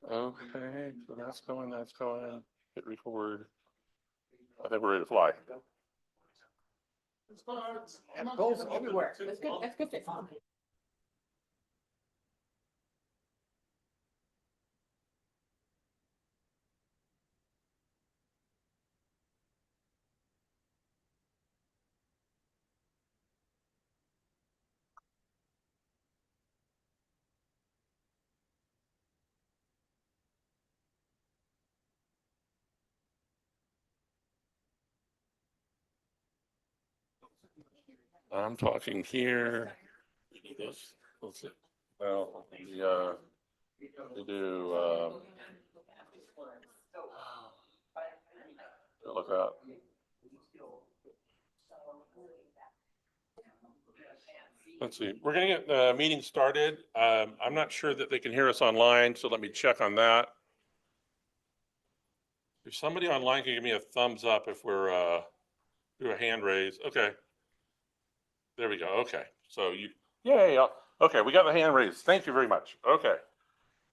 Okay, so that's going, hit record. I think we're ready to fly. And goals everywhere. That's good. That's good. I'm talking here. This, let's see. Well, we do, look up. Let's see, we're gonna get the meeting started. I'm not sure that they can hear us online, so let me check on that. If somebody online can give me a thumbs up if we're, do a hand raise, okay. There we go, okay, so yay, okay, we got the hand raised, thank you very much, okay.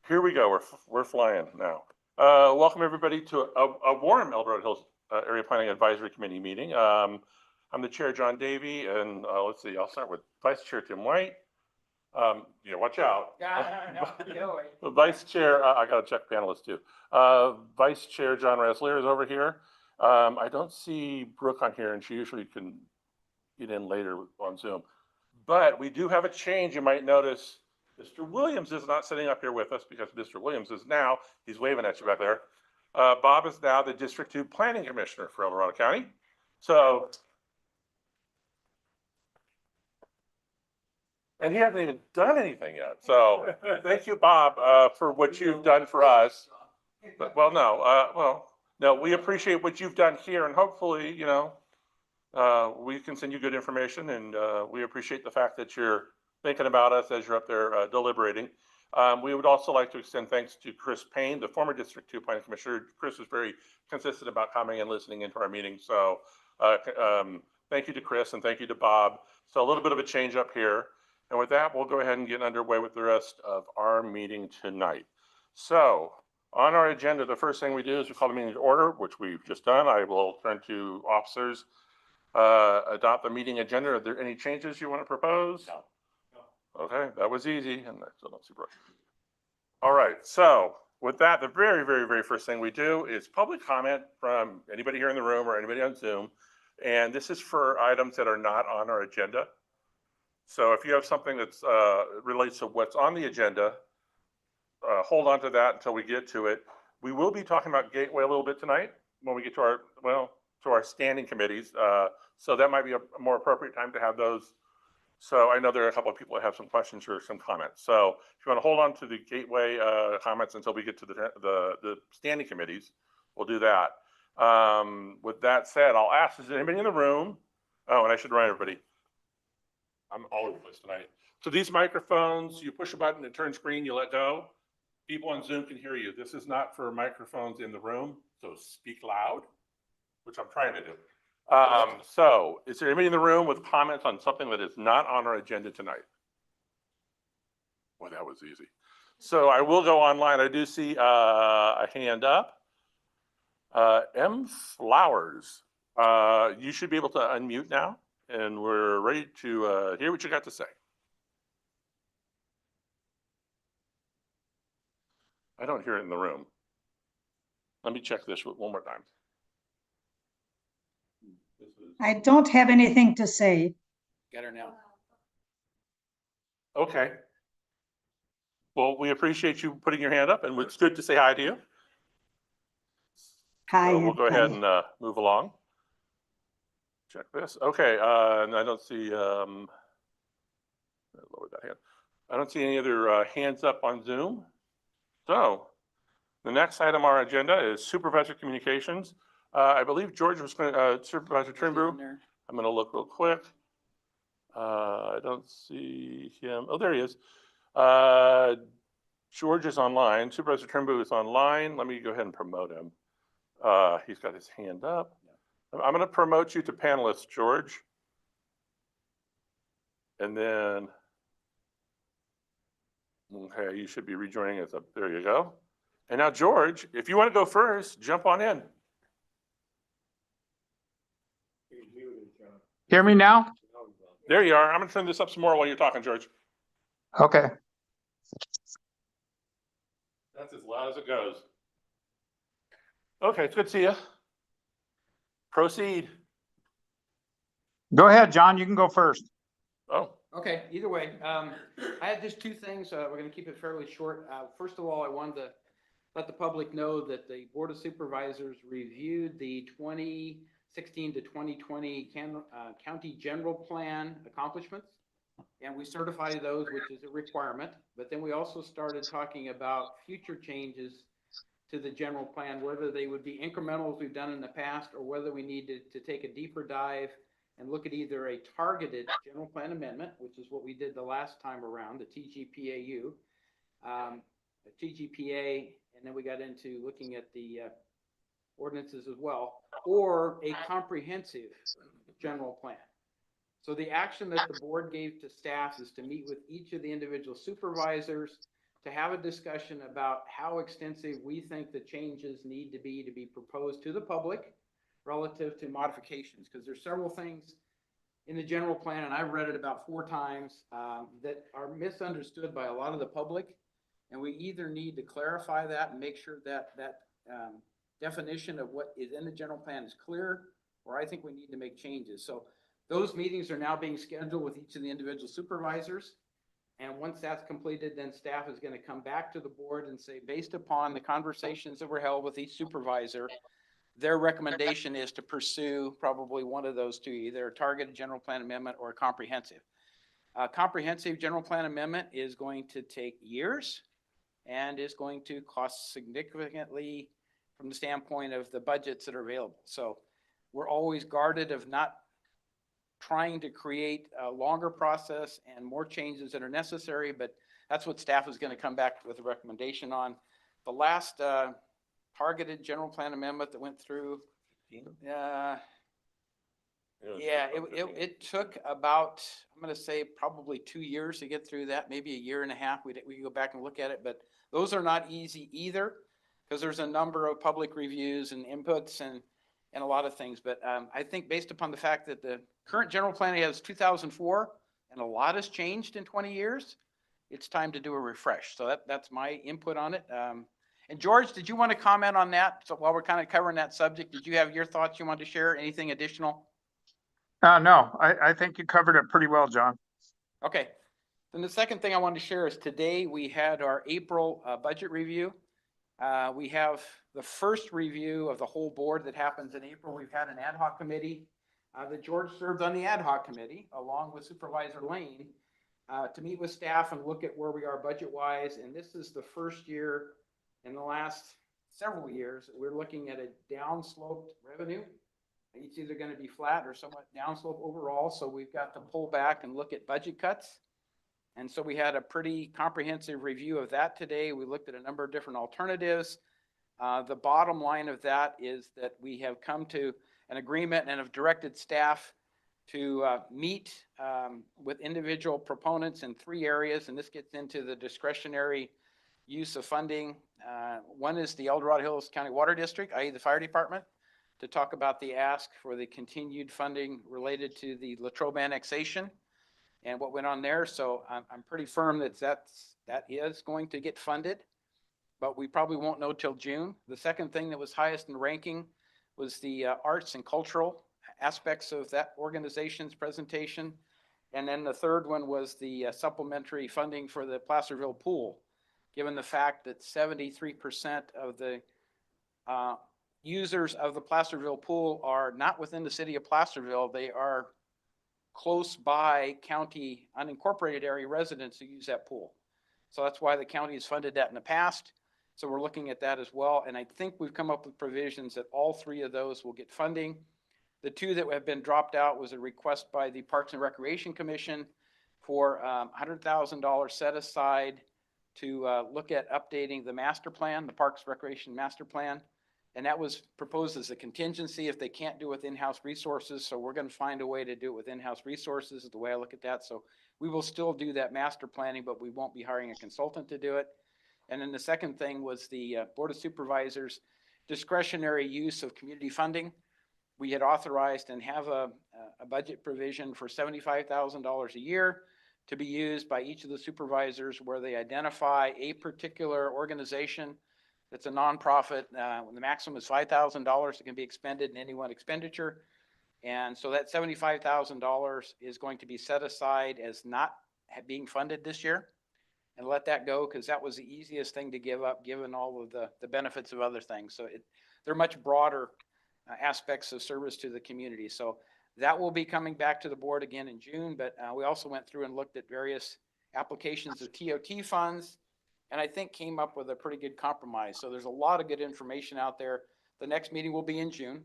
Here we go, we're flying now. Welcome everybody to a warm El Dorado Hills Area Planning Advisory Committee meeting. I'm the chair, John Davey, and let's see, I'll start with Vice Chair Tim White. Watch out. Vice Chair, I gotta check panelists too. Vice Chair John Raslier is over here. I don't see Brooke on here, and she usually can get in later on Zoom. But we do have a change. You might notice Mr. Williams is not sitting up here with us because Mr. Williams is now, he's waving at you back there. Bob is now the District 2 Planning Commissioner for El Dorado County. So, and he hasn't even done anything yet. So thank you, Bob, for what you've done for us. But, no, we appreciate what you've done here, and hopefully, we can send you good information, and we appreciate the fact that you're thinking about us as you're up there deliberating. We would also like to extend thanks to Chris Payne, the former District 2 Planning Commissioner. Chris was very consistent about coming and listening into our meeting. So thank you to Chris and thank you to Bob. So a little bit of a change up here. And with that, we'll go ahead and get underway with the rest of our meeting tonight. So on our agenda, the first thing we do is we call the meeting to order, which we've just done. I will turn to officers. Adopt the meeting agenda. Are there any changes you want to propose? No. Okay, that was easy, and I still don't see Brooke. All right, so with that, the very, very, very first thing we do is public comment from anybody here in the room or anybody on Zoom. And this is for items that are not on our agenda. So if you have something that's relates to what's on the agenda, hold on to that until we get to it. We will be talking about Gateway a little bit tonight when we get to our standing committees. So that might be a more appropriate time to have those. So I know there are a couple of people that have some questions or some comments. So if you want to hold on to the Gateway comments until we get to the standing committees, we'll do that. With that said, I'll ask, is there anybody in the room? Oh, and I should remind everybody, I'm all over the place tonight. So these microphones, you push a button, it turns green, you let go. People on Zoom can hear you. This is not for microphones in the room, so speak loud, which I'm trying to do. So is there anybody in the room with comments on something that is not on our agenda tonight? Boy, that was easy. So I will go online. I do see a hand up. M. Flowers, you should be able to unmute now, and we're ready to hear what you got to say. I don't hear it in the room. Let me check this one more time. I don't have anything to say. Get her now. Okay. Well, we appreciate you putting your hand up, and it's good to say hi to you. Hi. So we'll go ahead and move along. Check this. Okay, and I don't see, lower that hand. I don't see any other hands up on Zoom. So the next item on our agenda is supervisor communications. I believe George was going to, Supervisor Turnbull. I'm going to look real quick. I don't see him. Oh, there he is. George is online. Supervisor Turnbull is online. Let me go ahead and promote him. He's got his hand up. I'm going to promote you to panelist, George. And then, okay, you should be rejoining us up. There you go. And now, George, if you want to go first, jump on in. Hear me now? There you are. I'm going to turn this up some more while you're talking, George. Okay. That's as loud as it goes. Okay, it's good to see you. Proceed. Go ahead, John. You can go first. Oh, Okay, either way, I had just two things. We're gonna keep it fairly short. First of all, I wanted to let the public know that the Board of Supervisors reviewed the 2016 to 2020 County General Plan accomplishments. And we certified those, which is a requirement. But then we also started talking about future changes to the general plan, whether they would be incremental as we've done in the past, or whether we needed to take a deeper dive and look at either a targeted general plan amendment, which is what we did the last time around, the TGPAU, the TGPA, and then we got into looking at the ordinances as well, or a comprehensive general plan. So the action that the board gave to staff is to meet with each of the individual supervisors to have a discussion about how extensive we think the changes need to be proposed to the public relative to modifications, because there's several things in the general plan, and I've read it about 4 times, that are misunderstood by a lot of the public. And we either need to clarify that and make sure that definition of what is in the general plan is clear, or I think we need to make changes. So those meetings are now being scheduled with each of the individual supervisors. And once that's completed, then staff is going to come back to the board and say, based upon the conversations that were held with each supervisor, their recommendation is to pursue probably one of those two, either a targeted general plan amendment or a comprehensive. A comprehensive general plan amendment is going to take years and is going to cost significantly from the standpoint of the budgets that are available. So we're always guarded of not trying to create a longer process and more changes that are necessary, but that's what staff is going to come back with a recommendation on. The last targeted general plan amendment that went through, it took about, I'm going to say probably 2 years to get through that, maybe a year and a half. We can go back and look at it, but those are not easy either, because there's a number of public reviews and inputs and a lot of things. But I think based upon the fact that the current general plan has 2004 and a lot has changed in 20 years, it's time to do a refresh. So that's my input on it. And George, did you want to comment on that? So while we're kind of covering that subject, did you have your thoughts you wanted to share? Anything additional? No, I think you covered it pretty well, John. Okay. Then the second thing I wanted to share is today we had our April budget review. We have the first review of the whole board that happens in April. We've had an ad hoc committee that George served on the ad hoc committee along with Supervisor Lane to meet with staff and look at where we are budget wise. And this is the first year in the last several years we're looking at a downsloped revenue. It's either going to be flat or somewhat downslope overall. So we've got to pull back and look at budget cuts. And so we had a pretty comprehensive review of that today. We looked at a number of different alternatives. The bottom line of that is that we have come to an agreement and have directed staff to meet with individual proponents in 3 areas. And this gets into the discretionary use of funding. One is the El Dorado Hills County Water District, i.e. the fire department, to talk about the ask for the continued funding related to the Latrobe annexation and what went on there. So I'm pretty firm that that is going to get funded, but we probably won't know till June. The second thing that was highest in ranking was the arts and cultural aspects of that organization's presentation. And then the third one was the supplementary funding for the Placerville pool, given the fact that 73% of the users of the Placerville pool are not within the city of Placerville. They are close by county unincorporated area residents who use that pool. So that's why the county has funded that in the past. So we're looking at that as well. And I think we've come up with provisions that all 3 of those will get funding. The 2 that have been dropped out was a request by the Parks and Recreation Commission for $100,000 set aside to look at updating the master plan, the Parks Recreation Master Plan. And that was proposed as a contingency if they can't do it with in-house resources. So we're going to find a way to do it with in-house resources is the way I look at that. So we will still do that master planning, but we won't be hiring a consultant to do it. And then the second thing was the Board of Supervisors discretionary use of community funding. We had authorized and have a budget provision for $75,000 a year to be used by each of the supervisors where they identify a particular organization that's a nonprofit. The maximum is $5,000 that can be expended in any one expenditure. And so that $75,000 is going to be set aside as not being funded this year, and let that go because that was the easiest thing to give up given all of the benefits of other things. So they're much broader aspects of service to the community. So that will be coming back to the board again in June, but we also went through and looked at various applications of TOT funds, and I think came up with a pretty good compromise. So there's a lot of good information out there. The next meeting will be in June,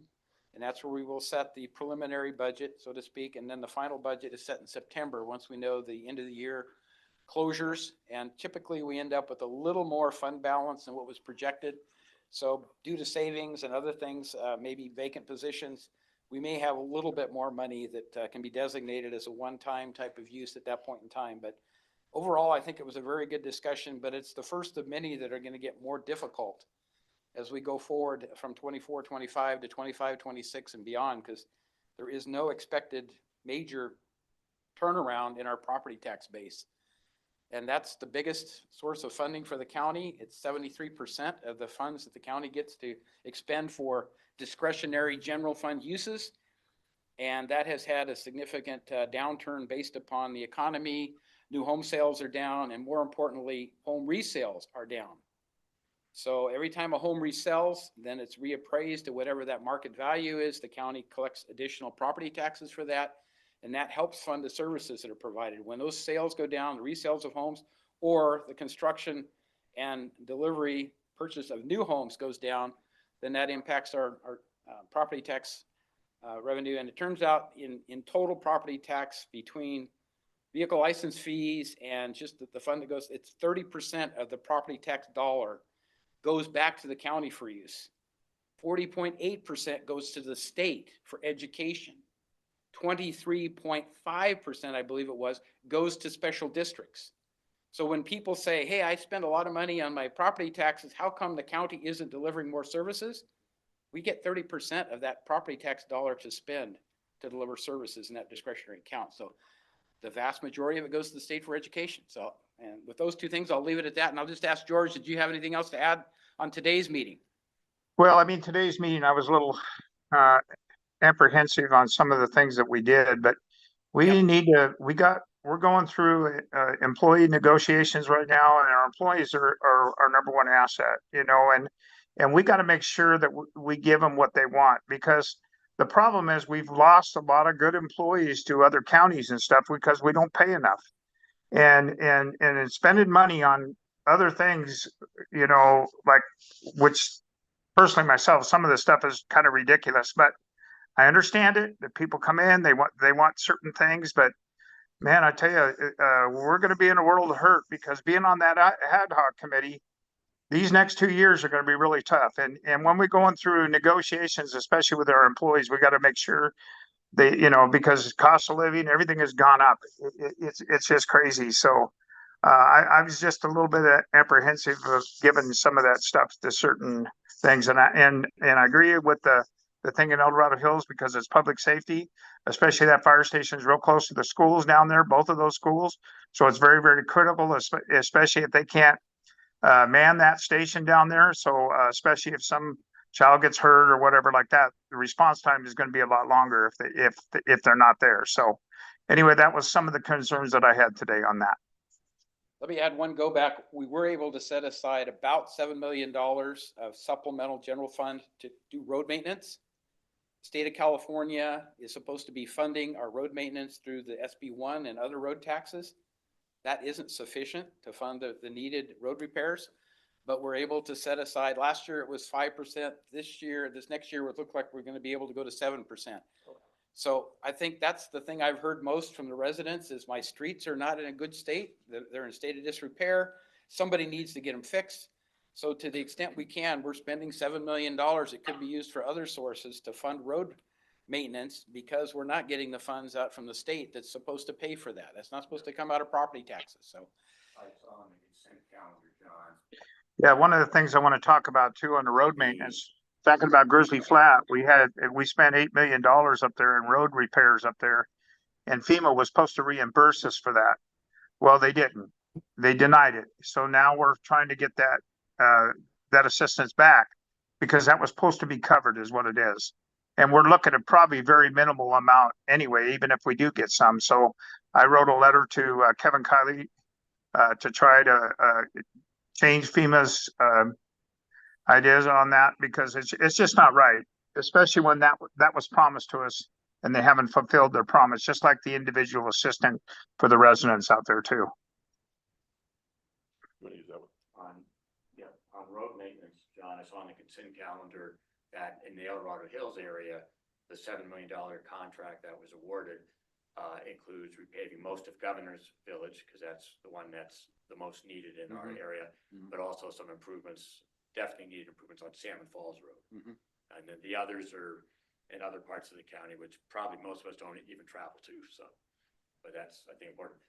and that's where we will set the preliminary budget, so to speak, and then the final budget is set in September once we know the end of the year closures, and typically we end up with a little more fund balance than what was projected. So due to savings and other things, maybe vacant positions, we may have a little bit more money that can be designated as a one-time type of use at that point in time. But overall, I think it was a very good discussion, but it's the first of many that are going to get more difficult as we go forward from 24, 25 to 25, 26 and beyond, because there is no expected major turnaround in our property tax base. And that's the biggest source of funding for the county. It's 73% of the funds that the county gets to expend for discretionary general fund uses. And that has had a significant downturn based upon the economy. New home sales are down, and more importantly, home resales are down. So every time a home resells, then it's reappraised to whatever that market value is. The county collects additional property taxes for that. And that helps fund the services that are provided. When those sales go down, the resales of homes or the construction and delivery purchase of new homes goes down, then that impacts our property tax revenue. And it turns out in total property tax between vehicle license fees and just the fund that goes, it's 30% of the property tax dollar goes back to the county for use. 40.8% goes to the state for education. 23.5%, I believe it was, goes to special districts. So when people say, hey, I spend a lot of money on my property taxes, how come the county isn't delivering more services? We get 30% of that property tax dollar to spend to deliver services in that discretionary account. So the vast majority of it goes to the state for education. So, and with those two things, I'll leave it at that. And I'll just ask George, did you have anything else to add on today's meeting? Well, I mean, today's meeting, I was a little apprehensive on some of the things that we did, but we need to, we're going through employee negotiations right now, and our employees are our number one asset, and we got to make sure that we give them what they want, because the problem is we've lost a lot of good employees to other counties and stuff because we don't pay enough. And spending money on other things, like, which personally myself, some of the stuff is kind of ridiculous, but I understand it, that people come in, they want certain things, but man, I tell you, we're going to be in a world of hurt, because being on that ad hoc committee, these next 2 years are going to be really tough. And when we're going through negotiations, especially with our employees, we got to make sure they, because cost of living, everything has gone up. It's just crazy. So I was just a little bit apprehensive of giving some of that stuff to certain things. And I agree with the thing in El Dorado Hills, because it's public safety, especially that fire station is real close to the schools down there, both of those schools. So it's very, very critical, especially if they can't man that station down there. So especially if some child gets hurt or whatever like that, the response time is going to be a lot longer if they're not there. So anyway, that was some of the concerns that I had today on that. Let me add one go back. We were able to set aside about $7 million of supplemental general fund to do road maintenance. The state of California is supposed to be funding our road maintenance through the SB1 and other road taxes. That isn't sufficient to fund the needed road repairs, but we're able to set aside, last year it was 5%. This next year would look like we're going to be able to go to 7%. So I think that's the thing I've heard most from the residents is my streets are not in a good state. They're in a state of disrepair. Somebody needs to get them fixed. So to the extent we can, we're spending $7 million. It could be used for other sources to fund road maintenance, because we're not getting the funds out from the state that's supposed to pay for that. That's not supposed to come out of property taxes. So I saw on the consent calendar, John, Yeah, one of the things I want to talk about too on the road maintenance, talking about Grizzly Flat, we spent $8 million up there in road repairs up there. And FEMA was supposed to reimburse us for that. Well, they didn't. They denied it. So now we're trying to get that assistance back because that was supposed to be covered is what it is. And we're looking at probably very minimal amount anyway, even if we do get some. So I wrote a letter to Kevin Kiley to try to change FEMA's ideas on that because it's just not right, especially when that was promised to us and they haven't fulfilled their promise, just like the individual assistant for the residents out there too. You wanna use that one? On road maintenance, John, I saw on the consent calendar that in the El Dorado Hills area, the $7 million contract that was awarded includes repaving most of Governor's Village, because that's the one that's the most needed in our area, but also some improvements, definitely needed improvements on Salmon Falls Road. And then the others are in other parts of the county, which probably most of us don't even travel to, so, but that's, I think, important.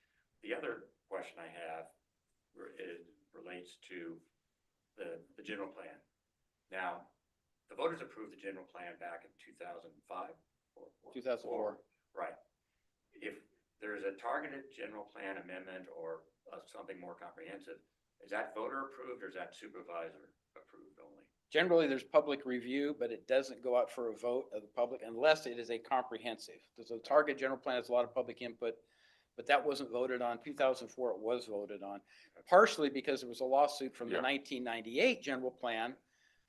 The other question I have relates to the general plan. Now, the voters approved the general plan back in 2005. 2004. Right. If there's a targeted general plan amendment or something more comprehensive, is that voter approved or is that supervisor approved only? Generally, there's public review, but it doesn't go out for a vote of the public unless it is a comprehensive. There's a target general plan, has a lot of public input, but that wasn't voted on. 2004, it was voted on, partially because there was a lawsuit from the 1998 general plan,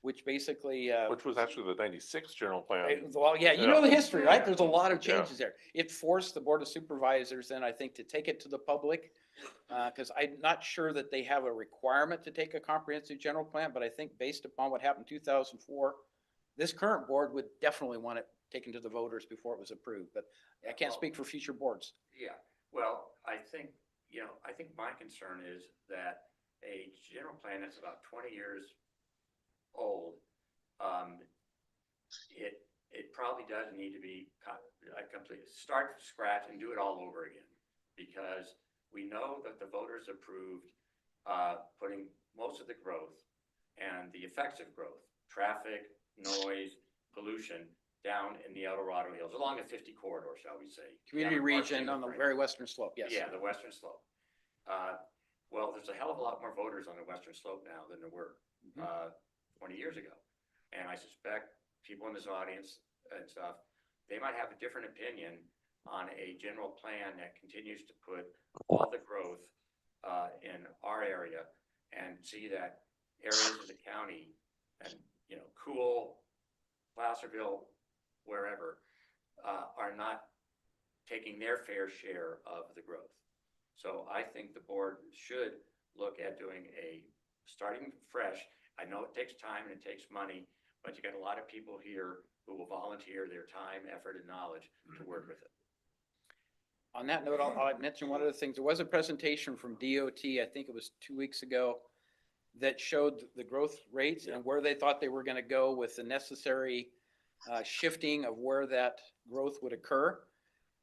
which basically Which was actually the 96 general plan. well, yeah, you know the history, right? There's a lot of changes there. It forced the Board of Supervisors then, I think, to take it to the public, because I'm not sure that they have a requirement to take a comprehensive general plan, but I think based upon what happened in 2004, this current board would definitely want it taken to the voters before it was approved, but I can't speak for future boards. Yeah, well, I think my concern is that a general plan that's about 20 years old, it probably does need to be completely start from scratch and do it all over again, because we know that the voters approved putting most of the growth and the effects of growth, traffic, noise, pollution, down in the El Dorado Hills, along the 50 corridor, shall we say. Community region on the very western slope, yes. Yeah, the western slope. Well, there's a hell of a lot more voters on the western slope now than there were 20 years ago. And I suspect people in this audience and stuff, they might have a different opinion on a general plan that continues to put all the growth in our area and see that areas of the county and, Cool, Placerville, wherever, are not taking their fair share of the growth. So I think the board should look at starting fresh. I know it takes time and it takes money, but you got a lot of people here who will volunteer their time, effort, and knowledge to work with it. On that note, I'll mention one of the things. There was a presentation from DOT, I think it was 2 weeks ago, that showed the growth rates and where they thought they were going to go with the necessary shifting of where that growth would occur.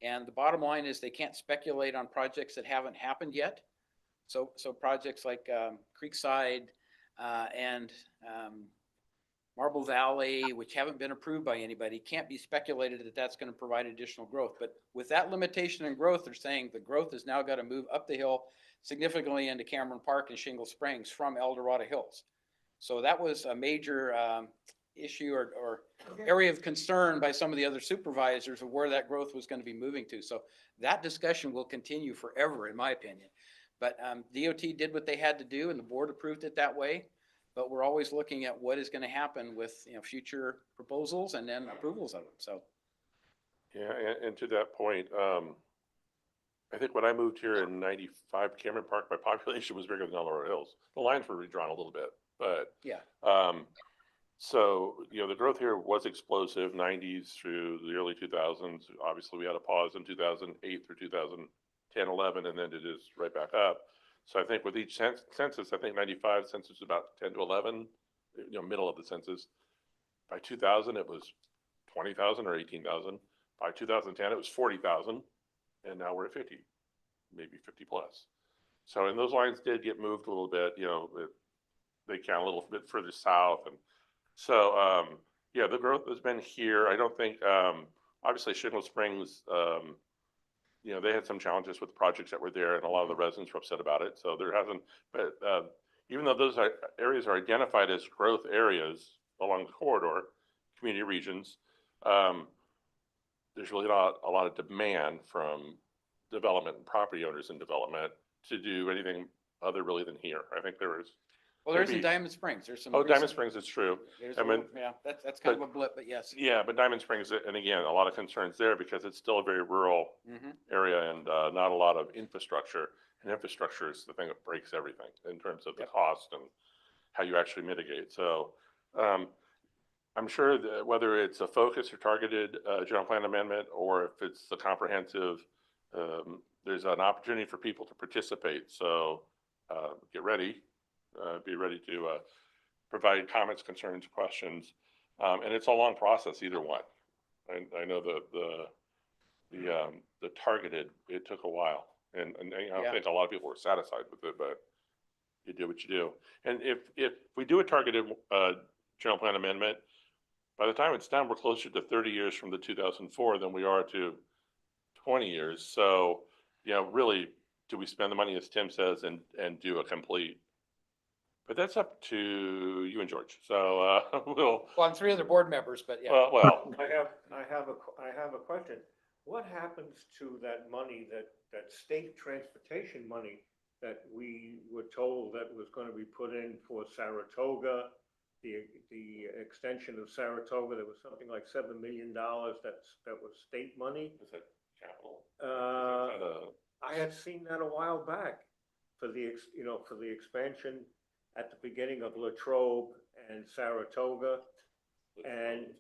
And the bottom line is they can't speculate on projects that haven't happened yet. So projects like Creekside and Marble Valley, which haven't been approved by anybody, can't be speculated that that's going to provide additional growth. But with that limitation in growth, they're saying the growth has now got to move up the hill significantly into Cameron Park and Shingle Springs from El Dorado Hills. So that was a major issue or area of concern by some of the other supervisors of where that growth was going to be moving to. So that discussion will continue forever, in my opinion. But DOT did what they had to do, and the board approved it that way. But we're always looking at what is going to happen with future proposals and then approvals of them. So, Yeah, and to that point, I think when I moved here in '95, Cameron Park, my population was bigger than El Dorado Hills. The lines were redrawn a little bit, but yeah. So, the growth here was explosive, 90s through the early 2000s. Obviously, we had a pause in 2008 through 2010, 11, and then it is right back up. So I think with each census, I think 95 census was about 10 to 11, middle of the census. By 2000, it was 20,000 or 18,000. By 2010, it was 40,000. And now we're at 50, maybe 50 plus. So, and those lines did get moved a little bit, they can a little bit further south. And so, yeah, the growth has been here. I don't think, obviously Shingle Springs, you know, they had some challenges with the projects that were there, and a lot of the residents were upset about it. So there hasn't, but even though those areas are identified as growth areas along the corridor, community regions, there's really not a lot of demand from development and property owners in development to do anything other really than here. I think there is. Well, there's in maybe- Diamond Springs, there's some. Oh, Diamond recent- Springs is true. There's I a mean, little- yeah, that's kind of a blip, but yes. Yeah, but Diamond Springs, and again, a lot of concerns there because it's still a very rural Mhm. area and not a lot of infrastructure. And infrastructure is the thing that breaks everything in terms of the cost and how you actually mitigate. So I'm sure that whether it's a focus or targeted general plan amendment, or if it's a comprehensive, there's an opportunity for people to participate. So get ready, be ready to provide comments, concerns, questions. And it's a long process, either one. I know the targeted, it took a while. And I don't Yeah. think a lot of people were satisfied with it, but you do what you do. And if we do a targeted general plan amendment, by the time it's done, we're closer to 30 years from the 2004 than we are to 20 years. So, you know, really, do we spend the money, as Tim says, and do a complete? But that's up to you and George. So we'll. Well, I'm 3 other board members, but yeah. Well, I have a question. What happens to that money, that state transportation money that we were told that was gonna be put in for Saratoga? The extension of Saratoga, there was something like $7 million that was state money. is it capital? I had seen that a while back for for the expansion at the beginning of Latrobe and Saratoga. And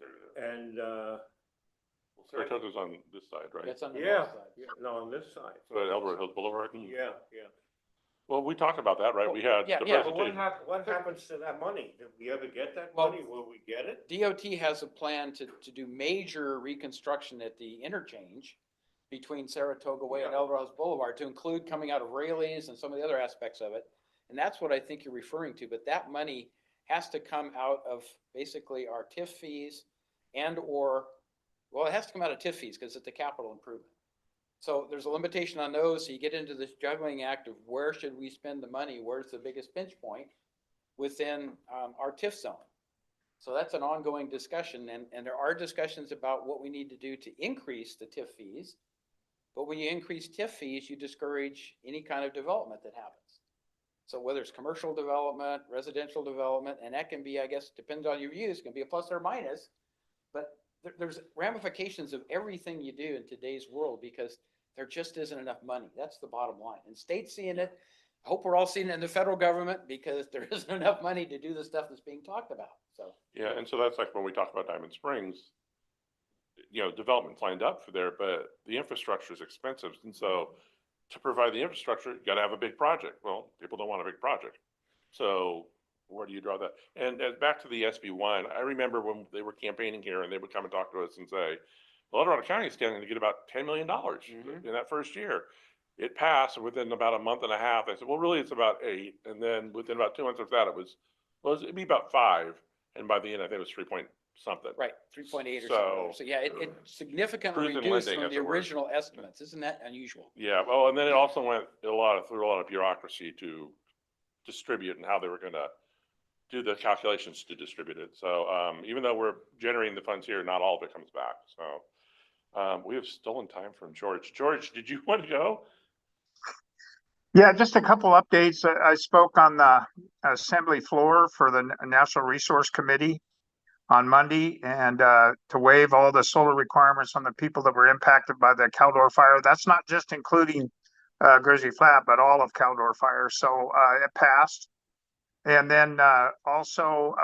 Saratoga's on this side, right? That's on the yeah, north side. no, on this side. So at Elbert Hills Boulevard. Yeah. Well, we talked about that, right? We had Yeah, the yeah, But presentation. what happens to that money? Did we ever get that Well- money? Will we get it? DOT has a plan to do major reconstruction at the interchange between Saratoga Way and Yeah. Elrose Boulevard, to include coming out of Rayleigh's and some of the other aspects of it. And that's what I think you're referring to, but that money has to come out of basically our TIF fees well, it has to come out of TIF fees because it's a capital improvement. So there's a limitation on those, so you get into this juggling act of where should we spend the money, where's the biggest pinch point within our TIF zone. So that's an ongoing discussion, and there are discussions about what we need to do to increase the TIF fees. But when you increase TIF fees, you discourage any kind of development that happens. So whether it's commercial development, residential development, and that can be, I guess, depends on your views, can be a plus or minus. But there's ramifications of everything you do in today's world because there just isn't enough money. That's the bottom line. And states seeing it. I hope we're all seeing it in the federal government because there isn't enough money to do the stuff that's being talked about. So. Yeah, and so that's like when we talk about Diamond Springs, you know, development's lined up for there, but the infrastructure is expensive. And so to provide the infrastructure, you got to have a big project. Well, people don't want a big project. So where do you draw that? And back to the SB1, I remember when they were campaigning here and they would come and talk to us and say, well, Dorado County is standing to get about $10 million in that first year. It passed, and within about a month and a half, they said, well, really, it's about 8. And then within about 2 months of that, it'd be about 5. And by the end, I think it was 3 point something. Right, 3.8 or So, something. So yeah, it significantly cruise and reduced lending, from as the it were. original estimates. Isn't that unusual? Yeah, well, and then it also went through a lot of bureaucracy to distribute and how they were going to do the calculations to distribute it. So even though we're generating the funds here, not all of it comes back. So we have stolen time from George. George, did you want to go? Yeah, just a couple updates. I spoke on the assembly floor for the National Resource Committee on Monday, and to waive all the solar requirements on the people that were impacted by the Caldor fire. That's not just including Grizzly Flat, but all of Caldor fire. So it passed. And then also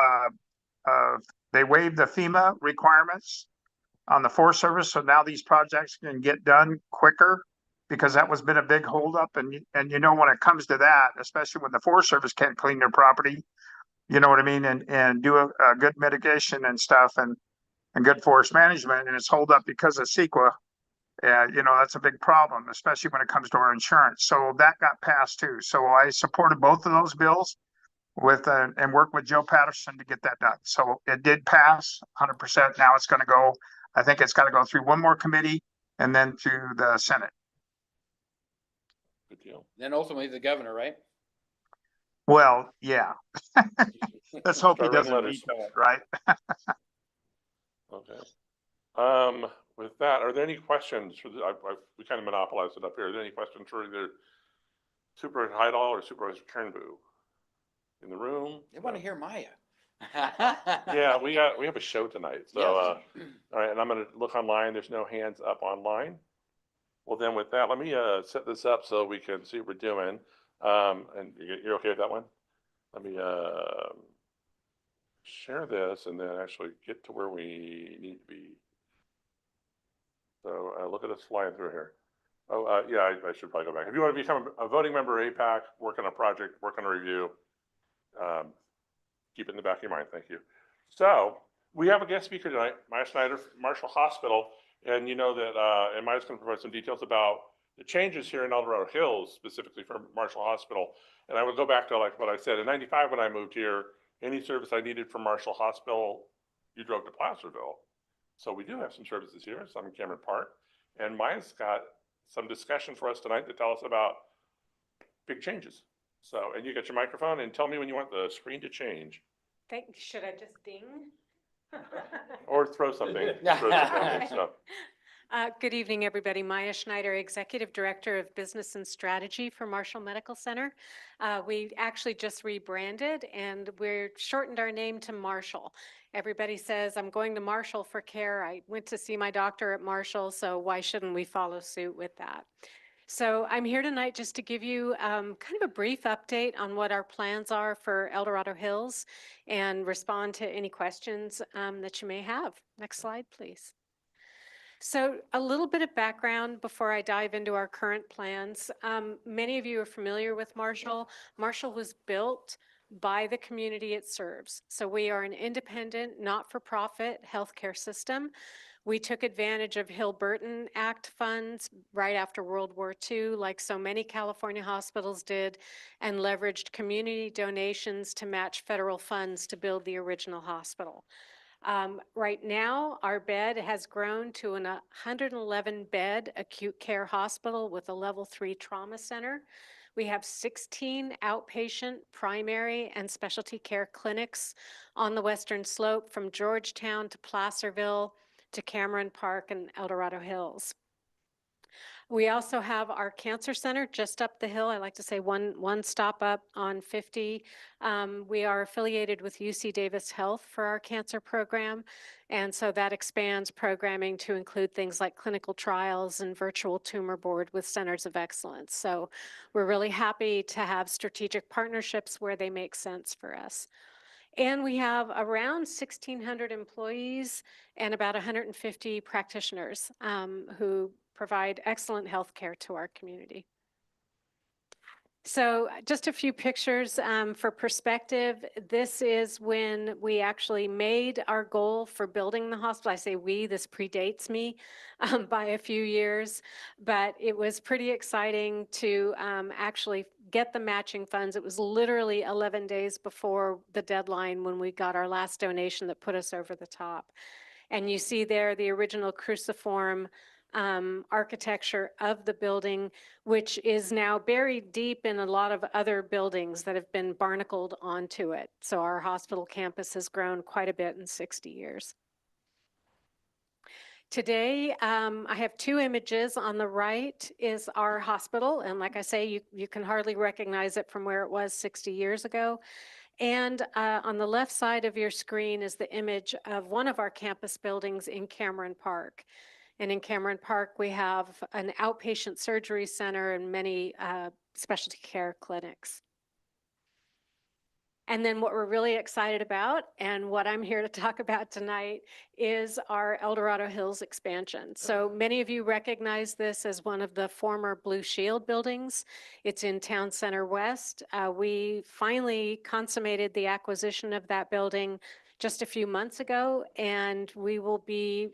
they waived the FEMA requirements on the Forest Service. So now these projects can get done quicker, because that was been a big holdup. And you know, when it comes to that, especially when the Forest Service can't clean their property, you know what I mean, and do a good mitigation and stuff, and good forest management, and it's hold up because of CEQA. You know, that's a big problem, especially when it comes to our insurance. So that got passed too. So I supported both of those bills. with, and work with Joe Patterson to get that done. So it did pass 100%. Now it's going to go, I think it's got to go through one more committee and then to the Senate. Good deal. Then ultimately the governor, right? Well, yeah. Let's hope he Start writing doesn't letters. veto it, right? Okay. With that, are there any questions for the, we kind of monopolized it up here. Are there any questions for either Supervisor Heidel or Supervisor Turnbull in the room? They want to hear Maya. Yeah, we have a show tonight. So, Yes. all right, and I'm going to look online. There's no hands up online. Well, then with that, let me set this up so we can see what we're doing. And you're okay with that one? Let me share this and then actually get to where we need to be. So look at us flying through here. Oh, yeah, I should probably go back. If you want to become a voting member of APAC, work on a project, work on a review, keep it in the back of your mind. Thank you. So we have a guest speaker tonight, Maya Schneider from Marshall Hospital. And you know that, and Maya's going to provide some details about the changes here in El Dorado Hills, specifically for Marshall Hospital. And I would go back to like what I said, in '95 when I moved here, any service I needed from Marshall Hospital, you drove to Placerville. So we do have some services here, some in Cameron Park. And Maya's got some discussion for us tonight to tell us about big changes. So, and you got your microphone and tell me when you want the screen to change. Should I just ding? Or throw something. Throw something on there, so. Good evening, everybody. Maya Schneider, Executive Director of Business and Strategy for Marshall Medical Center. We actually just rebranded and we're shortened our name to Marshall. Everybody says, I'm going to Marshall for care. I went to see my doctor at Marshall, so why shouldn't we follow suit with that? So I'm here tonight just to give you kind of a brief update on what our plans are for El Dorado Hills and respond to any questions that you may have. Next slide, please. So a little bit of background before I dive into our current plans. Many of you are familiar with Marshall. Marshall was built by the community it serves. So we are an independent, not-for-profit healthcare system. We took advantage of Hill-Burton Act funds right after World War II, like so many California hospitals did, and leveraged community donations to match federal funds to build the original hospital. Right now, our bed has grown to an 111-bed acute care hospital with a level 3 trauma center. We have 16 outpatient, primary, and specialty care clinics on the Western Slope from Georgetown to Placerville to Cameron Park and El Dorado Hills. We also have our cancer center just up the hill. I like to say one stop up on 50. We are affiliated with UC Davis Health for our cancer program. And so that expands programming to include things like clinical trials and virtual tumor board with centers of excellence. So we're really happy to have strategic partnerships where they make sense for us. And we have around 1,600 employees and about 150 practitioners who provide excellent health care to our community. So just a few pictures for perspective. This is when we actually made our goal for building the hospital. I say we, this predates me by a few years, but it was pretty exciting to actually get the matching funds. It was literally 11 days before the deadline when we got our last donation that put us over the top. And you see there the original cruciform architecture of the building, which is now buried deep in a lot of other buildings that have been barnacled onto it. So our hospital campus has grown quite a bit in 60 years. Today, I have two images. On the right is our hospital. And like I say, you can hardly recognize it from where it was 60 years ago. And on the left side of your screen is the image of one of our campus buildings in Cameron Park. And in Cameron Park, we have an outpatient surgery center and many specialty care clinics. And then what we're really excited about, and what I'm here to talk about tonight, is our El Dorado Hills expansion. So many of you recognize this as one of the former Blue Shield buildings. It's in Town Center West. We finally consummated the acquisition of that building just a few months ago, and we will be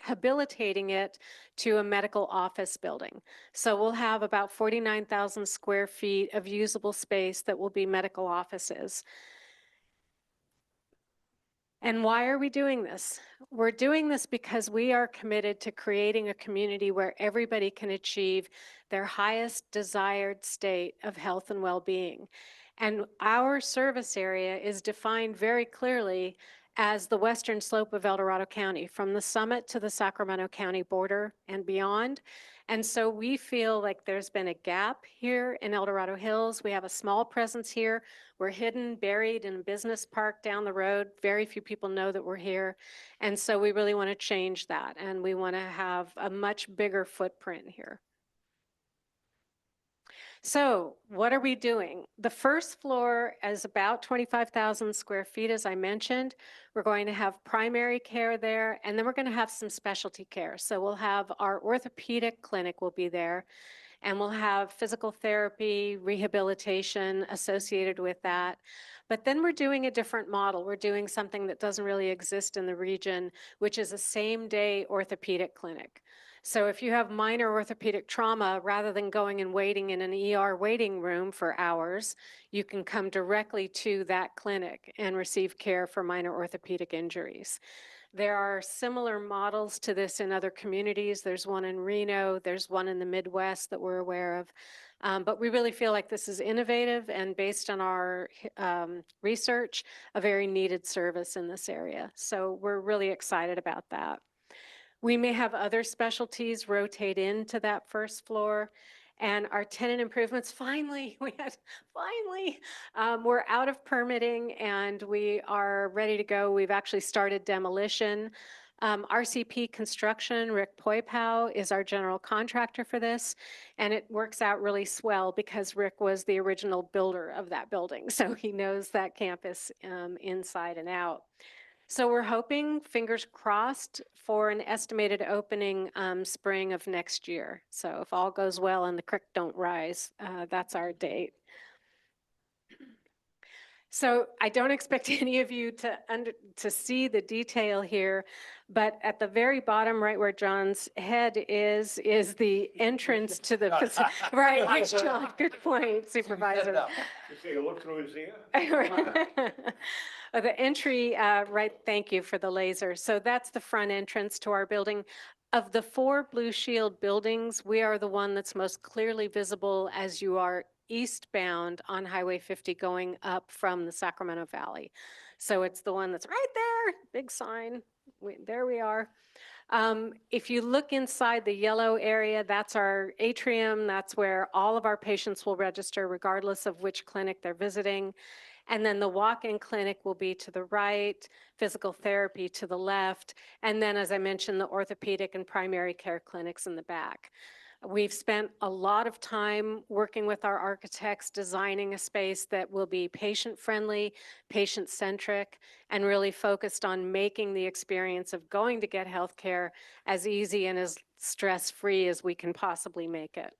habilitating it to a medical office building. So we'll have about 49,000 square feet of usable space that will be medical offices. And why are we doing this? We're doing this because we are committed to creating a community where everybody can achieve their highest desired state of health and well-being. And our service area is defined very clearly as the western slope of El Dorado County, from the summit to the Sacramento County border and beyond. And so we feel like there's been a gap here in El Dorado Hills. We have a small presence here. We're hidden, buried in a business park down the road. Very few people know that we're here. And so we really want to change that. And we want to have a much bigger footprint here. So what are we doing? The first floor is about 25,000 square feet, as I mentioned. We're going to have primary care there, and then we're going to have some specialty care. So we'll have our orthopedic clinic will be there, and we'll have physical therapy, rehabilitation associated with that. But then we're doing a different model. We're doing something that doesn't really exist in the region, which is a same-day orthopedic clinic. So if you have minor orthopedic trauma, rather than going and waiting in an ER waiting room for hours, you can come directly to that clinic and receive care for minor orthopedic injuries. There are similar models to this in other communities. There's one in Reno, there's one in the Midwest that we're aware of. But we really feel like this is innovative and, based on our research, a very needed service in this area. So we're really excited about that. We may have other specialties rotate into that first floor. And our tenant improvements, finally, we're out of permitting and we are ready to go. We've actually started demolition. RCP Construction, Rick Poipow, is our general contractor for this. And it works out really swell because Rick was the original builder of that building. So he knows that campus inside and out. So we're hoping, fingers crossed, for an estimated opening spring of next year. So if all goes well and the creek don't rise, that's our date. So I don't expect any of you to see the detail here, but at the very bottom, right where John's head is the entrance to the facility. Right, thanks, John. Good point, Supervisor. You say you look through his ear? The entry, right, thank you for the laser. So that's the front entrance to our building. Of the 4 Blue Shield buildings, we are the one that's most clearly visible as you are eastbound on Highway 50 going up from the Sacramento Valley. So it's the one that's right there, big sign. There we are. If you look inside the yellow area, that's our atrium. That's where all of our patients will register regardless of which clinic they're visiting. And then the walk-in clinic will be to the right, physical therapy to the left, and then, as I mentioned, the orthopedic and primary care clinics in the back. We've spent a lot of time working with our architects, designing a space that will be patient-friendly, patient-centric, and really focused on making the experience of going to get healthcare as easy and as stress-free as we can possibly make it.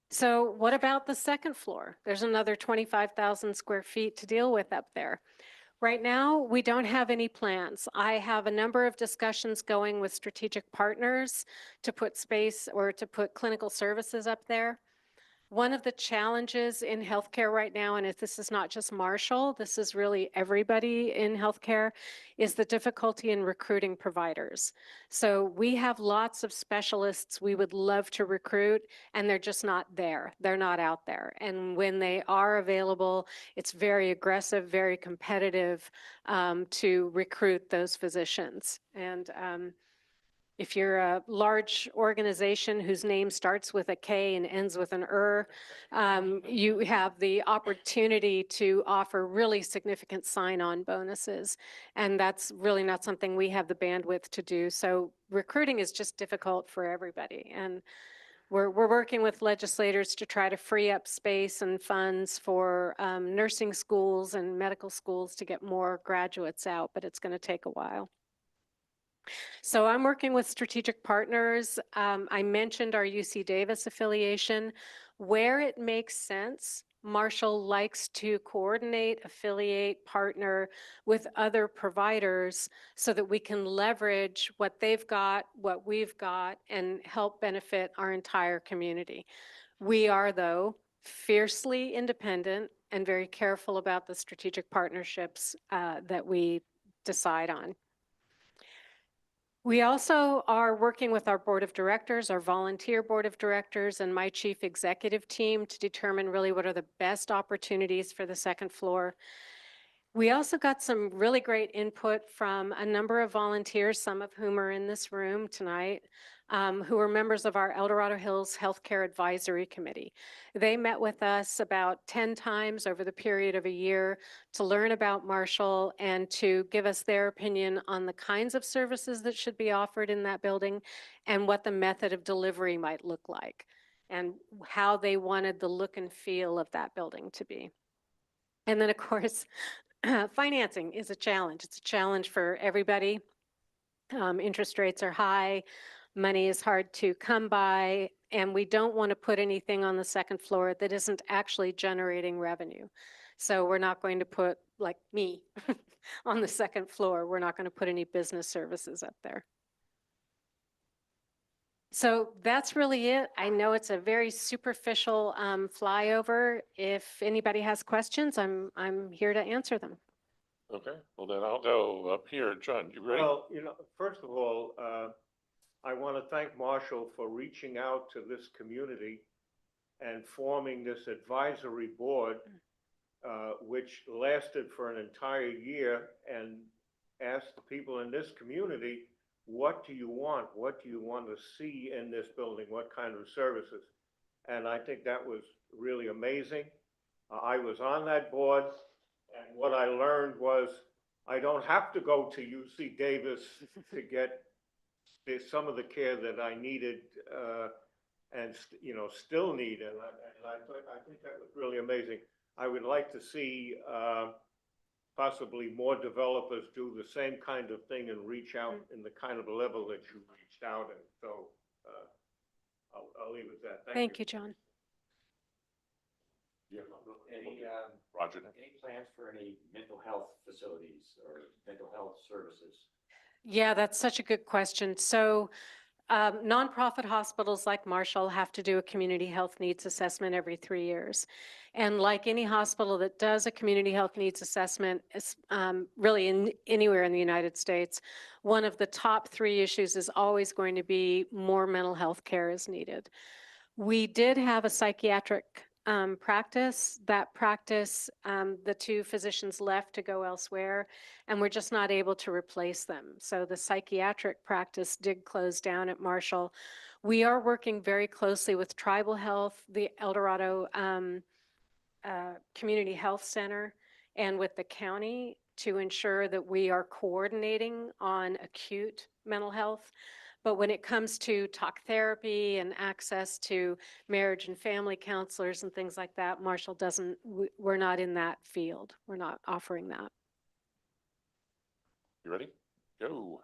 So what about the second floor? There's another 25,000 square feet to deal with up there. Right now, we don't have any plans. I have a number of discussions going with strategic partners to put space or to put clinical services up there. One of the challenges in healthcare right now, and if this is not just Marshall, this is really everybody in healthcare, is the difficulty in recruiting providers. So we have lots of specialists we would love to recruit, and they're just not there. They're not out there. And when they are available, it's very aggressive, very competitive to recruit those physicians. And if you're a large organization whose name starts with a K and ends with an you have the opportunity to offer really significant sign-on bonuses. And that's really not something we have the bandwidth to do. So recruiting is just difficult for everybody. And we're working with legislators to try to free up space and funds for nursing schools and medical schools to get more graduates out, but it's going to take a while. So I'm working with strategic partners. I mentioned our UC Davis affiliation. Where it makes sense, Marshall likes to coordinate, affiliate, partner with other providers so that we can leverage what they've got, what we've got, and help benefit our entire community. We are, though, fiercely independent and very careful about the strategic partnerships that we decide on. We also are working with our board of directors, our volunteer board of directors, and my chief executive team to determine really what are the best opportunities for the second floor. We also got some really great input from a number of volunteers, some of whom are in this room tonight, who are members of our El Dorado Hills Healthcare Advisory Committee. They met with us about 10 times over the period of a year to learn about Marshall and to give us their opinion on the kinds of services that should be offered in that building and what the method of delivery might look like and how they wanted the look and feel of that building to be. And then, of course, financing is a challenge. It's a challenge for everybody. Interest rates are high, money is hard to come by, and we don't want to put anything on the second floor that isn't actually generating revenue. So we're not going to put, like me, on the second floor. We're not going to put any business services up there. So that's really it. I know it's a very superficial flyover. If anybody has questions, I'm here to answer them. Okay, well then I'll go up here. John, you ready? Well, first of all, I want to thank Marshall for reaching out to this community and forming this advisory board, which lasted for an entire year, and asked the people in this community, what do you want? What do you want to see in this building? What kind of services? And I think that was really amazing. I was on that board, and what I learned was I don't have to go to UC Davis to get some of the care that I needed and still need. And I think that was really amazing. I would like to see possibly more developers do the same kind of thing and reach out in the kind of level that you reached out. And so I'll leave it at that. Thank you, John. Yeah. Roger. Any plans for any mental health facilities or mental health services? Yeah, that's such a good question. So nonprofit hospitals like Marshall have to do a community health needs assessment every 3 years. And like any hospital that does a community health needs assessment, really anywhere in the United States, one of the top 3 issues is always going to be more mental health care is needed. We did have a psychiatric practice. That practice, the 2 physicians left to go elsewhere, and we're just not able to replace them. So the psychiatric practice did close down at Marshall. We are working very closely with Tribal Health, the El Dorado Community Health Center, and with the county to ensure that we are coordinating on acute mental health. But when it comes to talk therapy and access to marriage and family counselors and things like that, Marshall doesn't, we're not in that field. We're not offering that. You ready? Go.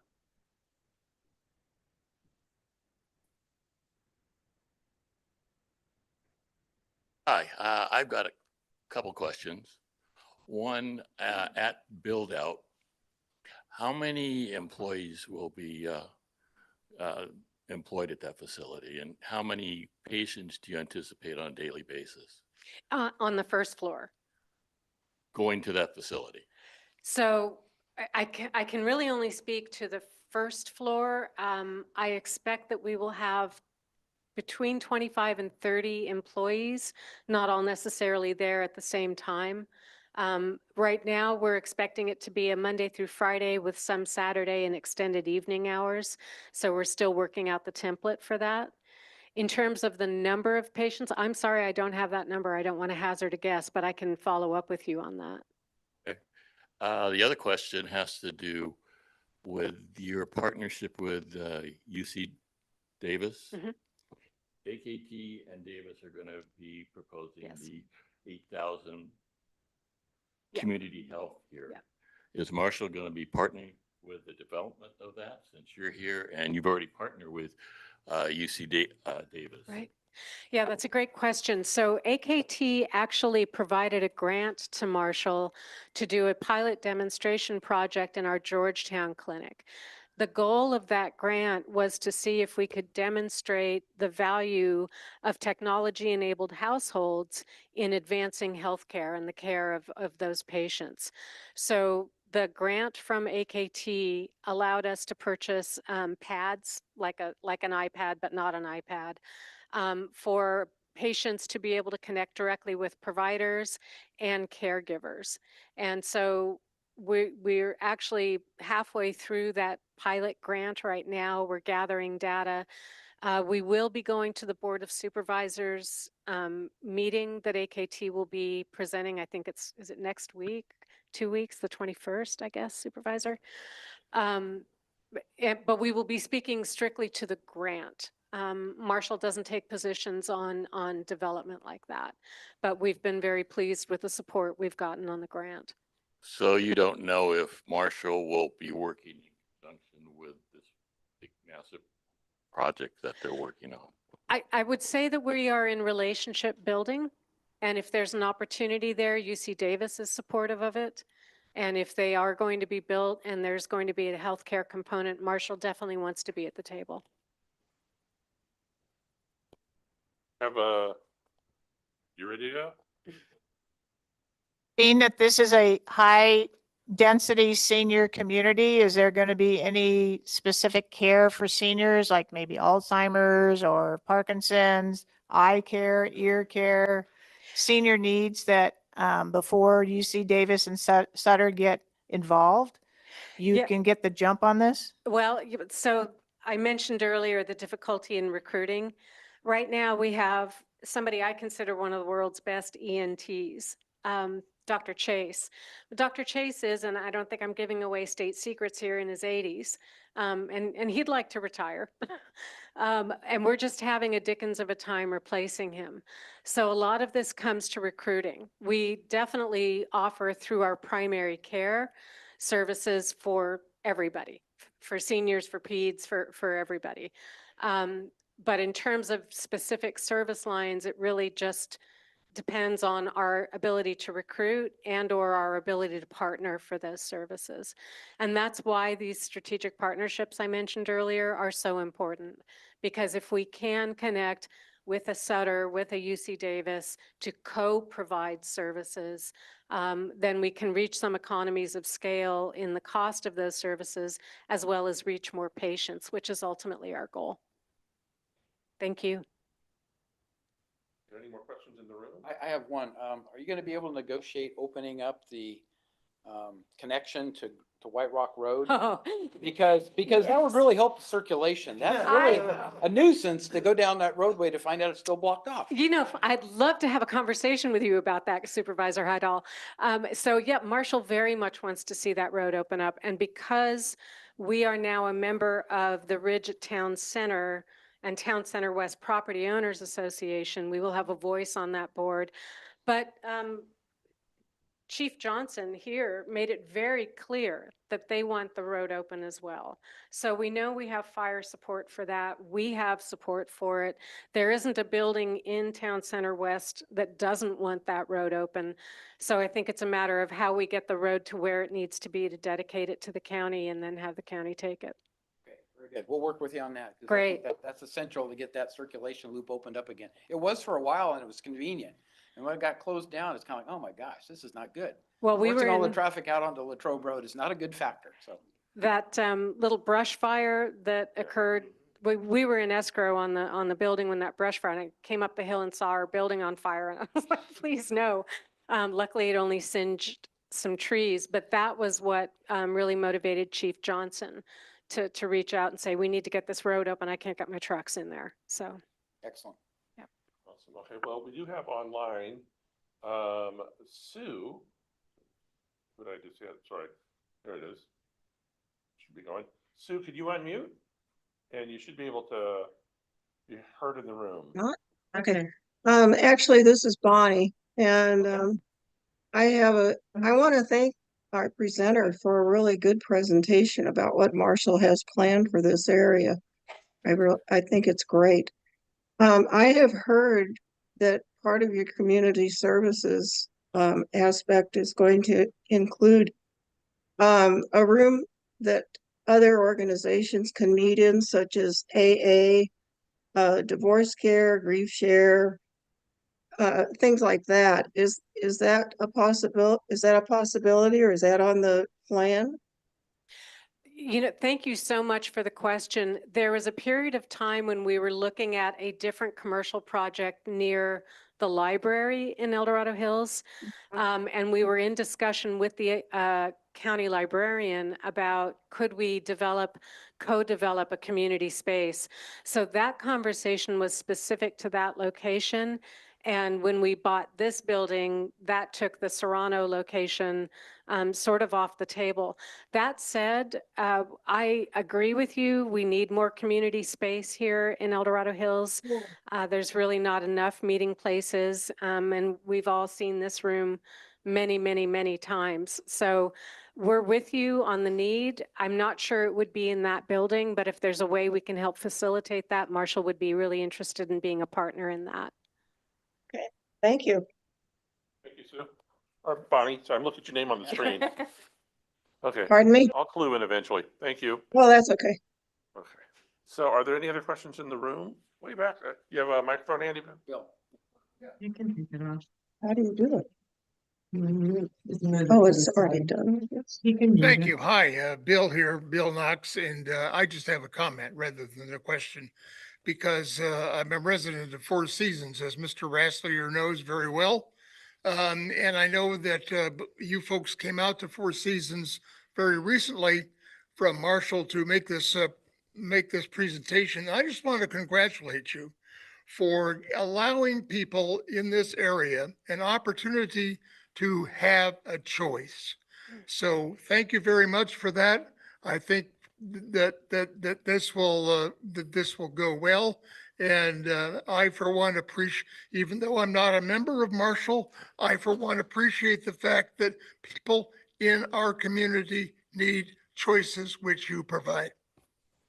Hi, I've got a couple questions. One, at build out, how many employees will be employed at that facility, and how many patients do you anticipate on a daily basis On the first floor. going to that facility? So I can really only speak to the first floor. I expect that we will have between 25 and 30 employees, not all necessarily there at the same time. Right now, we're expecting it to be a Monday through Friday with some Saturday and extended evening hours. So we're still working out the template for that. In terms of the number of patients, I'm sorry, I don't have that number. I don't want to hazard a guess, but I can follow up with you on that. Okay. The other question has to do with your partnership with UC Davis. Mhm. AKT and Davis are going to be proposing Yes. the 8,000 Yeah. community health here. Yeah. Is Marshall going to be partnering with the development of that since you're here and you've already partnered with UC Davis? Right. Yeah, that's a great question. So AKT actually provided a grant to Marshall to do a pilot demonstration project in our Georgetown clinic. The goal of that grant was to see if we could demonstrate the value of technology-enabled households in advancing healthcare and the care of those patients. So the grant from AKT allowed us to purchase pads, like an iPad, but not an iPad, for patients to be able to connect directly with providers and caregivers. And so we're actually halfway through that pilot grant right now. We're gathering data. We will be going to the Board of Supervisors meeting that AKT will be presenting. I think is it next week? 2 weeks, the 21st, I guess, Supervisor. But we will be speaking strictly to the grant. Marshall doesn't take positions on development like that, but we've been very pleased with the support we've gotten on the grant. So you don't know if Marshall will be working in conjunction with this big massive project that they're working on? I would say that we are in relationship building, and if there's an opportunity there, UC Davis is supportive of it. And if they are going to be built and there's going to be a healthcare component, Marshall definitely wants to be at the table. You ready to go? Being that this is a high density senior community, is there going to be any specific care for seniors, like maybe Alzheimer's or Parkinson's, eye care, ear care, senior needs that before UC Davis and Sutter get involved, you Yeah. can get the jump on this? Well, so I mentioned earlier the difficulty in recruiting. Right now, we have somebody I consider one of the world's best ENTs, Dr. Chase. Dr. Chase is, and I don't think I'm giving away state secrets here, in his 80s, and he'd like to retire. And we're just having a dickens of a time replacing him. So a lot of this comes to recruiting. We definitely offer through our primary care services for everybody, for seniors, for peds, for everybody. But in terms of specific service lines, it really just depends on our ability to recruit and or our ability to partner for those services. And that's why these strategic partnerships I mentioned earlier are so important. Because if we can connect with a Sutter, with a UC Davis to co-provide services, then we can reach some economies of scale in the cost of those services, as well as reach more patients, which is ultimately our goal. Thank you. Are there any more questions in the room? I have one. Are you going to be able to negotiate opening up the connection to White Rock Road? Oh, Because that would really help the circulation. That's really a nuisance to go down that roadway to find out it's still blocked off. you know, I'd love to have a conversation with you about that, Supervisor Hydall. So yeah, Marshall very much wants to see that road open up. And because we are now a member of the Ridge at Town Center and Town Center West Property Owners Association, we will have a voice on that board. But Chief Johnson here made it very clear that they want the road open as well. So we know we have fire support for that. We have support for it. There isn't a building in Town Center West that doesn't want that road open. So I think it's a matter of how we get the road to where it needs to be to dedicate it to the county and then have the county take it. Okay, very good. We'll work with you on that. 'Cause Great. That's essential to get that circulation loop opened up again. It was for a while and it was convenient. And when it got closed down, it's kind of like, oh my gosh, this is not good. Well, we were Forcing all the in traffic out onto Latrobe Road is not a good factor, so. that little brush fire that occurred. We were in escrow on the building when that brush fire, and I came up the hill and saw our building on fire, and I was like, please no. Luckily, it only singed some trees, but that was what really motivated Chief Johnson to reach out and say, we need to get this road open. I can't get my trucks in there. So Excellent. Awesome. Okay, well, we do have online, Sue. What did I just say? Sorry, there it is. Should be going. Sue, could you unmute? And you should be able to be heard in the room. Okay. Actually, this is Bonnie, and I want to thank our presenter for a really good presentation about what Marshall has planned for this area. I think it's great. I have heard that part of your community services aspect is going to include a room that other organizations can meet in, such as AA, divorce care, grief share, things like that. Is that a possibility, or is that on the plan? Thank you so much for the question. There was a period of time when we were looking at a different commercial project near the library in El Dorado Hills. And we were in discussion with the county librarian about could we co-develop a community space. So that conversation was specific to that location. And when we bought this building, that took the Serrano location sort of off the table. That said, I agree with you. We need more community space here in El Dorado Hills. There's really not enough meeting places. And we've all seen this room many, many, many times. So we're with you on the need. I'm not sure it would be in that building, but if there's a way we can help facilitate that, Marshall would be really interested in being a partner in that. Okay, thank you. Thank you, Sue. Or Bonnie, sorry, I'm looking at your name on the screen. Okay, Pardon me? I'll clue in eventually. Thank you. Well, that's okay. Okay. So are there any other questions in the room? Way back, you have a microphone, Andy? Bill. You can take it off. How do you do it? Oh, it's already done. He can use Thank it. you. Hi, Bill here, Bill Knox, and I just have a comment rather than a question because I'm a resident of Four Seasons, as Mr. Rassler knows very well. And I know that you folks came out to Four Seasons very recently from Marshall to make this presentation. I just want to congratulate you for allowing people in this area an opportunity to have a choice. So thank you very much for that. I think that this will go well. And I, for one, appreciate, even though I'm not a member of Marshall, I, for one, appreciate the fact that people in our community need choices which you provide.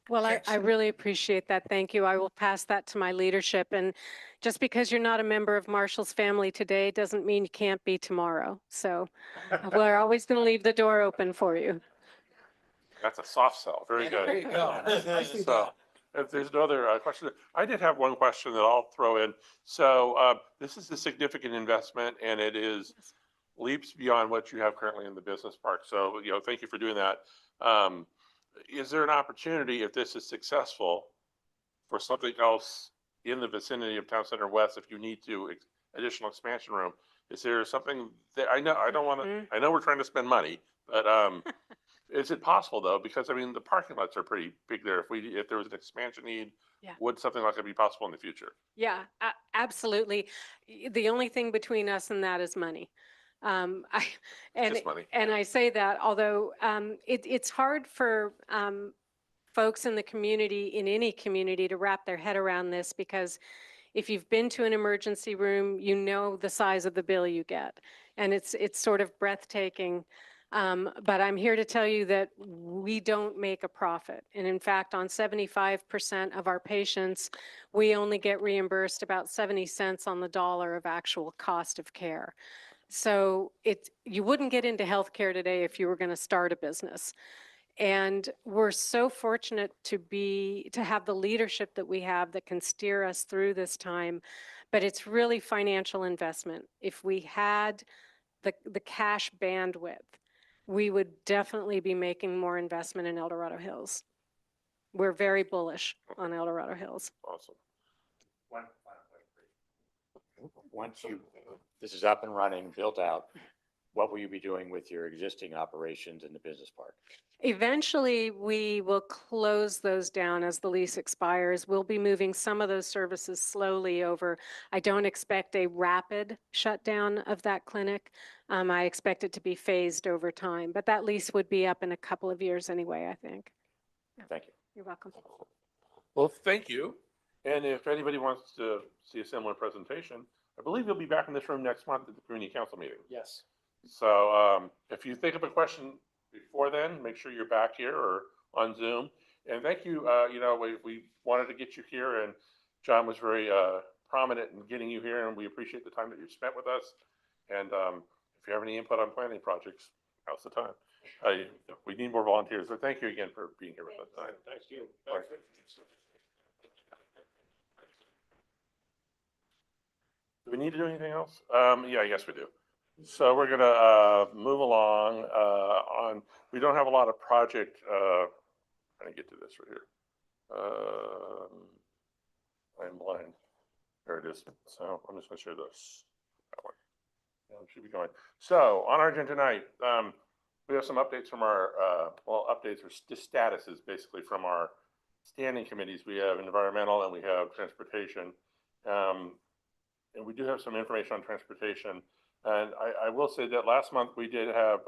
Well, I really appreciate that. Thank you. I will pass that to my leadership. And just because you're not a member of Marshall's family today doesn't mean you can't be tomorrow. So we're always going to leave the door open for you. That's a soft sell. Very good. There you go. So if there's no other question, I did have one question that I'll throw in. So this is a significant investment and it is leaps beyond what you have currently in the business park. So, thank you for doing that. Is there an opportunity, if this is successful, for something else in the vicinity of Town Center West if you need to additional expansion room? Is there something that I know, I don't want to, I know we're trying to spend money, but is it possible though? Because I mean, the parking lots are pretty big there. If there was an expansion need, would something like that be possible in the future? Yeah, absolutely. The only thing between us and that is money. Just money. And I say that, although it's hard for folks in the community, in any community, to wrap their head around this, because if you've been to an emergency room, you know the size of the bill you get, and it's sort of breathtaking. But I'm here to tell you that we don't make a profit. And in fact, on 75% of our patients, we only get reimbursed about 70 cents on the dollar of actual cost of care. So you wouldn't get into healthcare today if you were going to start a business. And we're so fortunate to have the leadership that we have that can steer us through this time. But it's really financial investment. If we had the cash bandwidth, we would definitely be making more investment in El Dorado Hills. We're very bullish on El Dorado Hills. Awesome. One final question, please. Once this is up and running, built out, what will you be doing with your existing operations in the business park? Eventually, we will close those down as the lease expires. We'll be moving some of those services slowly over. I don't expect a rapid shutdown of that clinic. I expect it to be phased over time, but that lease would be up in a couple of years anyway, I think. Thank you. You're welcome. Well, thank you. And if anybody wants to see a similar presentation, I believe you'll be back in this room next month at the community council meeting. Yes. So if you think of a question before then, make sure you're back here or on Zoom. And thank you. We wanted to get you here, and John was very prominent in getting you here, and we appreciate the time that you've spent with us. And if you have any input on planning projects, now's the time. We need more volunteers, so thank you again for being here with us tonight. Thank you. All right. Do we need to do anything else? Yeah, I guess we do. So we're gonna move along on, we don't have a lot of project, trying to get to this right here. I'm blind. There it is. So I'm just gonna share this. That one. Should be going. So on our agenda tonight, we have some updates from our, well, updates or just statuses basically from our standing committees. We have environmental and we have transportation. And we do have some information on transportation. And I will say that last month we did have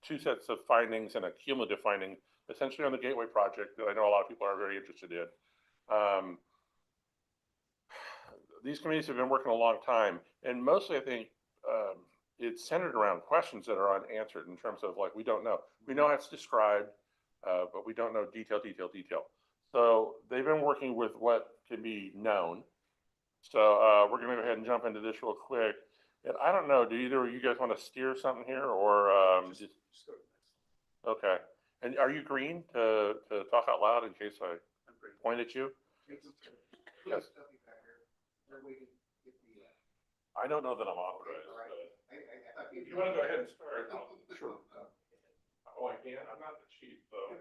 2 sets of findings and a cumulative finding, essentially on the Gateway project that I know a lot of people are very interested in. These committees have been working a long time, and mostly I think it's centered around questions that are unanswered in terms of like, we don't know. We know how it's described, but we don't know detail. So they've been working with what can be known. So we're gonna go ahead and jump into this real quick. And I don't know, do either of you guys want to steer something here or just okay. And are you green to talk out loud in case I point at you? Yes. I don't know that I'm authorized. If you want to go ahead and start. Sure. Oh, I can't. I'm not the chief, though.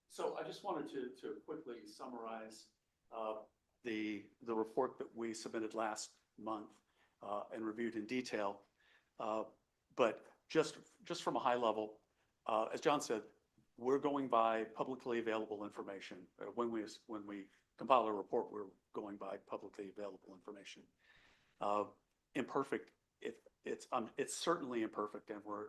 So I just wanted to quickly summarize the report that we submitted last month and reviewed in detail. But just from a high level, as John said, we're going by publicly available information. When we compile a report, we're going by publicly available information. Imperfect, it's certainly imperfect, and we're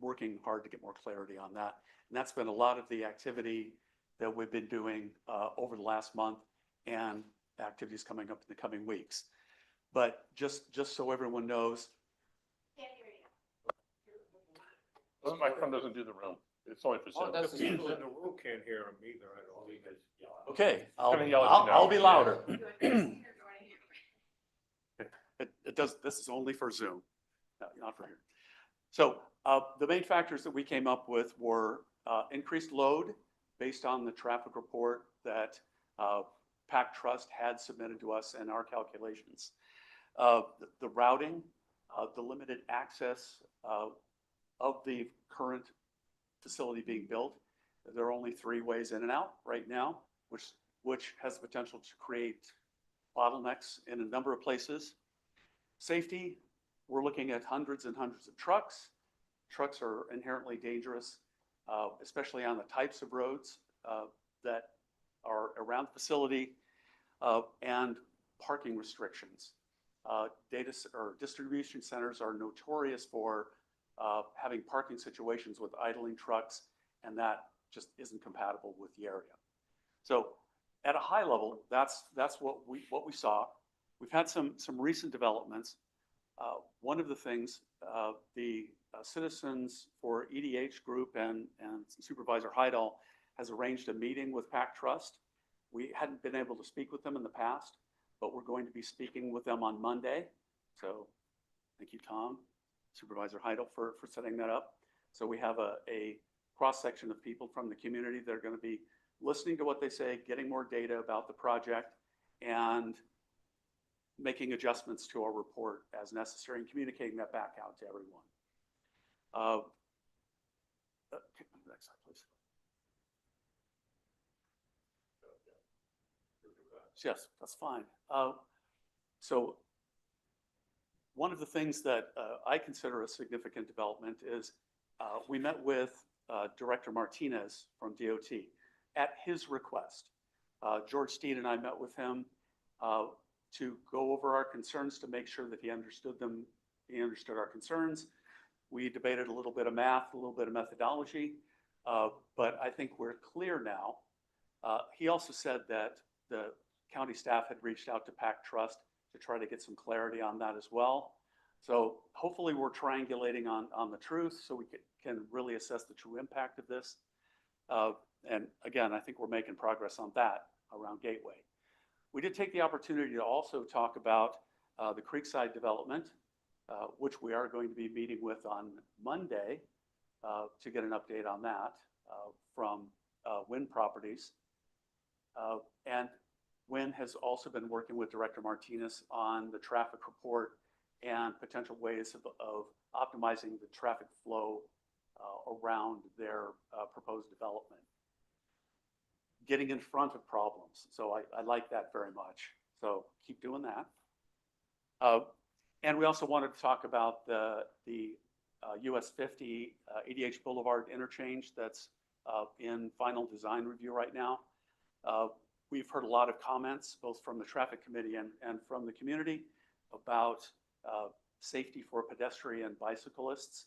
working hard to get more clarity on that. And that's been a lot of the activity that we've been doing over the last month, and activities coming up in the coming weeks. But just so everyone knows. Well, my phone doesn't do the room. It's only for Zoom. The people in the room can't hear him either at all. Okay, gonna yell at you now. I'll be louder. It does, this is only for Zoom, not for here. So the main factors that we came up with were increased load based on the traffic report that PAC Trust had submitted to us and our calculations. The routing, the limited access of the current facility being built. There are only 3 ways in and out right now, which has the potential to create bottlenecks in a number of places. Safety, we're looking at hundreds and hundreds of trucks. Trucks are inherently dangerous, especially on the types of roads that are around the facility, and parking restrictions. Distribution centers are notorious for having parking situations with idling trucks, and that just isn't compatible with the area. So at a high level, that's what we saw. We've had some recent developments. One of the things, the Citizens for EDH group and Supervisor Heidel has arranged a meeting with PAC Trust. We hadn't been able to speak with them in the past, but we're going to be speaking with them on Monday. So thank you, Tom, Supervisor Heidel, for setting that up. So we have a cross-section of people from the community that are going to be listening to what they say, getting more data about the project, and making adjustments to our report as necessary and communicating that back out to everyone. Next slide, please. Yes, that's fine. So one of the things that I consider a significant development is we met with Director Martinez from DOT at his request. George Steed and I met with him to go over our concerns, to make sure that he understood them, he understood our concerns. We debated a little bit of math, a little bit of methodology, but I think we're clear now. He also said that the county staff had reached out to PAC Trust to try to get some clarity on that as well. So hopefully we're triangulating on the truth so we can really assess the true impact of this. And again, I think we're making progress on that. around Gateway. We did take the opportunity to also talk about the Creekside development, which we are going to be meeting with on Monday to get an update on that from Wynn Properties. And Wynn has also been working with Director Martinez on the traffic report and potential ways of optimizing the traffic flow around their proposed development. Getting in front of problems. So I like that very much. So keep doing that. And we also wanted to talk about the US 50 EDH Boulevard interchange that's in final design review right now. We've heard a lot of comments, both from the traffic committee and from the community, about safety for pedestrian bicyclists.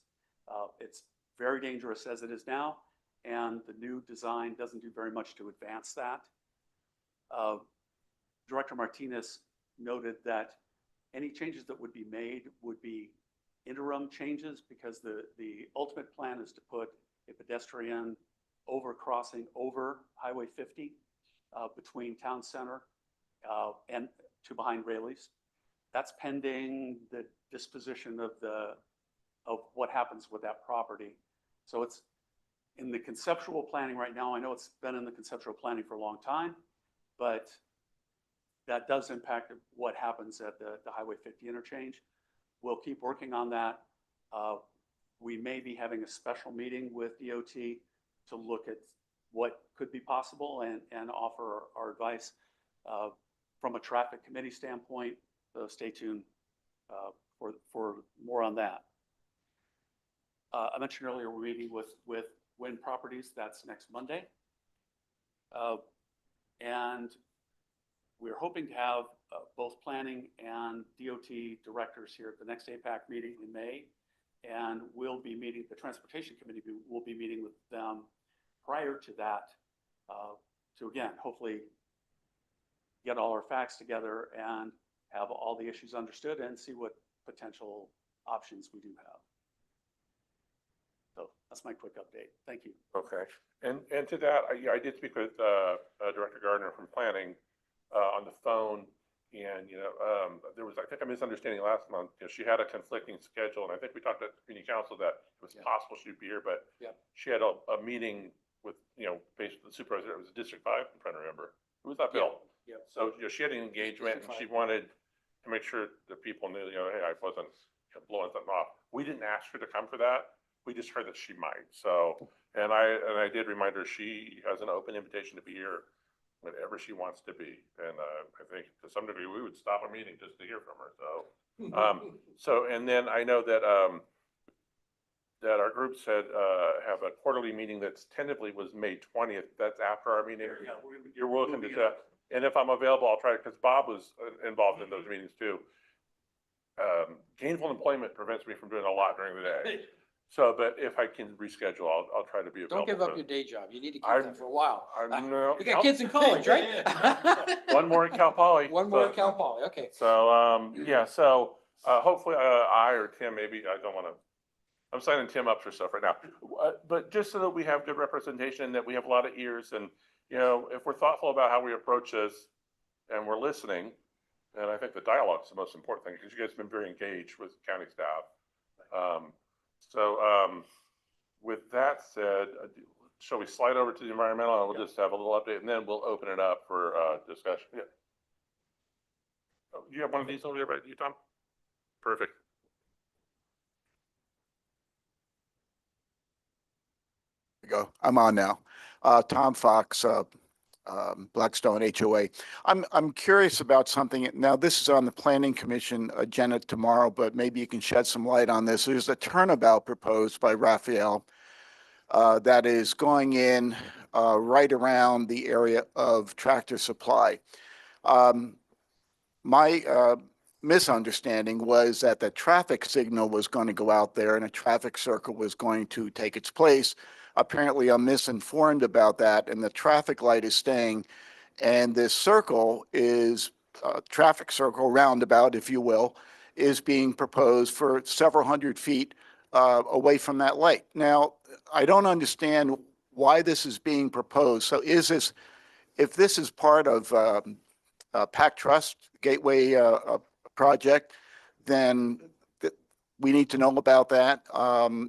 It's very dangerous as it is now, and the new design doesn't do very much to advance that. Director Martinez noted that any changes that would be made would be interim changes, because the ultimate plan is to put a pedestrian overcrossing over Highway 50 between Town Center and to behind Rayleigh's. That's pending the disposition of what happens with that property. So it's in the conceptual planning right now. I know it's been in the conceptual planning for a long time, but that does impact what happens at the Highway 50 interchange. We'll keep working on that. We may be having a special meeting with DOT to look at what could be possible and offer our advice from a traffic committee standpoint. So stay tuned for more on that. I mentioned earlier we're meeting with Wynn Properties. That's next Monday. And we're hoping to have both planning and DOT directors here at the next APAC meeting in May. And we'll be meeting, the Transportation Committee will be meeting with them prior to that to, again, hopefully get all our facts together and have all the issues understood and see what potential options we do have. So that's my quick update. Thank you. Okay. And to that, I did speak with Director Gardner from Planning on the phone, and there was, I think, a misunderstanding last month. She had a conflicting schedule, and I think we talked at community council that it was possible she'd be here, but she had a meeting with based on the supervisor. It was District 5. I'm trying to remember. Who was that, Bill? Yeah. So she had an engagement, and she wanted to make sure that people knew, hey, I wasn't blowing something off. We didn't ask her to come for that. We just heard that she might. So, and I did remind her she has an open invitation to be here whenever she wants to be. And I think to some degree we would stop a meeting just to hear from her. So, and then I know that that our group said have a quarterly meeting that's tentatively was May 20th. That's after our meeting. Yeah, you're welcome to that. And if I'm available, I'll try to, because Bob was involved in those meetings too. Gainful employment prevents me from doing a lot during the day. So, but if I can reschedule, I'll try to be available. Don't give up your day job. You need to keep that for a while. No, You got kids in college, right? One more at Cal Poly. One more at Cal Poly. Okay. So, yeah, so hopefully I or Tim, maybe, I don't want to, I'm signing Tim up for stuff right now. But just so that we have good representation, that we have a lot of ears, and, if we're thoughtful about how we approach this and we're listening, and I think the dialogue is the most important thing, because you guys have been very engaged with county staff. With that said, shall we slide over to the environmental, and we'll just have a little update, and then we'll open it up for discussion. Yeah. Oh, you have one of these over there, right? You, Tom? Perfect. Go. I'm on now. Tom Fox, Blackstone HOA. I'm curious about something. Now, this is on the Planning Commission agenda tomorrow, but maybe you can shed some light on this. There's a turnabout proposed by Raphael that is going in right around the area of Tractor Supply. My misunderstanding was that the traffic signal was going to go out there and a traffic circle was going to take its place. Apparently, I'm misinformed about that, and the traffic light is staying, and this circle is traffic circle roundabout, if you will, is being proposed for several hundred feet away from that light. Now, I don't understand why this is being proposed. So is if this is part of PAC Trust Gateway project, then we need to know about that.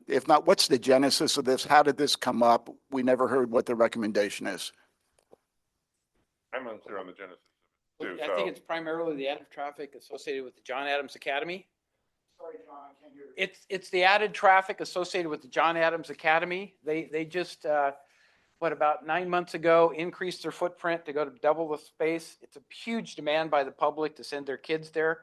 If not, what's the genesis of this? How did this come up? We never heard what the recommendation is. I'm unclear on the genesis of it too, I think it's primarily the added traffic associated with the John Adams Academy. Sorry, John, I can't hear. It's the added traffic associated with the John Adams Academy. They just, about 9 months ago, increased their footprint to go to double the space. It's a huge demand by the public to send their kids there.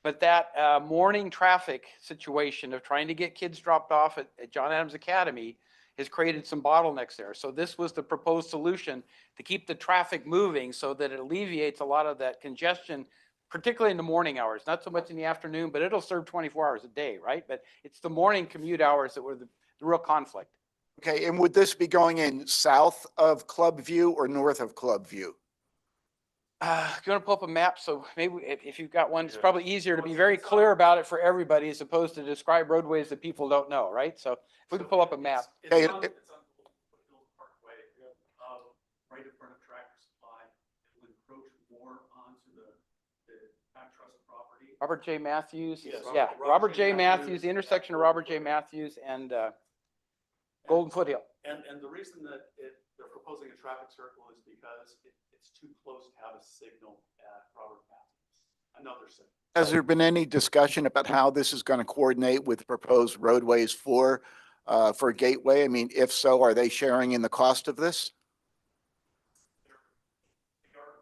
But that morning traffic situation of trying to get kids dropped off at John Adams Academy has created some bottlenecks there. So this was the proposed solution to keep the traffic moving so that it alleviates a lot of that congestion, particularly in the morning hours, not so much in the afternoon, but it'll serve 24 hours a day, right? But it's the morning commute hours that were the real conflict. Okay, and would this be going in south of Club View or north of Club View? You want to pull up a map? So maybe if you've got one, it's probably easier to be very clear about it for everybody as opposed to describe roadways that people don't know, right? So if we can pull up a map. It's Hey, on Foothill Parkway, right in front of Tractor Supply. It will encroach more onto the Pac Trust property. Robert J. Matthews. Yes. Yeah, Robert J. Matthews, the intersection of Robert J. Matthews and Golden Foothill. And the reason that they're proposing a traffic circle is because it's too close to have a signal at Robert Matthews, another signal. Has there been any discussion about how this is going to coordinate with proposed roadways for Gateway? I mean, if so, are they sharing in the cost of this?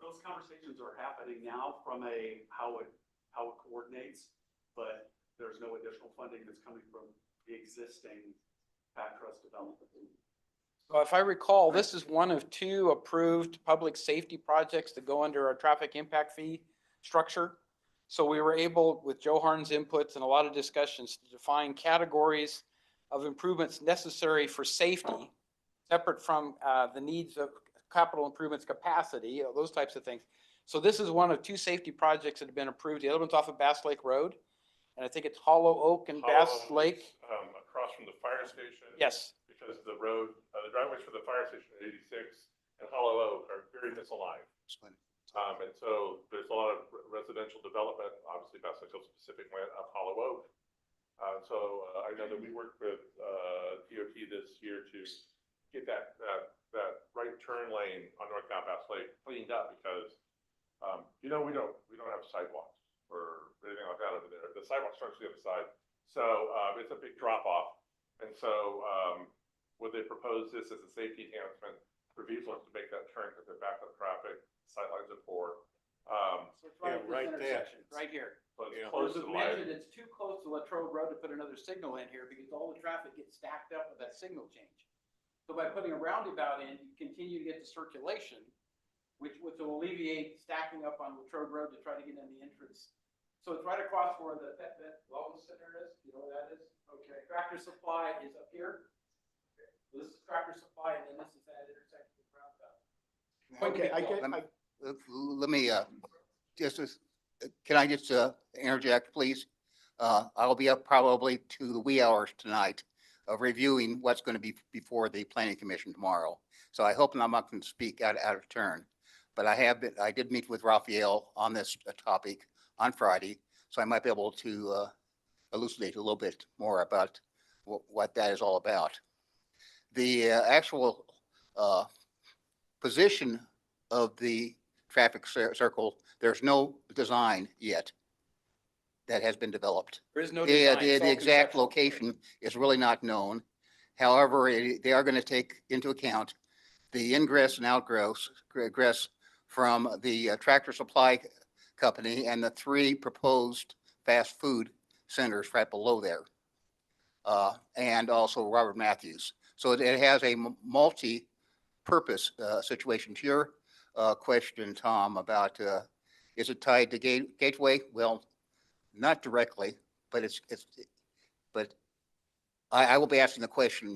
Those conversations are happening now from how it coordinates, but there's no additional funding that's coming from the existing PAC Trust development. So if I recall, this is one of 2 approved public safety projects that go under our traffic impact fee structure. So we were able, with Joe Harn's inputs and a lot of discussions, to define categories of improvements necessary for safety, separate from the needs of capital improvements capacity, those types of things. So this is one of 2 safety projects that have been approved. The other one's off of Bass Lake Road. And I think it's Hollow Oak and Bass Hollow Oak Lake. is, across from the fire station. Yes. Because the road, the driveways for the fire station at 86 and Hollow Oak are very misaligned. And so there's a lot of residential development, obviously Bass Lake Hill specific went up Hollow Oak. So I know that we worked with DOT this year to get that right turn lane on northbound Bass Lake cleaned up because we don't have sidewalks or anything like that over there. The sidewalk starts to the other side. So it's a big drop off. And so would they propose this as a safety enhancement for vehicles to make that turn because they're back up traffic, sightlines are poor. So it's right, Yeah, right there. right here. So it's Yeah. close to the line. It's too close to Latrobe Road to put another signal in here because all the traffic gets stacked up with that signal change. So by putting a roundabout in, you continue to get the circulation, which will alleviate stacking up on Latrobe Road to try to get in the entrance. So it's right across where the Pet Wellness Center is. You know where that is? Okay. Tractor Supply is up here. So this is Tractor Supply, and then this is that intersection with roundabout. Let me, can I just interject, please? I'll be up probably to the wee hours tonight of reviewing what's going to be before the planning commission tomorrow. So I hope I'm not going to speak out of turn, but I did meet with Raphael on this topic on Friday, so I might be able to elucidate a little bit more about what that is all about. The actual position of the traffic circle, there's no design yet that has been developed. There is no design. It's The all exact conceptual. location is really not known. However, they are going to take into account the ingress and egress from the Tractor Supply Company and the 3 proposed fast food centers right below there. And also Robert Matthews. So it has a multi-purpose situation. To your question, Tom, about is it tied to Gateway? Well, not directly, but but I will be asking the question,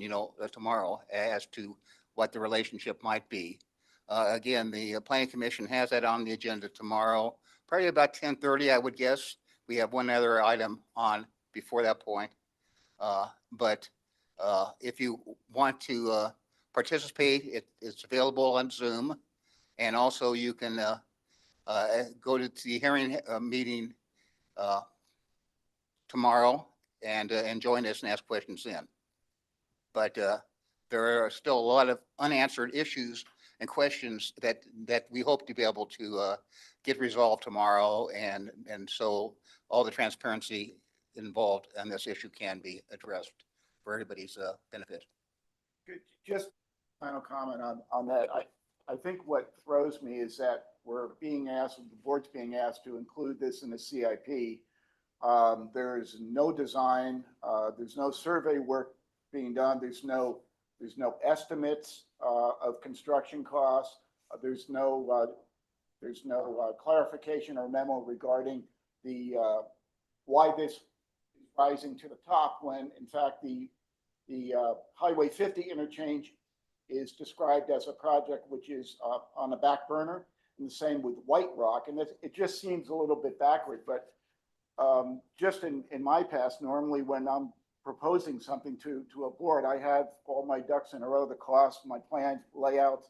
tomorrow as to what the relationship might be. Again, the Planning Commission has that on the agenda tomorrow, probably about 10:30, I would guess. We have one other item on before that point. But if you want to participate, it's available on Zoom. And also you can go to the hearing meeting tomorrow and join us and ask questions then. But there are still a lot of unanswered issues and questions that we hope to be able to get resolved tomorrow. And so all the transparency involved in this issue can be addressed for everybody's benefit. Just final comment on that. I think what throws me is that we're being asked, the board's being asked to include this in the CIP. There is no design, there's no survey work being done. There's no estimates of construction costs. There's no clarification or memo regarding the why this is rising to the top when in fact the Highway 50 interchange is described as a project which is on the back burner, and the same with White Rock. And it just seems a little bit backward, but just in my past, normally when I'm proposing something to a board, I have all my ducks in a row, the cost, my plans, layouts,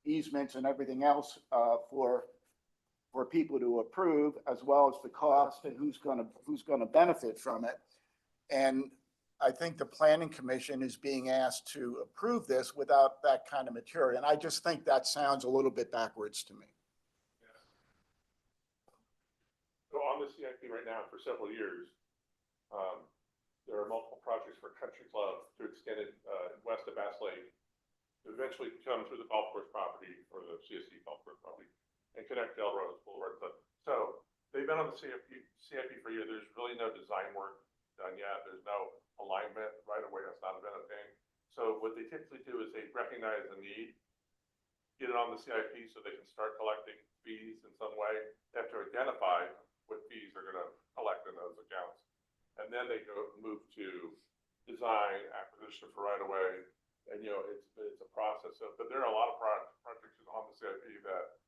easements, and everything else for people to approve, as well as the cost and who's gonna benefit from it. And I think the Planning Commission is being asked to approve this without that kind of material. And I just think that sounds a little bit backwards to me. So on the CIP right now for several years, there are multiple projects for Country Club to extend it west of Bass Lake, to eventually come through the golf course property or the CSC golf course property and connect Del Rose Boulevard. So they've been on the CIP for a year. There's really no design work done yet. There's no alignment right away. That's not been a thing. So what they typically do is they recognize the need, get it on the CIP so they can start collecting fees in some way. They have to identify what fees they're going to collect in those accounts. And then they go move to design, acquisition for right away. And, you know, it's a process of, but there are a lot of projects on the CIP that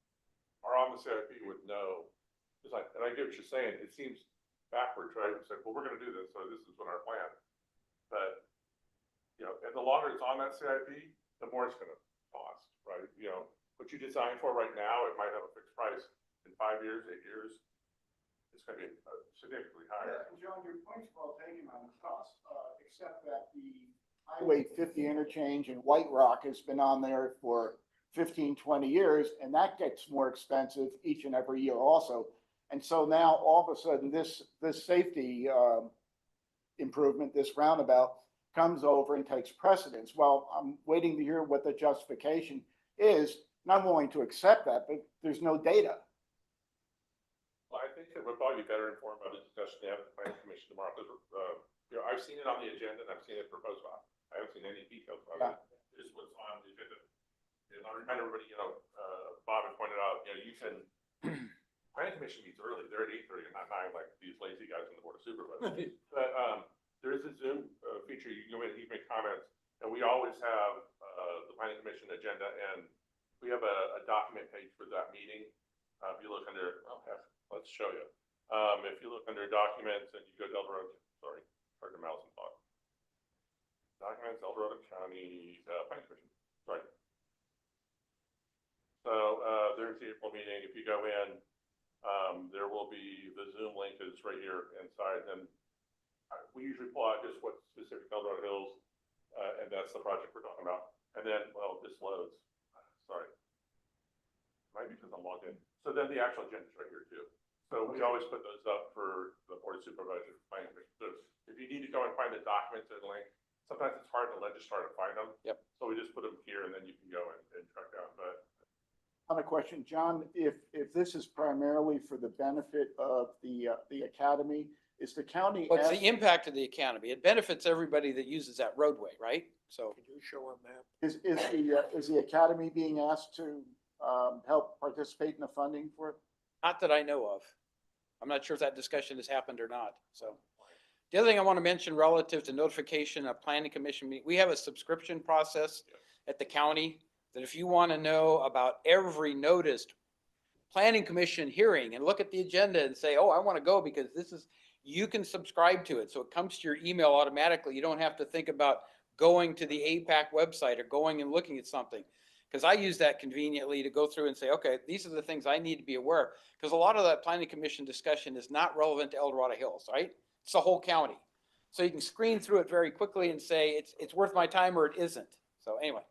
are on the CIP with no design. And I get what you're saying. It seems backwards, right? It's like, well, we're going to do this, so this is what our plan. But, you know, and the longer it's on that CIP, the more it's going to cost, right? You know, what you design for right now, it might have a fixed price. In 5 years, 8 years, it's going to be significantly higher. Yeah, John, your point's well taken on the cost, except that the Highway 50 interchange in White Rock has been on there for 15, 20 years, and that gets more expensive each and every year also. And so now all of a sudden this safety improvement, this roundabout, comes over and takes precedence. Well, I'm waiting to hear what the justification is. And I'm willing to accept that, but there's no data. Well, I think that we'll probably be better informed by the discussion they have at the Planning Commission tomorrow. Because, you know, I've seen it on the agenda and I've seen it proposed by. I haven't seen any details about it. Just what's on the agenda. And I remind everybody, you know, Bob had pointed out, you know, you can. Planning Commission meets early. They're at 8:30 and not 9 like these lazy guys on the Board of Supervisors. But there is a Zoom feature. You can go in and you can make comments. And we always have the Planning Commission agenda, and we have a document page for that meeting. If you look under, oh heck, let's show you. If you look under documents and you go Del Dorado, sorry, hard to mouse and talk. Documents, Del Dorado County Planning Commission. Sorry. So there's the April meeting. If you go in, there will be the Zoom link is right here inside. And we usually pull out just what's specific Del Dorado Hills, and that's the project we're talking about. And then, well, this loads. Sorry. Might be because I'm logged in. So then the actual agenda is right here too. So we always put those up for the Board of Supervisors. So if you need to go and find the documents and link, sometimes it's hard to legislar to find them. Yep. So we just put them here and then you can go and track down. But Another question, John, if this is primarily for the benefit of the academy, is the county? What's the impact of the academy? It benefits everybody that uses that roadway, right? So. Could you show a map? Is the academy being asked to help participate in the funding for it? Not that I know of. I'm not sure if that discussion has happened or not, so. The other thing I want to mention relative to notification of planning commission meeting, we have a subscription process at the county that if you want to know about every noticed planning commission hearing and look at the agenda and say, oh, I want to go because this is, you can subscribe to it. So it comes to your email automatically. You don't have to think about going to the APAC website or going and looking at something. Because I use that conveniently to go through and say, okay, these are the things I need to be aware of. Because a lot of that planning commission discussion is not relevant to El Dorado Hills, right? It's the whole county. So you can screen through it very quickly and say, it's worth my time or it isn't. So anyway.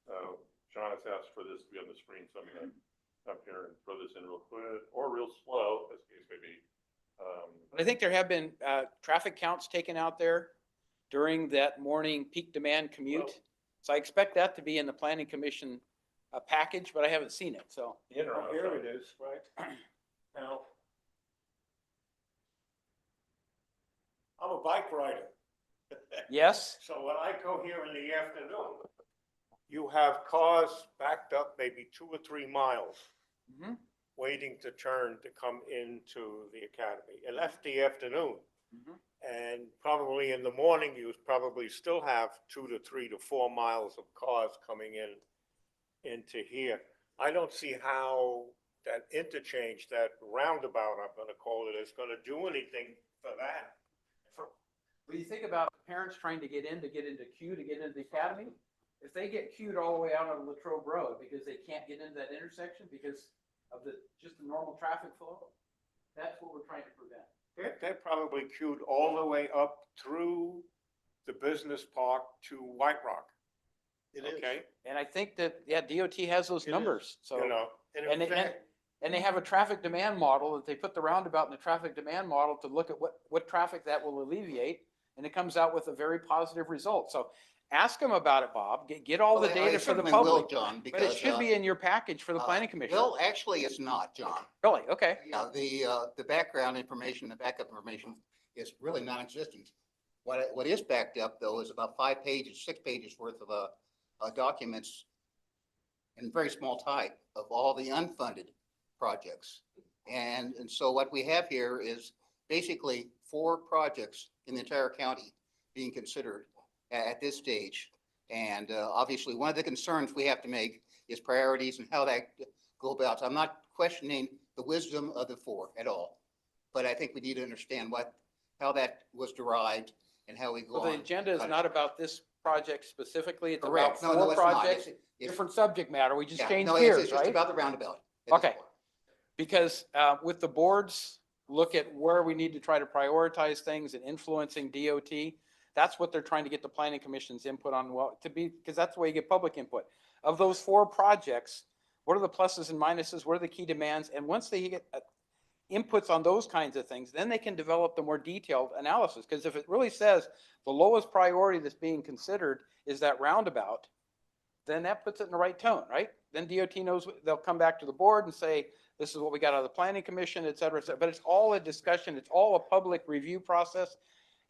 So Sean has asked for this to be on the screen, so I'm gonna come here and throw this in real quick, or real slow, as the case may be. But I think there have been traffic counts taken out there during that morning peak demand commute. Well- So I expect that to be in the planning commission package, but I haven't seen it, so. Oh, here it is, right? Now, I'm a bike rider. Yes, So when I go here in the afternoon, you have cars backed up maybe 2 or 3 miles Mhm. waiting to turn to come into the academy. And that's the afternoon. Mhm. And probably in the morning, you probably still have 2 to 3 to 4 miles of cars coming in into here. I don't see how that interchange, that roundabout, I'm gonna call it, is gonna do anything for that. when you think about parents trying to get into queue, to get into the academy, if they get queued all the way out on Latrobe Road because they can't get into that intersection because of just the normal traffic flow, that's what we're trying to prevent. They're probably queued all the way up through the business park to White Rock. Okay? And I think that, yeah, DOT has those numbers, so. You know, And they have a traffic demand model that they put the roundabout in the traffic demand model to look at what traffic that will alleviate. And it comes out with a very positive result. So ask them about it, Bob. Get all the Well, I data for the certainly will, public. John, But it because, should be in your package for the planning commission. Well, actually, it's not, John. Really? Okay. Yeah, the background information, the backup information is really non-existent. What is backed up though is about 5 pages, 6 pages worth of documents in very small type of all the unfunded projects. And so what we have here is basically 4 projects in the entire county being considered at this stage. And obviously, one of the concerns we have to make is priorities and how that go about. So I'm not questioning the wisdom of the 4 at all, but I think we need to understand how that was derived and how we go Well, on. the agenda is not about this project specifically. It's about Correct. No, 4 it's not. projects, It's- different subject matter. We just Yeah, changed no, gears, it's just right? about the roundabout. at this Okay. point. Because with the boards, look at where we need to try to prioritize things and influencing DOT. That's what they're trying to get the planning commission's input on, because that's the way you get public input. Of those 4 projects, what are the pluses and minuses? What are the key demands? And once they get inputs on those kinds of things, then they can develop the more detailed analysis. Because if it really says the lowest priority that's being considered is that roundabout, then that puts it in the right tone, right? Then DOT knows, they'll come back to the board and say, this is what we got out of the planning commission, et cetera, et cetera. But it's all a discussion. It's all a public review process.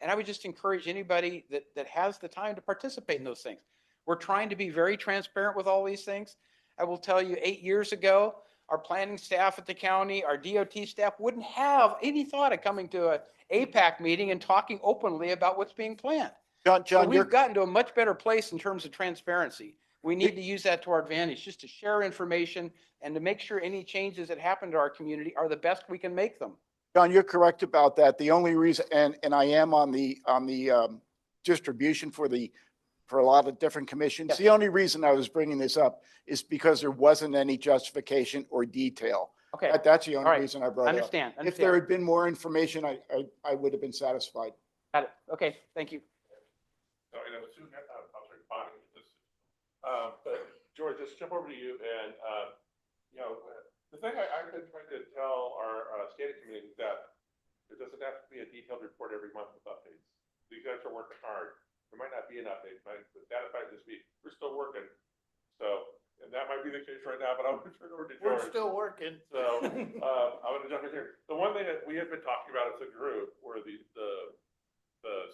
And I would just encourage anybody that has the time to participate in those things. We're trying to be very transparent with all these things. I will tell you, 8 years ago, our planning staff at the county, our DOT staff wouldn't have any thought of coming to a APAC meeting and talking openly about what's being planned. So John, we've gotten to a much better place in terms of transparency. We need to use that to our advantage, just to share information and to make sure any changes that happen to our community are the best we can make them. John, you're correct about that. The only reason, and I am on the distribution for a lot of different commissions. Yes. The only reason I was bringing this up is because there wasn't any justification or detail. Okay. That's the All only right. reason I brought it up. Understand. If there had been more information, I would have been satisfied. Got it. Okay, thank you. So, and I'm assuming, I'm sorry, Bonnie, this, but George, just jump over to you and, you know, the thing I've been trying to tell our standing committee is that there doesn't have to be a detailed report every month with updates. These guys are working hard. There might not be an update, but the data fight this week, we're still working. So, and that might be the case right now, but I'm going to turn it over to George. We're still working. So, I'm going to jump in here. The one thing that we have been talking about as a group were the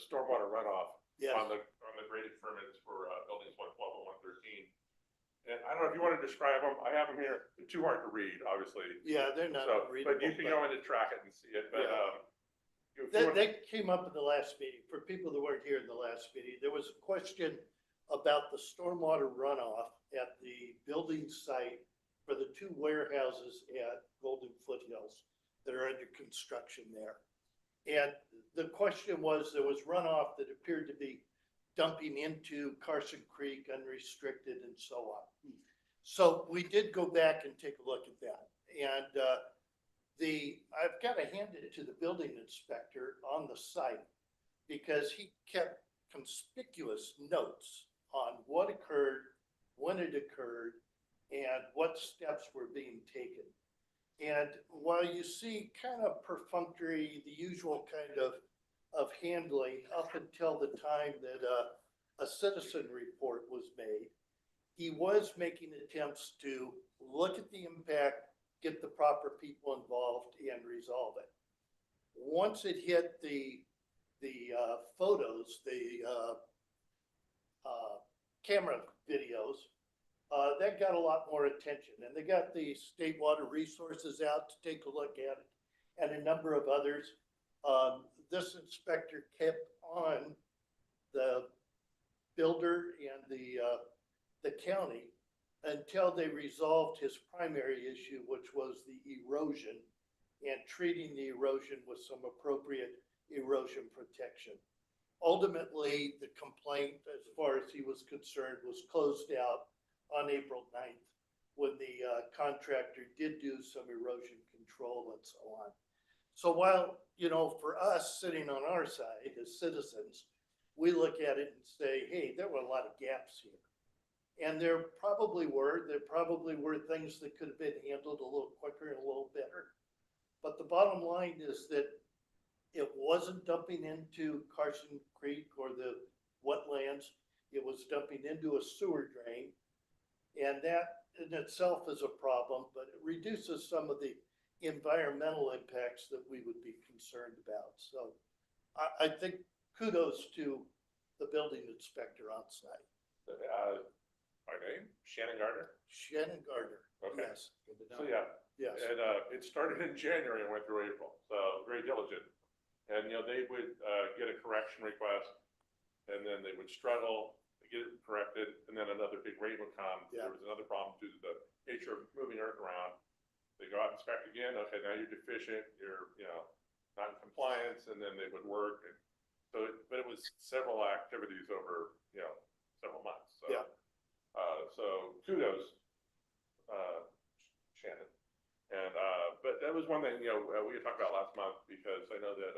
stormwater runoff on the graded permits for buildings 112 and 113. And I don't know if you want to describe them. I have them here. They're too hard to read, obviously. Yeah, they're not So, readable. but you can go in and track it and see it. But They came up at the last meeting. For people that weren't here in the last meeting, there was a question about the stormwater runoff at the building site for the 2 warehouses at Golden Foothills that are under construction there. And the question was, there was runoff that appeared to be dumping into Carson Creek unrestricted and so on. So we did go back and take a look at that. And I've got to hand it to the building inspector on the site because he kept conspicuous notes on what occurred, when it occurred, and what steps were being taken. And while you see kind of perfunctory, the usual kind of handling up until the time that a citizen report was made, he was making attempts to look at the impact, get the proper people involved, and resolve it. Once it hit the photos, the camera videos, that got a lot more attention, and they got the state water resources out to take a look at it, and a number of others. This inspector kept on the builder and the county until they resolved his primary issue, which was the erosion, and treating the erosion with some appropriate erosion protection. Ultimately, the complaint, as far as he was concerned, was closed out on April 9th when the contractor did do some erosion control and so on. So while, you know, for us sitting on our side as citizens, we look at it and say, hey, there were a lot of gaps here. And there probably were things that could have been handled a little quicker and a little better. But the bottom line is that it wasn't dumping into Carson Creek or the wetlands. It was dumping into a sewer drain. And that in itself is a problem, but it reduces some of the environmental impacts that we would be concerned about. So I think kudos to the building inspector on site. My name, Shannon Gardner. Shannon Gardner. Okay. Yes. So yeah, Yes. and it started in January and went through April, so very diligent. And, you know, they would get a correction request, and then they would struggle to get it corrected, and then another big rain would come. Yeah. There was another problem due to the nature of moving earth around. They go out and inspect again, okay, now you're deficient, you're, you know, not in compliance, and then they would work. And so, but it was several activities over, you know, several months, so. Yeah. So kudos, Shannon. And, but that was one thing, you know, we had talked about last month, because I know that,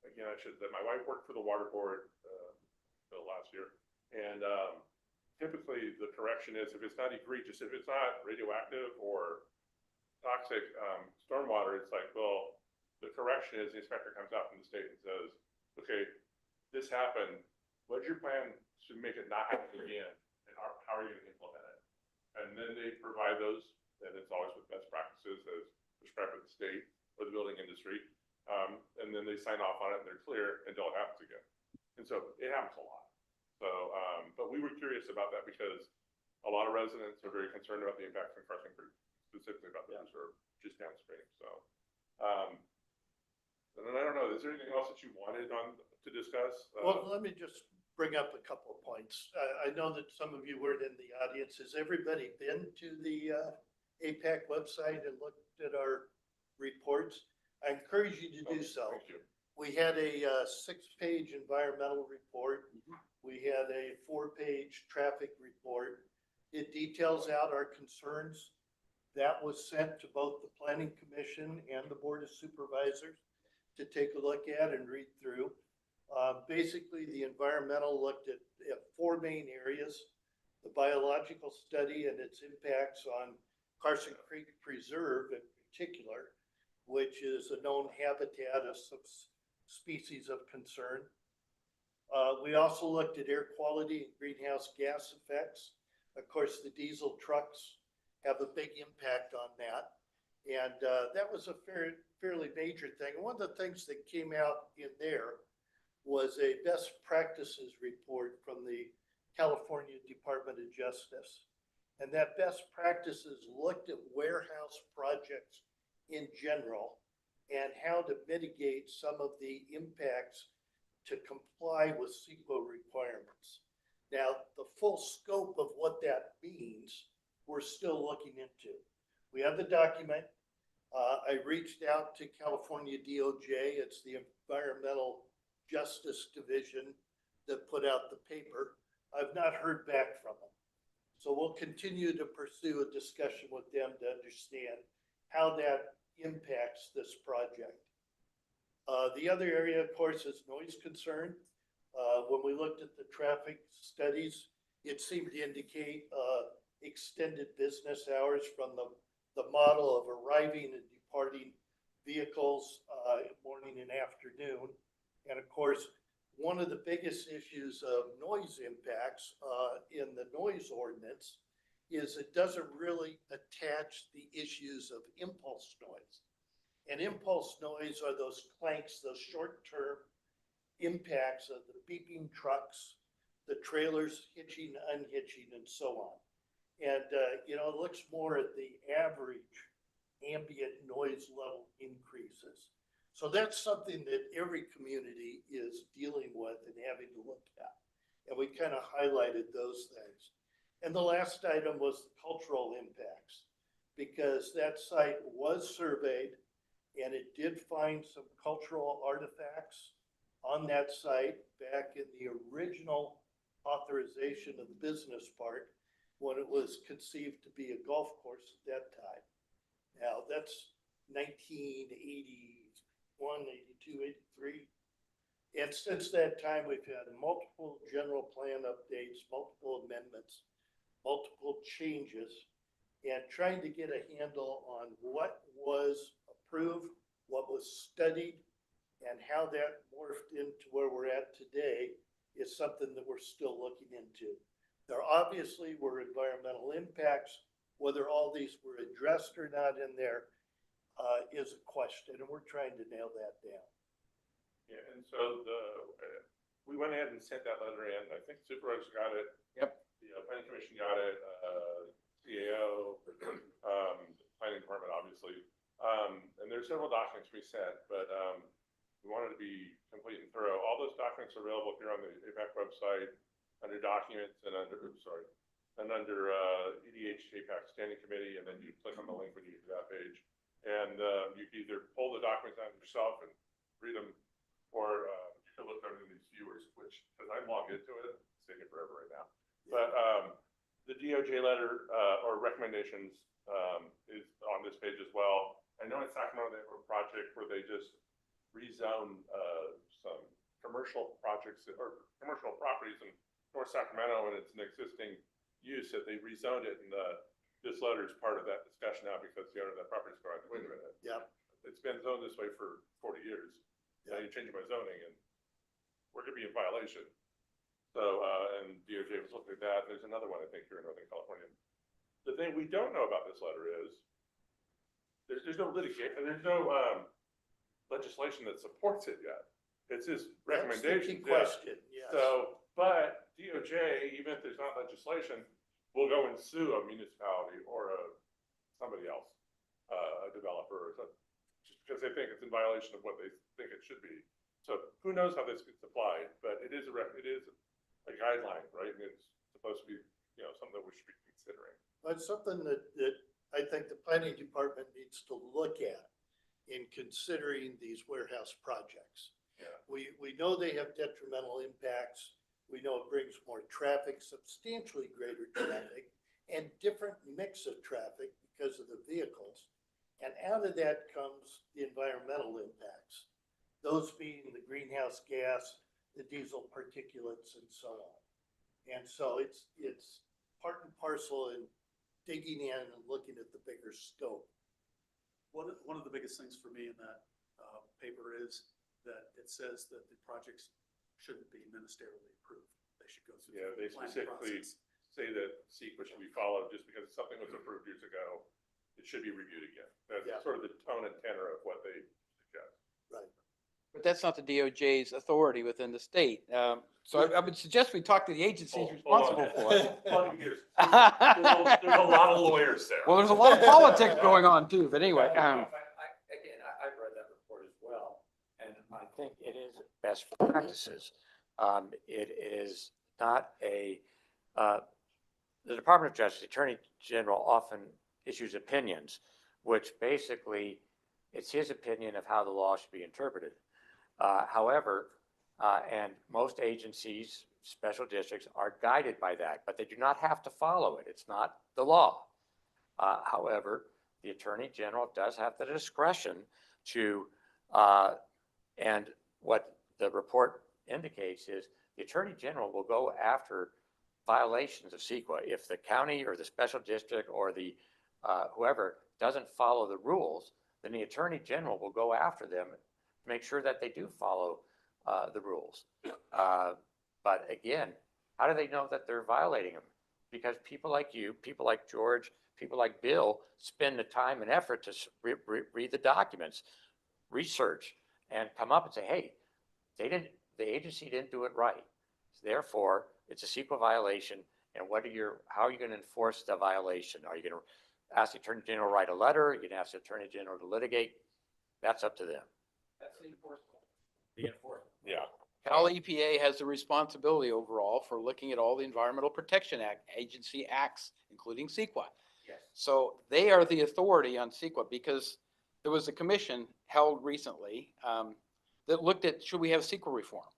again, that my wife worked for the water board, last year. And, typically the correction is if it's not egregious, if it's not radioactive or toxic, stormwater, it's like, well, the correction is the inspector comes out from the state and says, okay, this happened. What's your plan to make it not happen again? And how are you going to implement it? And then they provide those, and it's always with best practices as prescribed by the state or the building industry. And then they sign off on it and they're clear until it happens again. And so it happens a lot. So, but we were curious about that because a lot of residents are very concerned about the impacts on Carson Creek, specifically about those who are just downstream. So, and then I don't know, is there anything else that you wanted to discuss? Well, let me just bring up a couple of points. I know that some of you weren't in the audience. Has everybody been to the APAC website and looked at our reports? I encourage you to do so. Thank you. We had a 6-page environmental report. We had a 4-page traffic report. It details out our concerns. That was sent to both the Planning Commission and the Board of Supervisors to take a look at and read through. Basically, the environmental looked at 4 main areas: the biological study and its impacts on Carson Creek Preserve in particular, which is a known habitat of some species of concern. We also looked at air quality and greenhouse gas effects. Of course, the diesel trucks have a big impact on that. And that was a fairly major thing. And one of the things that came out in there was a best practices report from the California Department of Justice. And that best practices looked at warehouse projects in general and how to mitigate some of the impacts to comply with CEQA requirements. Now, the full scope of what that means, we're still looking into. We have the document. I reached out to California DOJ. It's the Environmental Justice Division that put out the paper. I've not heard back from them. So we'll continue to pursue a discussion with them to understand how that impacts this project. The other area, of course, is noise concern. When we looked at the traffic studies, it seemed to indicate extended business hours from the model of arriving and departing vehicles morning and afternoon. And of course, one of the biggest issues of noise impacts in the noise ordinance is it doesn't really attach the issues of impulse noise. And impulse noise are those clanks, those short-term impacts of the beeping trucks, the trailers hitching, unhitching, and so on. And, it looks more at the average ambient noise level increases. So that's something that every community is dealing with and having to look at. And we kind of highlighted those things. And the last item was the cultural impacts, because that site was surveyed and it did find some cultural artifacts on that site back in the original authorization of the business park when it was conceived to be a golf course at that time. Now, that's 1981, 82, 83. And since that time, we've had multiple general plan updates, multiple amendments, multiple changes, and trying to get a handle on what was approved, what was studied, and how that morphed into where we're at today is something that we're still looking into. There obviously were environmental impacts. Whether all these were addressed or not in there is a question, and we're trying to nail that down. Yeah, and so we went ahead and sent that letter in. I think supervisors got it. Yep. The planning commission got it, CAO, planning department, obviously. And there's several documents we sent, but we wanted to be complete and thorough. All those documents are available here on the APAC website under documents and under EDH APAC Standing Committee, and then you click on the link when you get to that page. And you can either pull the documents out yourself and read them, or you can look under these viewers, which, because I log into it, it's taking forever right now. But the DOJ letter or recommendations is on this page as well. I know in Sacramento they have a project where they just rezone some commercial projects or commercial properties in North Sacramento, and it's an existing use that they rezoned it, and this letter is part of that discussion now because the owner of that property is going, wait a minute. Yeah. It's been zoned this way for 40 years. Now you're changing my zoning and we're gonna be in violation. So, and DOJ was looking at that. There's another one, I think, here in Northern California. The thing we don't know about this letter is there's no litigation, there's no legislation that supports it yet. It's his recommendation. That's the key question, yes. So, but DOJ, even if there's not legislation, will go and sue a municipality or somebody else, a developer or something, just because they think it's in violation of what they think it should be. So who knows how this gets applied, but it is a guideline, right? And it's supposed to be, something that we should be considering. But something that I think the planning department needs to look at in considering these warehouse projects. Yeah. We know they have detrimental impacts. We know it brings more traffic, substantially greater traffic, and different mix of traffic because of the vehicles. And out of that comes the environmental impacts, those being the greenhouse gas, the diesel particulates, and so on. And so it's part and parcel in digging in and looking at the bigger scope. One of the biggest things for me in that paper is that it says that the projects shouldn't be ministerially approved. They should go through. Yeah, they the planning specifically process. say that CEQA should be followed just because something was approved years ago. It should be reviewed again. That's sort of the tone and tenor of what they suggest. Right. But that's not the DOJ's authority within the state. So I would suggest we talk to the agencies responsible for it. There's a lot of lawyers there. Well, there's a lot of politics going on too, but anyway. Again, I've read that report as well, and I think it is best practices. It is not the Department of Justice, the Attorney General often issues opinions, which basically it's his opinion of how the law should be interpreted. However, and most agencies, special districts are guided by that, but they do not have to follow it. It's not the law. However, the Attorney General does have the discretion to, and what the report indicates is the Attorney General will go after violations of CEQA. If the county or the special district or the whoever doesn't follow the rules, then the Attorney General will go after them to make sure that they do follow the rules. But again, how do they know that they're violating them? Because people like you, people like George, people like Bill spend the time and effort to read the documents, research, and come up and say, hey, the agency didn't do it right. Therefore, it's a CEQA violation. And how are you going to enforce the violation? Are you going to ask the Attorney General to write a letter? Are you going to ask the Attorney General to litigate? That's up to them. That's the enforcement. The enforcement. Yeah. Cal EPA has the responsibility overall for looking at all the Environmental Protection Agency acts, including CEQA. Yes. So they are the authority on CEQA because there was a commission held recently that looked at, should we have CEQA reform?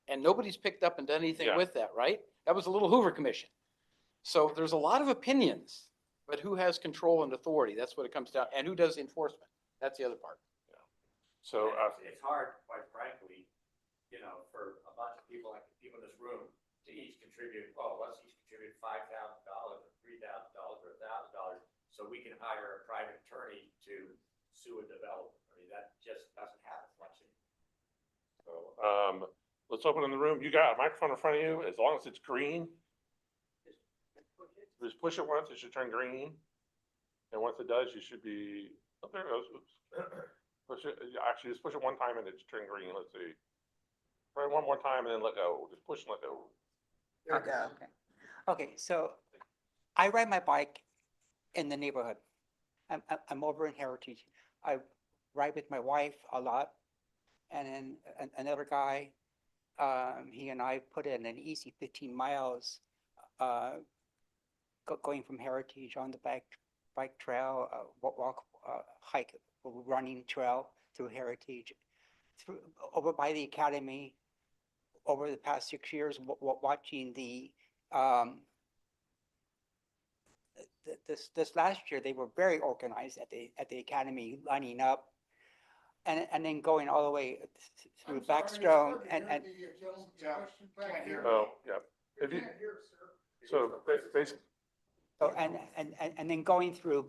And nobody's picked up and done anything Yeah. with that, right? That was a little Hoover Commission. So there's a lot of opinions, but who has control and authority? That's what it comes down. And who does the enforcement? That's the other part. So, It's hard, quite frankly, for a bunch of people, like the people in this room, to each contribute, let's each contribute $5,000 or $3,000 or $1,000 so we can hire a private attorney to sue a developer. I mean, that just doesn't happen much anymore. so, let's open in the room. You got a microphone in front of you, as long as it's green. Just push it once, it should turn green. And once it does, you should be, oh, there it goes. Oops. Push it, actually, just push it one time and it should turn green. Let's see. Try it one more time and then let go. Just push and let go. There it goes. Okay, so I ride my bike in the neighborhood. I'm over in Heritage. I ride with my wife a lot. And then another guy, he and I put in an easy 15 miles going from Heritage on the bike trail, walk, hike, running trail through Heritage, over by the academy. Over the past 6 years, watching this last year, they were very organized at the academy, lining up, and then going all the way through Backstone and. Oh, yeah. If you, so basically, So, and then going through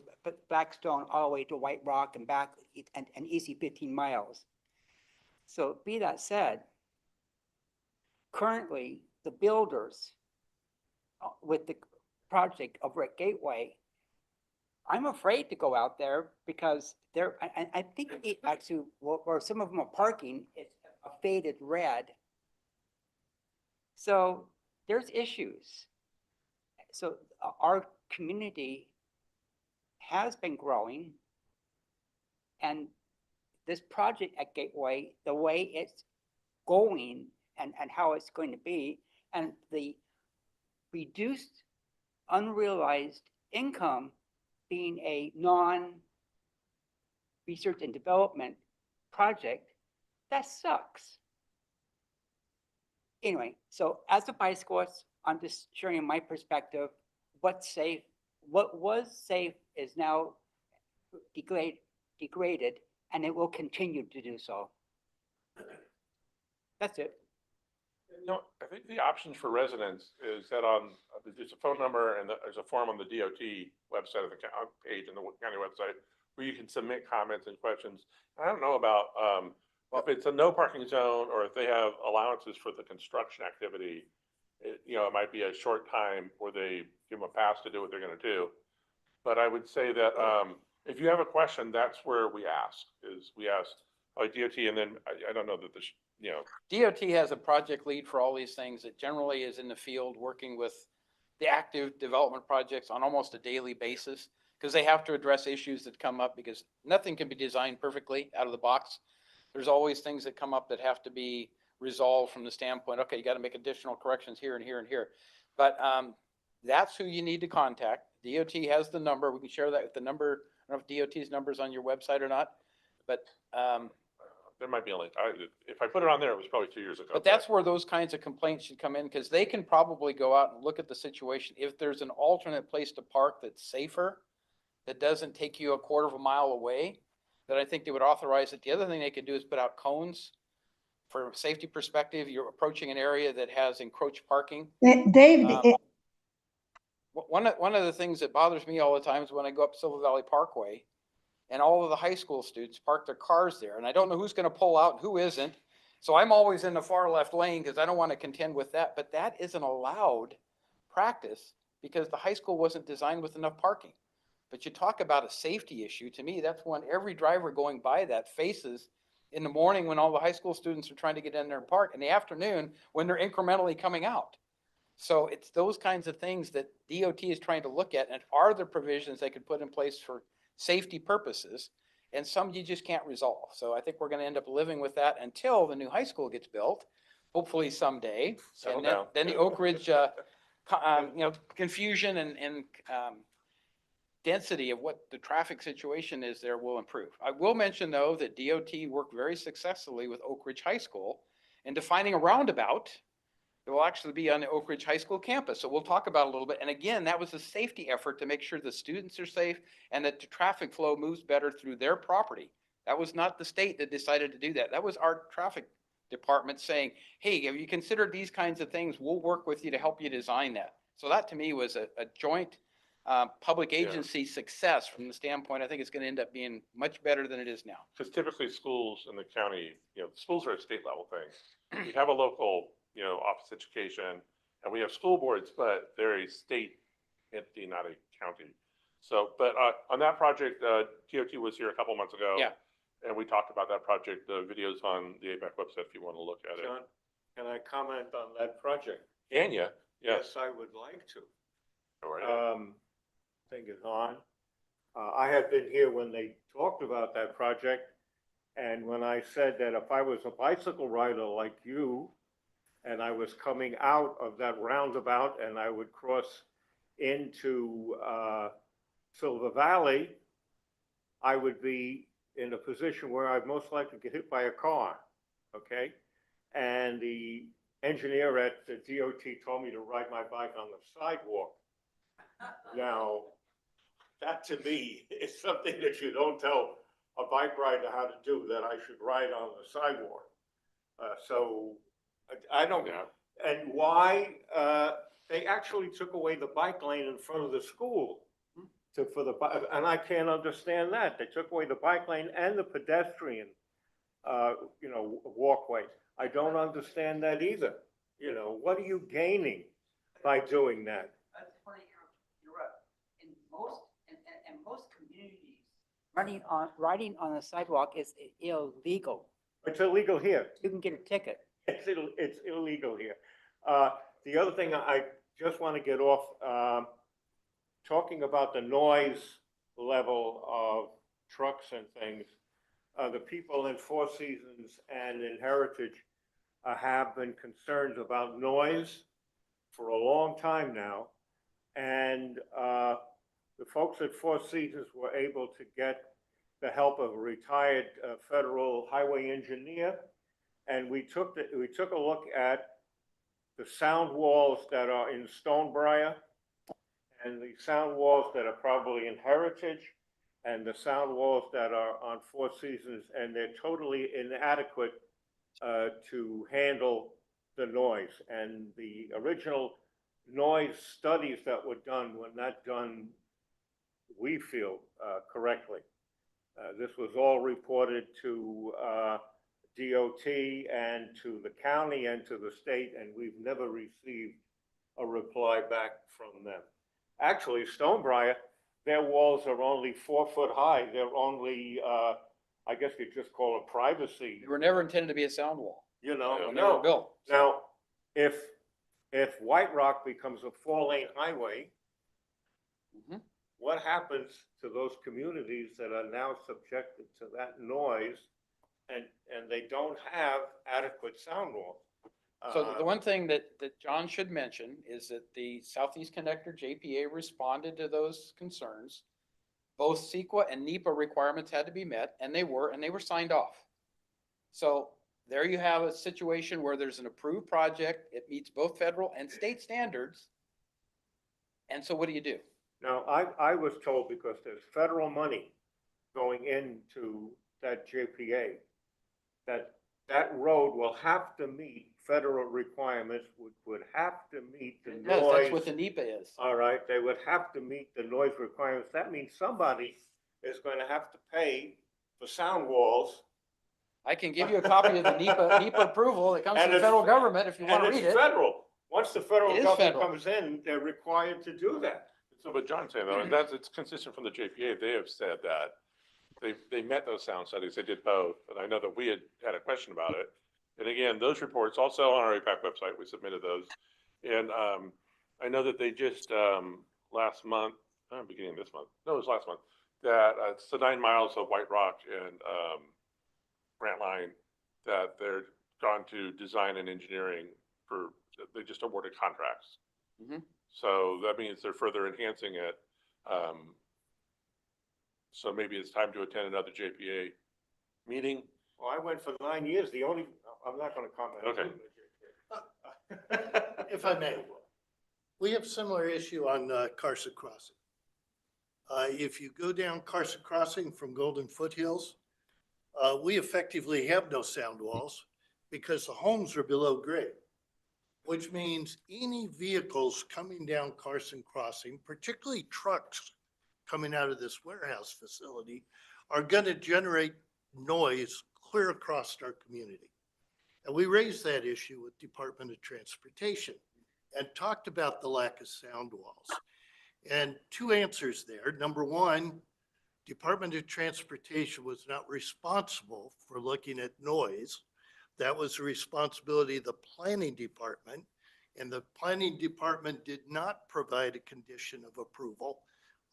Blackstone all the way to White Rock and back, an easy 15 miles. So be that said, currently the builders with the project over at Gateway, I'm afraid to go out there because I think it actually, where some of them are parking, it's a faded red. So there's issues. So our community has been growing, and this project at Gateway, the way it's going and how it's going to be, and the reduced unrealized income being a non-research and development project, that sucks. Anyway, so as a bicyclist, I'm just sharing my perspective. What's safe, what was safe is now degraded, and it will continue to do so. That's it. I think the options for residents is that there's a phone number and there's a form on the DOT website, of the page in the county website, where you can submit comments and questions. I don't know about if it's a no parking zone or if they have allowances for the construction activity. It might be a short time where they give them a pass to do what they're going to do. But I would say that if you have a question, that's where we ask. We ask DOT, and then I don't know that DOT has a project lead for all these things that generally is in the field working with the active development projects on almost a daily basis, because they have to address issues that come up, because nothing can be designed perfectly out of the box. There's always things that come up that have to be resolved from the standpoint, okay, you got to make additional corrections here and here and here. But that's who you need to contact. DOT has the number. We can share that with the number. I don't know if DOT's number's on your website or not, but there might be only, if I put it on there, it was probably 2 years ago. But that's where those kinds of complaints should come in, because they can probably go out and look at the situation. If there's an alternate place to park that's safer, that doesn't take you a quarter of a mile away, then I think they would authorize it. The other thing they could do is put out cones. For a safety perspective, you're approaching an area that has encroached parking. Dave, One of the things that bothers me all the time is when I go up Silver Valley Parkway and all of the high school students park their cars there, and I don't know who's gonna pull out and who isn't. So I'm always in the far left lane because I don't want to contend with that, but that isn't allowed practice because the high school wasn't designed with enough parking. But you talk about a safety issue, to me, that's one every driver going by that faces in the morning when all the high school students are trying to get in there and park, in the afternoon when they're incrementally coming out. So it's those kinds of things that DOT is trying to look at, and are there provisions they could put in place for safety purposes? And some you just can't resolve. So I think we're gonna end up living with that until the new high school gets built, hopefully someday. Settle And then, down. then the Oak Ridge, confusion and density of what the traffic situation is there will improve. I will mention though, that DOT worked very successfully with Oak Ridge High School in defining a roundabout that will actually be on the Oak Ridge High School campus. So we'll talk about it a little bit. And again, that was a safety effort to make sure the students are safe and that the traffic flow moves better through their property. That was not the state that decided to do that. That was our traffic department saying, hey, have you considered these kinds of things? We'll work with you to help you design that. So that to me was a joint public agency success from the standpoint. I think it's going to end up being much better than it is now. Because typically schools in the county, schools are a state level thing. We have a local, office of education, and we have school boards, but they're a state entity, not a county. So, but on that project, DOT was here a couple months ago. Yeah. And we talked about that project. The video's on the APAC website if you want to look at it. John, can I comment on that project? Can you? Yes, I would like to. Go right ahead. Thing is on. I had been here when they talked about that project, and when I said that if I was a bicycle rider like you, and I was coming out of that roundabout and I would cross into Silver Valley, I would be in a position where I'd most likely get hit by a car, okay? And the engineer at the DOT told me to ride my bike on the sidewalk. Now, that to me is something that you don't tell a bike rider how to do, that I should ride on the sidewalk. So I don't know. And why they actually took away the bike lane in front of the school and I can't understand that. They took away the bike lane and the pedestrian, walkway. I don't understand that either. What are you gaining by doing that? That's funny, you're right. In most communities, riding on a sidewalk is illegal. It's illegal here. You can get a ticket. It's illegal here. The other thing I just want to get off, talking about the noise level of trucks and things, the people in Four Seasons and in Heritage have been concerned about noise for a long time now. And the folks at Four Seasons were able to get the help of a retired federal highway engineer. And we took a look at the sound walls that are in Stonebriar and the sound walls that are probably in Heritage and the sound walls that are on Four Seasons, and they're totally inadequate to handle the noise. And the original noise studies that were done were not done, we feel, correctly. This was all reported to DOT and to the county and to the state, and we've never received a reply back from them. Actually, Stonebriar, their walls are only 4 foot high. They're only, I guess you'd just call it privacy. They were never intended to be a sound wall. You know, When they were built. Now, if White Rock becomes a 4-lane highway, what happens to those communities that are now subjected to that noise and they don't have adequate sound walls? So the one thing that John should mention is that the Southeast Connector JPA responded to those concerns. Both CEQA and NEPA requirements had to be met, and they were signed off. So there you have a situation where there's an approved project, it meets both federal and state standards. And so what do you do? Now, I was told because there's federal money going into that JPA, that road will have to meet federal requirements, would have to meet the Yes, noise. that's what the NEPA is. All right, they would have to meet the noise requirements. That means somebody is going to have to pay for sound walls. I can give you a copy of the NEPA approval that comes And from the it's- federal government if you want to And read it's it. federal. Once the federal It is government federal. comes in, they're required to do that. So, but John's saying though, and it's consistent from the JPA, they have said that they met those sound studies, they did both, and I know that we had a question about it. And again, those reports also on our APAC website, we submitted those. And, I know that they just, last month, beginning of this month, no, it was last month, that, it's the 9 miles of White Rock and, Grant Line, that they're gone to design and engineering for, they just awarded contracts. Mhm. So that means they're further enhancing it. So maybe it's time to attend another JPA meeting. Well, I went for 9 years. I'm not going to comment. Okay. If I may, we have similar issue on Carson Crossing. If you go down Carson Crossing from Golden Foothills, we effectively have no sound walls because the homes are below grade, which means any vehicles coming down Carson Crossing, particularly trucks coming out of this warehouse facility, are going to generate noise clear across our community. And we raised that issue with Department of Transportation and talked about the lack of sound walls. And two answers there. Number one, Department of Transportation was not responsible for looking at noise. That was the responsibility of the planning department. And the planning department did not provide a condition of approval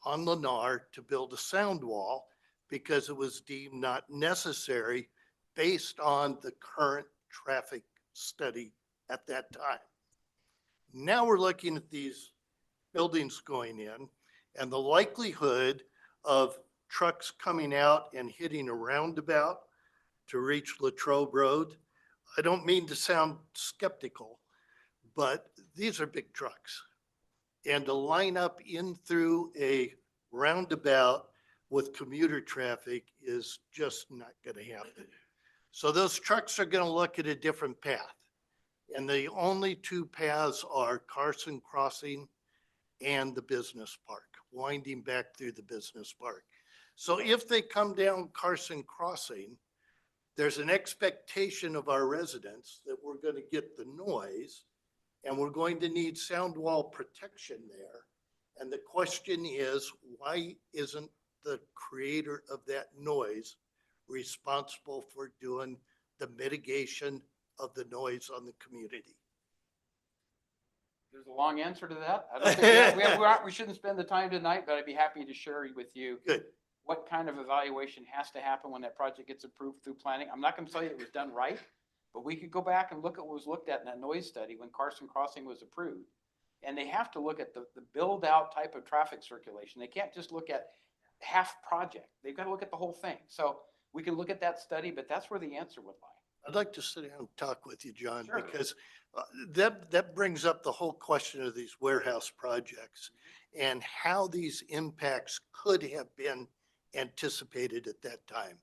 on Lennar to build a sound wall because it was deemed not necessary based on the current traffic study at that time. Now we're looking at these buildings going in and the likelihood of trucks coming out and hitting a roundabout to reach Latrobe Road. I don't mean to sound skeptical, but these are big trucks. And to line up in through a roundabout with commuter traffic is just not going to happen. So those trucks are going to look at a different path. And the only two paths are Carson Crossing and the business park, winding back through the business park. So if they come down Carson Crossing, there's an expectation of our residents that we're going to get the noise and we're going to need sound wall protection there. And the question is, why isn't the creator of that noise responsible for doing the mitigation of the noise on the community? There's a long answer to that. I don't think we shouldn't spend the time tonight, but I'd be happy to share with you Good. what kind of evaluation has to happen when that project gets approved through planning. I'm not going to tell you it was done right, but we could go back and look at what was looked at in that noise study when Carson Crossing was approved. And they have to look at the build out type of traffic circulation. They can't just look at half project. They've got to look at the whole thing. So we can look at that study, but that's where the answer would lie. I'd like to sit down and talk with you, John, Sure. because that brings up the whole question of these warehouse projects and how these impacts could have been anticipated at that time.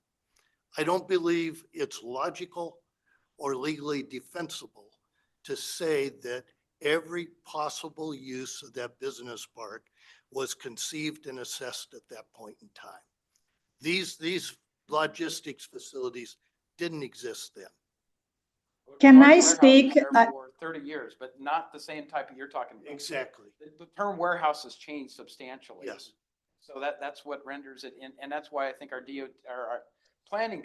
I don't believe it's logical or legally defensible to say that every possible use of that business park was conceived and assessed at that point in time. These logistics facilities didn't exist then. Can Large I warehouses speak? there For 30 years, but not the same type you're talking about. Exactly. The term warehouse has changed substantially. Yes. So that's what renders it in, and that's why I think our planning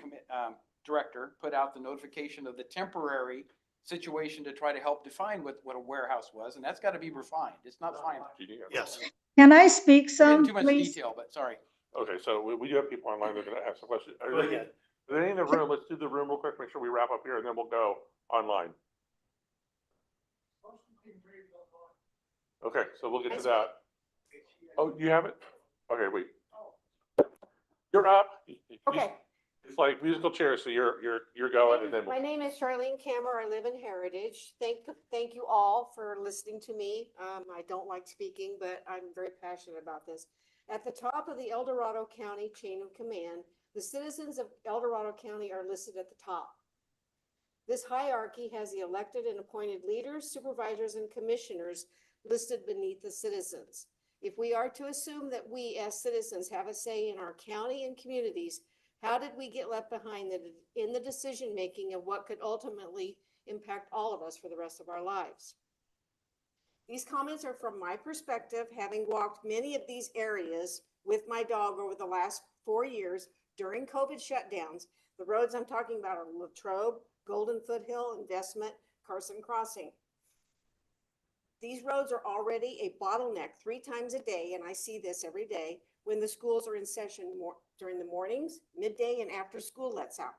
director put out the notification of the temporary situation to try to help define what a warehouse was, and that's got to be refined. It's not final. Yes. Can I speak Getting some, too much please? detail, but sorry. Okay, so we do have people online that are gonna have some questions. Are Go there ahead. any in the room? Let's do the room real quick, make sure we wrap up here, and then we'll go online. Okay, so we'll get to that. Oh, you have it? Okay, wait. You're up. Okay, It's like musical chairs, so you're going and then. My name is Charlene Cammer. I live in Heritage. Thank you all for listening to me. I don't like speaking, but I'm very passionate about this. At the top of the El Dorado County chain of command, the citizens of El Dorado County are listed at the top. This hierarchy has the elected and appointed leaders, supervisors, and commissioners listed beneath the citizens. If we are to assume that we as citizens have a say in our county and communities, how did we get left behind in the decision-making of what could ultimately impact all of us for the rest of our lives? These comments are from my perspective, having walked many of these areas with my dog over the last 4 years during COVID shutdowns. The roads I'm talking about are Latrobe, Golden Foothill, Investment, Carson Crossing. These roads are already a bottleneck 3 times a day, and I see this every day when the schools are in session during the mornings, midday, and after school lets out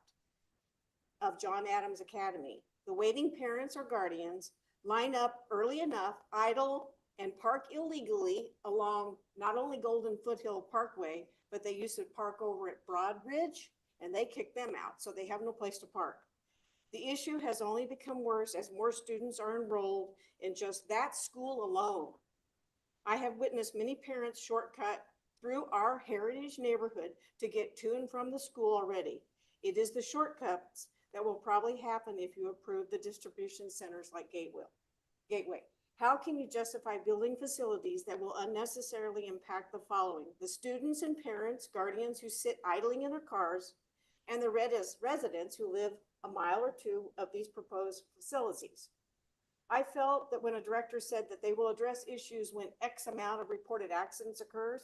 of John Adams Academy. The waiting parents or guardians line up early enough, idle, and park illegally along not only Golden Foothill Parkway, but they used to park over at Broadridge, and they kick them out, so they have no place to park. The issue has only become worse as more students are enrolled in just that school alone. I have witnessed many parents shortcut through our Heritage neighborhood to get to and from the school already. It is the shortcuts that will probably happen if you approve the distribution centers like Gateway. How can you justify building facilities that will unnecessarily impact the following? The students and parents, guardians who sit idling in their cars, and the residents who live a mile or 2 of these proposed facilities. I felt that when a director said that they will address issues when X amount of reported accidents occurs,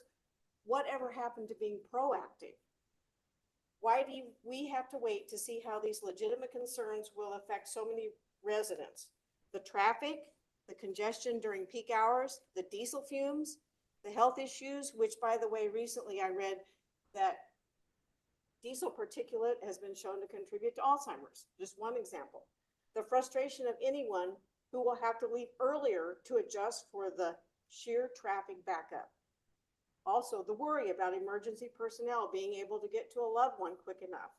whatever happened to being proactive? Why do we have to wait to see how these legitimate concerns will affect so many residents? The traffic, the congestion during peak hours, the diesel fumes, the health issues, which by the way, recently I read that diesel particulate has been shown to contribute to Alzheimer's. Just one example. The frustration of anyone who will have to leave earlier to adjust for the sheer traffic backup. Also, the worry about emergency personnel being able to get to a loved one quick enough.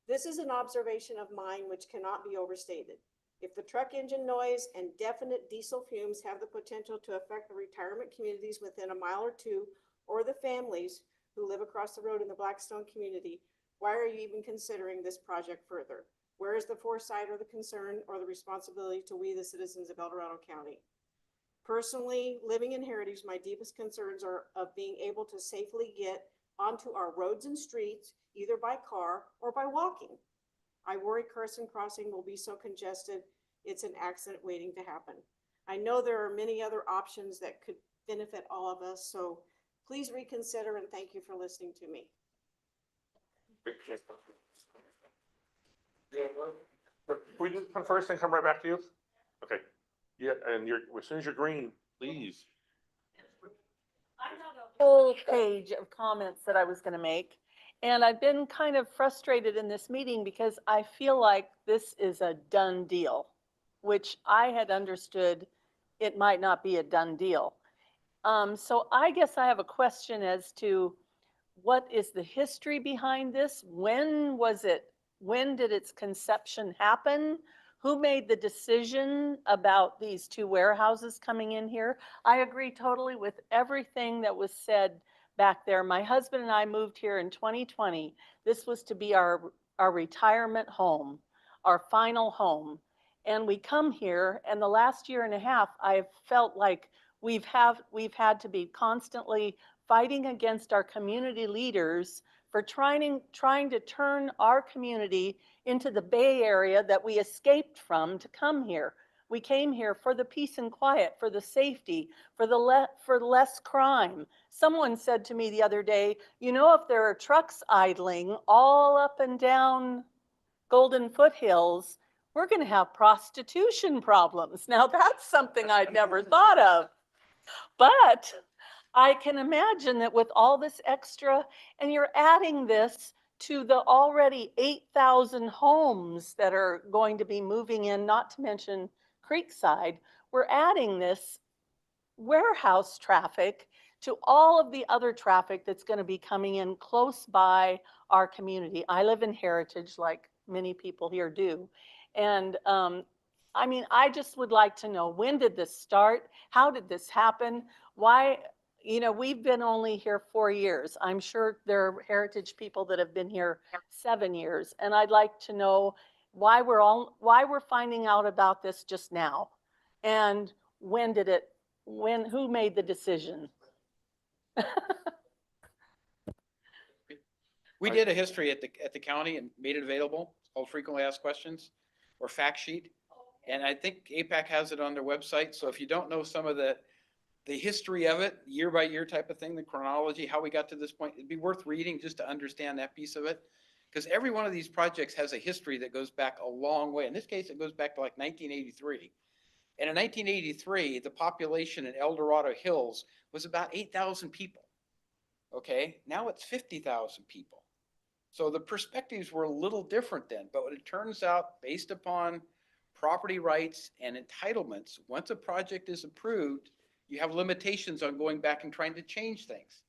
This is an observation of mine which cannot be overstated. If the truck engine noise and definite diesel fumes have the potential to affect the retirement communities within a mile or 2, or the families who live across the road in the Blackstone community, why are you even considering this project further? Where is the foresight or the concern or the responsibility to we, the citizens of El Dorado County? Personally, living in Heritage, my deepest concerns are of being able to safely get onto our roads and streets, either by car or by walking. I worry Carson Crossing will be so congested, it's an accident waiting to happen. I know there are many other options that could benefit all of us, so please reconsider, and thank you for listening to me. We just come first and come right back to you? Okay. Yeah, and as soon as you're green, please. Whole page of comments that I was going to make. And I've been kind of frustrated in this meeting because I feel like this is a done deal, which I had understood it might not be a done deal. So I guess I have a question as to what is the history behind this? When was it? When did its conception happen? Who made the decision about these 2 warehouses coming in here? I agree totally with everything that was said back there. My husband and I moved here in 2020. This was to be our retirement home, our final home. And we come here, and the last year and a half, I've felt like we've had to be constantly fighting against our community leaders for trying to turn our community into the Bay Area that we escaped from to come here. We came here for the peace and quiet, for the safety, for less crime. Someone said to me the other day, you know, if there are trucks idling all up and down Golden Foothills, we're going to have prostitution problems. Now that's something I'd never thought of. But I can imagine that with all this extra, and you're adding this to the already 8,000 homes that are going to be moving in, not to mention Creekside, we're adding this warehouse traffic to all of the other traffic that's going to be coming in close by our community. I live in Heritage like many people here do. And I mean, I just would like to know, when did this start? How did this happen? Why, you know, we've been only here 4 years. I'm sure there are Heritage people that have been here 7 years. And I'd like to know why we're finding out about this just now. And who made the decision? We did a history at the county and made it available. It's called frequently asked questions or fact sheet. And I think APAC has it on their website. So if you don't know some of the history of it, year by year type of thing, the chronology, how we got to this point, it'd be worth reading just to understand that piece of it. Because every one of these projects has a history that goes back a long way. In this case, it goes back to like 1983. And in 1983, the population in El Dorado Hills was about 8,000 people. Okay, now it's 50,000 people. So the perspectives were a little different then, but it turns out, based upon property rights and entitlements, once a project is approved, you have limitations on going back and trying to change things.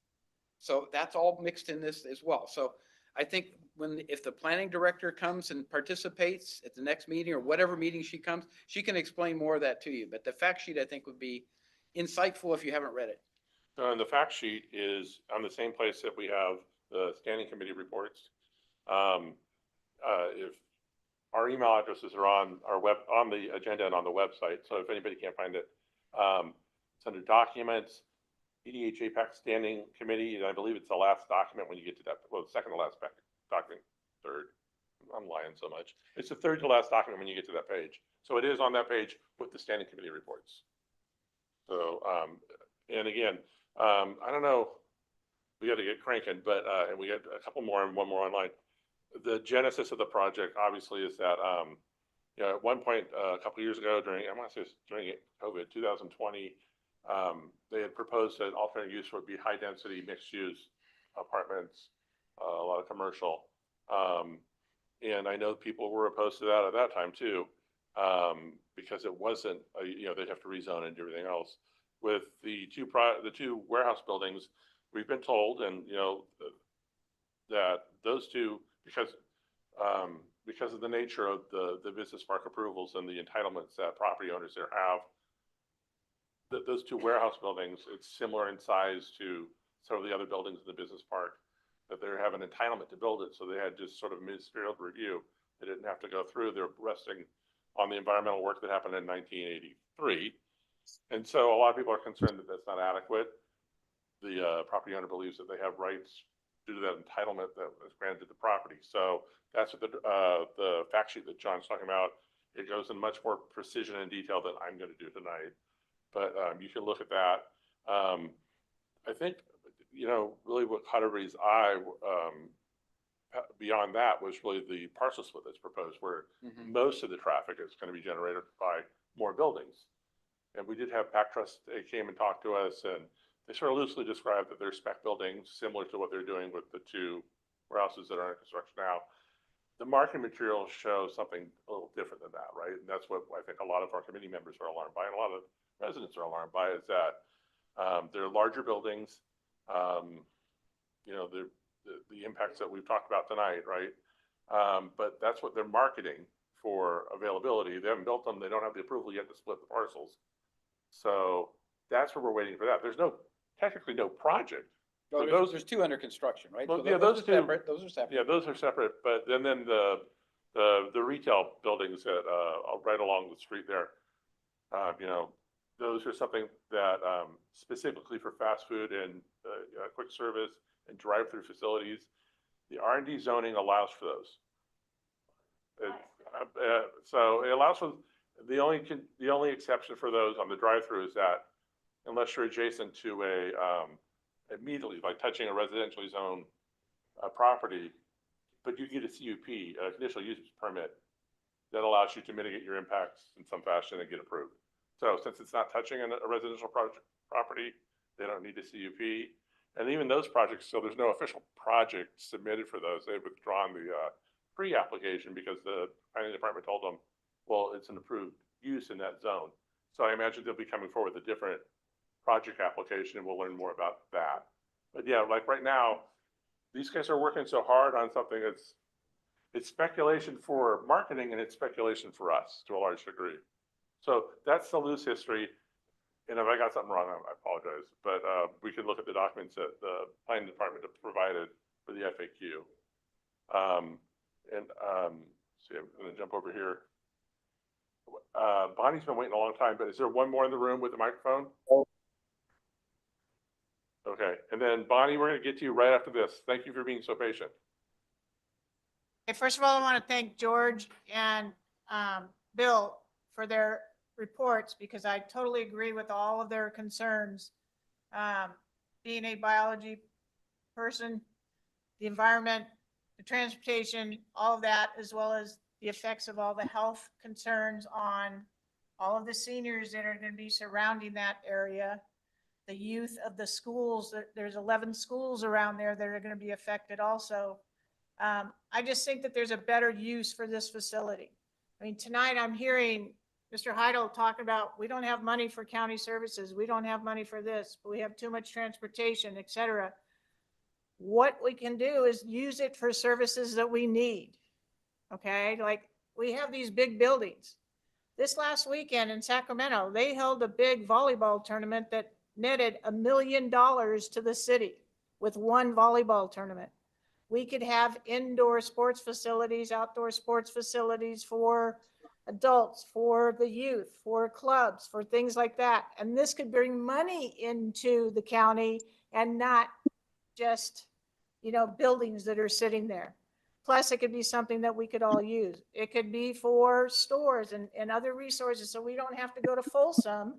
So that's all mixed in this as well. So I think if the planning director comes and participates at the next meeting or whatever meeting she comes, she can explain more of that to you. But the fact sheet, I think, would be insightful if you haven't read it. And the fact sheet is on the same place that we have the standing committee reports. If our email addresses are on the agenda and on the website, so if anybody can't find it, it's under documents, EDH APAC Standing Committee, and I believe it's the last document when you get to that, well, the second to last document, third. I'm lying so much. It's the third to last document when you get to that page. So it is on that page with the standing committee reports. So, and again, I don't know, we got to get cranking, but and we got a couple more and one more online. The genesis of the project obviously is that you know, at one point a couple of years ago during, I want to say it was during COVID 2020, they had proposed that alternate use would be high density mixed use apartments, a lot of commercial, and I know people were opposed to that at that time too, because it wasn't you know, they'd have to rezone and do everything else. With the two warehouse buildings, we've been told, and you know, that those two, because of the nature of the business park approvals and the entitlements that property owners there have, that those two warehouse buildings, it's similar in size to some of the other buildings in the business park, that they have an entitlement to build it, so they had just sort of ministerial review. They didn't have to go through. They're resting on the environmental work that happened in 1983. And so a lot of people are concerned that that's not adequate. The property owner believes that they have rights due to that entitlement that was granted to the property. So that's what the fact sheet that John's talking about. It goes in much more precision and detail than I'm going to do tonight. But you can look at that. I think, you know, really what caught everybody's eye beyond that was really the parcel split that's proposed, where most of the traffic is going to be generated by more buildings. And we did have PAC Trust, they came and talked to us, and they sort of loosely described that they're spec buildings similar to what they're doing with the two warehouses that are in construction now. The marketing materials show something a little different than that, right? And that's what I think a lot of our committee members are alarmed by, and a lot of residents are alarmed by, is that they're larger buildings. You know, the impacts that we've talked about tonight, right? But that's what they're marketing for availability. They haven't built them. They don't have the approval yet to split the parcels. So that's where we're waiting for that. There's technically no project. Oh, there's two under construction, right? Well, So yeah, those two. separate. Those are separate. Yeah, those are separate. But then the retail buildings that right along the street there, you know, those are something that specifically for fast food and quick service and drive-through facilities, the R&D zoning allows for those. So it allows for the only exception for those on the drive-through is that unless you're adjacent to immediately, like touching a residentially zoned property, but you get a CUP, a conditional use permit, that allows you to mitigate your impacts in some fashion and get approved. So since it's not touching a residential property, they don't need a CUP. And even those projects, so there's no official project submitted for those. They've withdrawn the pre-application because the planning department told them, well, it's an approved use in that zone. So I imagine they'll be coming forward with a different project application, and we'll learn more about that. But yeah, like right now, these guys are working so hard on something it's speculation for marketing and it's speculation for us to a large degree. So that's the loose history. And if I got something wrong, I apologize. But we can look at the documents that the planning department provided for the FAQ. See, I'm going to jump over here. Bonnie's been waiting a long time, but is there one more in the room with the microphone? Okay, and then Bonnie, we're going to get to you right after this. Thank you for being so patient. Okay, first of all, I want to thank George and Bill for their reports because I totally agree with all of their concerns. Being a biology person, the environment, the transportation, all of that, as well as the effects of all the health concerns on all of the seniors that are going to be surrounding that area, the youth of the schools. There's 11 schools around there that are going to be affected also. I just think that there's a better use for this facility. I mean, tonight I'm hearing Mr. Heidel talk about, we don't have money for county services. We don't have money for this, but we have too much transportation, et cetera. What we can do is use it for services that we need. Okay. Like we have these big buildings. This last weekend in Sacramento, they held a big volleyball tournament that netted $1 million to the city with one volleyball tournament. We could have indoor sports facilities, outdoor sports facilities for adults, for the youth, for clubs, for things like that. And this could bring money into the county and not just, buildings that are sitting there. Plus, it could be something that we could all use. It could be for stores and other resources, so we don't have to go to Folsom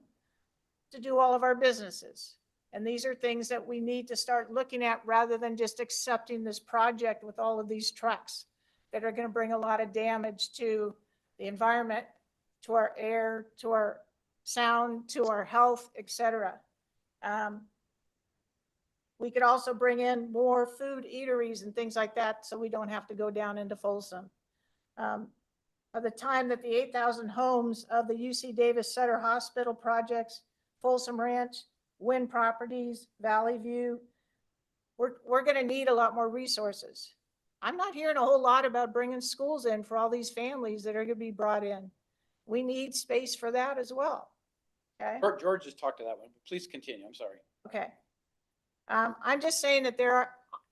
to do all of our businesses. And these are things that we need to start looking at rather than just accepting this project with all of these trucks that are going to bring a lot of damage to the environment, to our air, to our sound, to our health, etc. We could also bring in more food eateries and things like that so we don't have to go down into Folsom. By the time that the 8,000 homes of the UC Davis Sutter Hospital projects, Folsom Ranch, Wind Properties, Valley View, we're going to need a lot more resources. I'm not hearing a whole lot about bringing schools in for all these families that are going to be brought in. We need space for that as well. Okay. George just talked to that one. Please continue. I'm sorry. Okay. I'm just saying that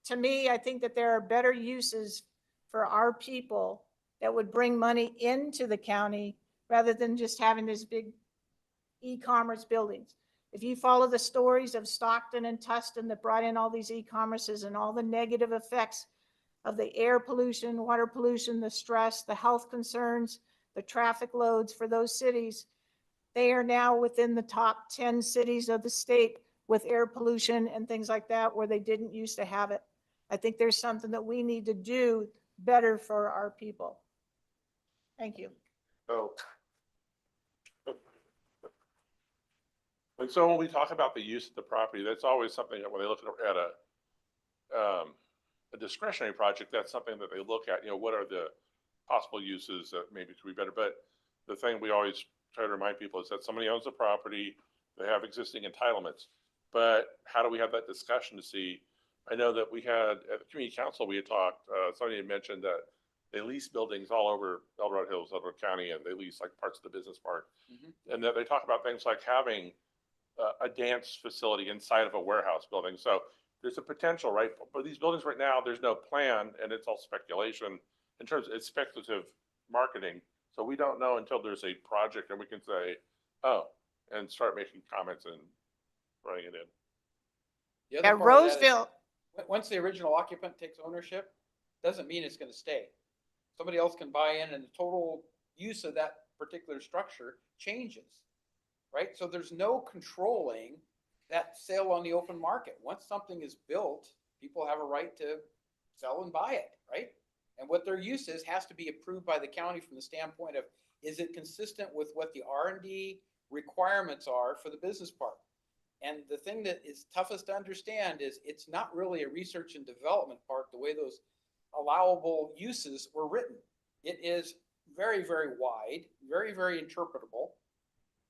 to me, I think that there are better uses for our people that would bring money into the county rather than just having these big e-commerce buildings. If you follow the stories of Stockton and Tustin that brought in all these e-commerces and all the negative effects of the air pollution, water pollution, the stress, the health concerns, the traffic loads for those cities, they are now within the top 10 cities of the state with air pollution and things like that where they didn't used to have it. I think there's something that we need to do better for our people. Thank you. And so when we talk about the use of the property, that's always something that when they look at a discretionary project, that's something that they look at, what are the possible uses that maybe could be better. But the thing we always try to remind people is that somebody owns the property, they have existing entitlements. But how do we have that discussion to see? I know that we had at the community council, we had talked, somebody had mentioned that they lease buildings all over El Dorado Hills, El Dorado County, and they lease like parts of the business park. And that they talk about things like having a dance facility inside of a warehouse building. So there's a potential, right? But these buildings right now, there's no plan and it's all speculation in terms of it's speculative marketing. So we don't know until there's a project and we can say, oh, and start making comments and running it in. The other part of that is, Roseville. once the original occupant takes ownership, doesn't mean it's going to stay. Somebody else can buy in and the total use of that particular structure changes, right? So there's no controlling that sale on the open market. Once something is built, people have a right to sell and buy it, right? And what their use is has to be approved by the county from the standpoint of, is it consistent with what the R&D requirements are for the business park? And the thing that is toughest to understand is it's not really a research and development park the way those allowable uses were written. It is very, very wide, very, very interpretable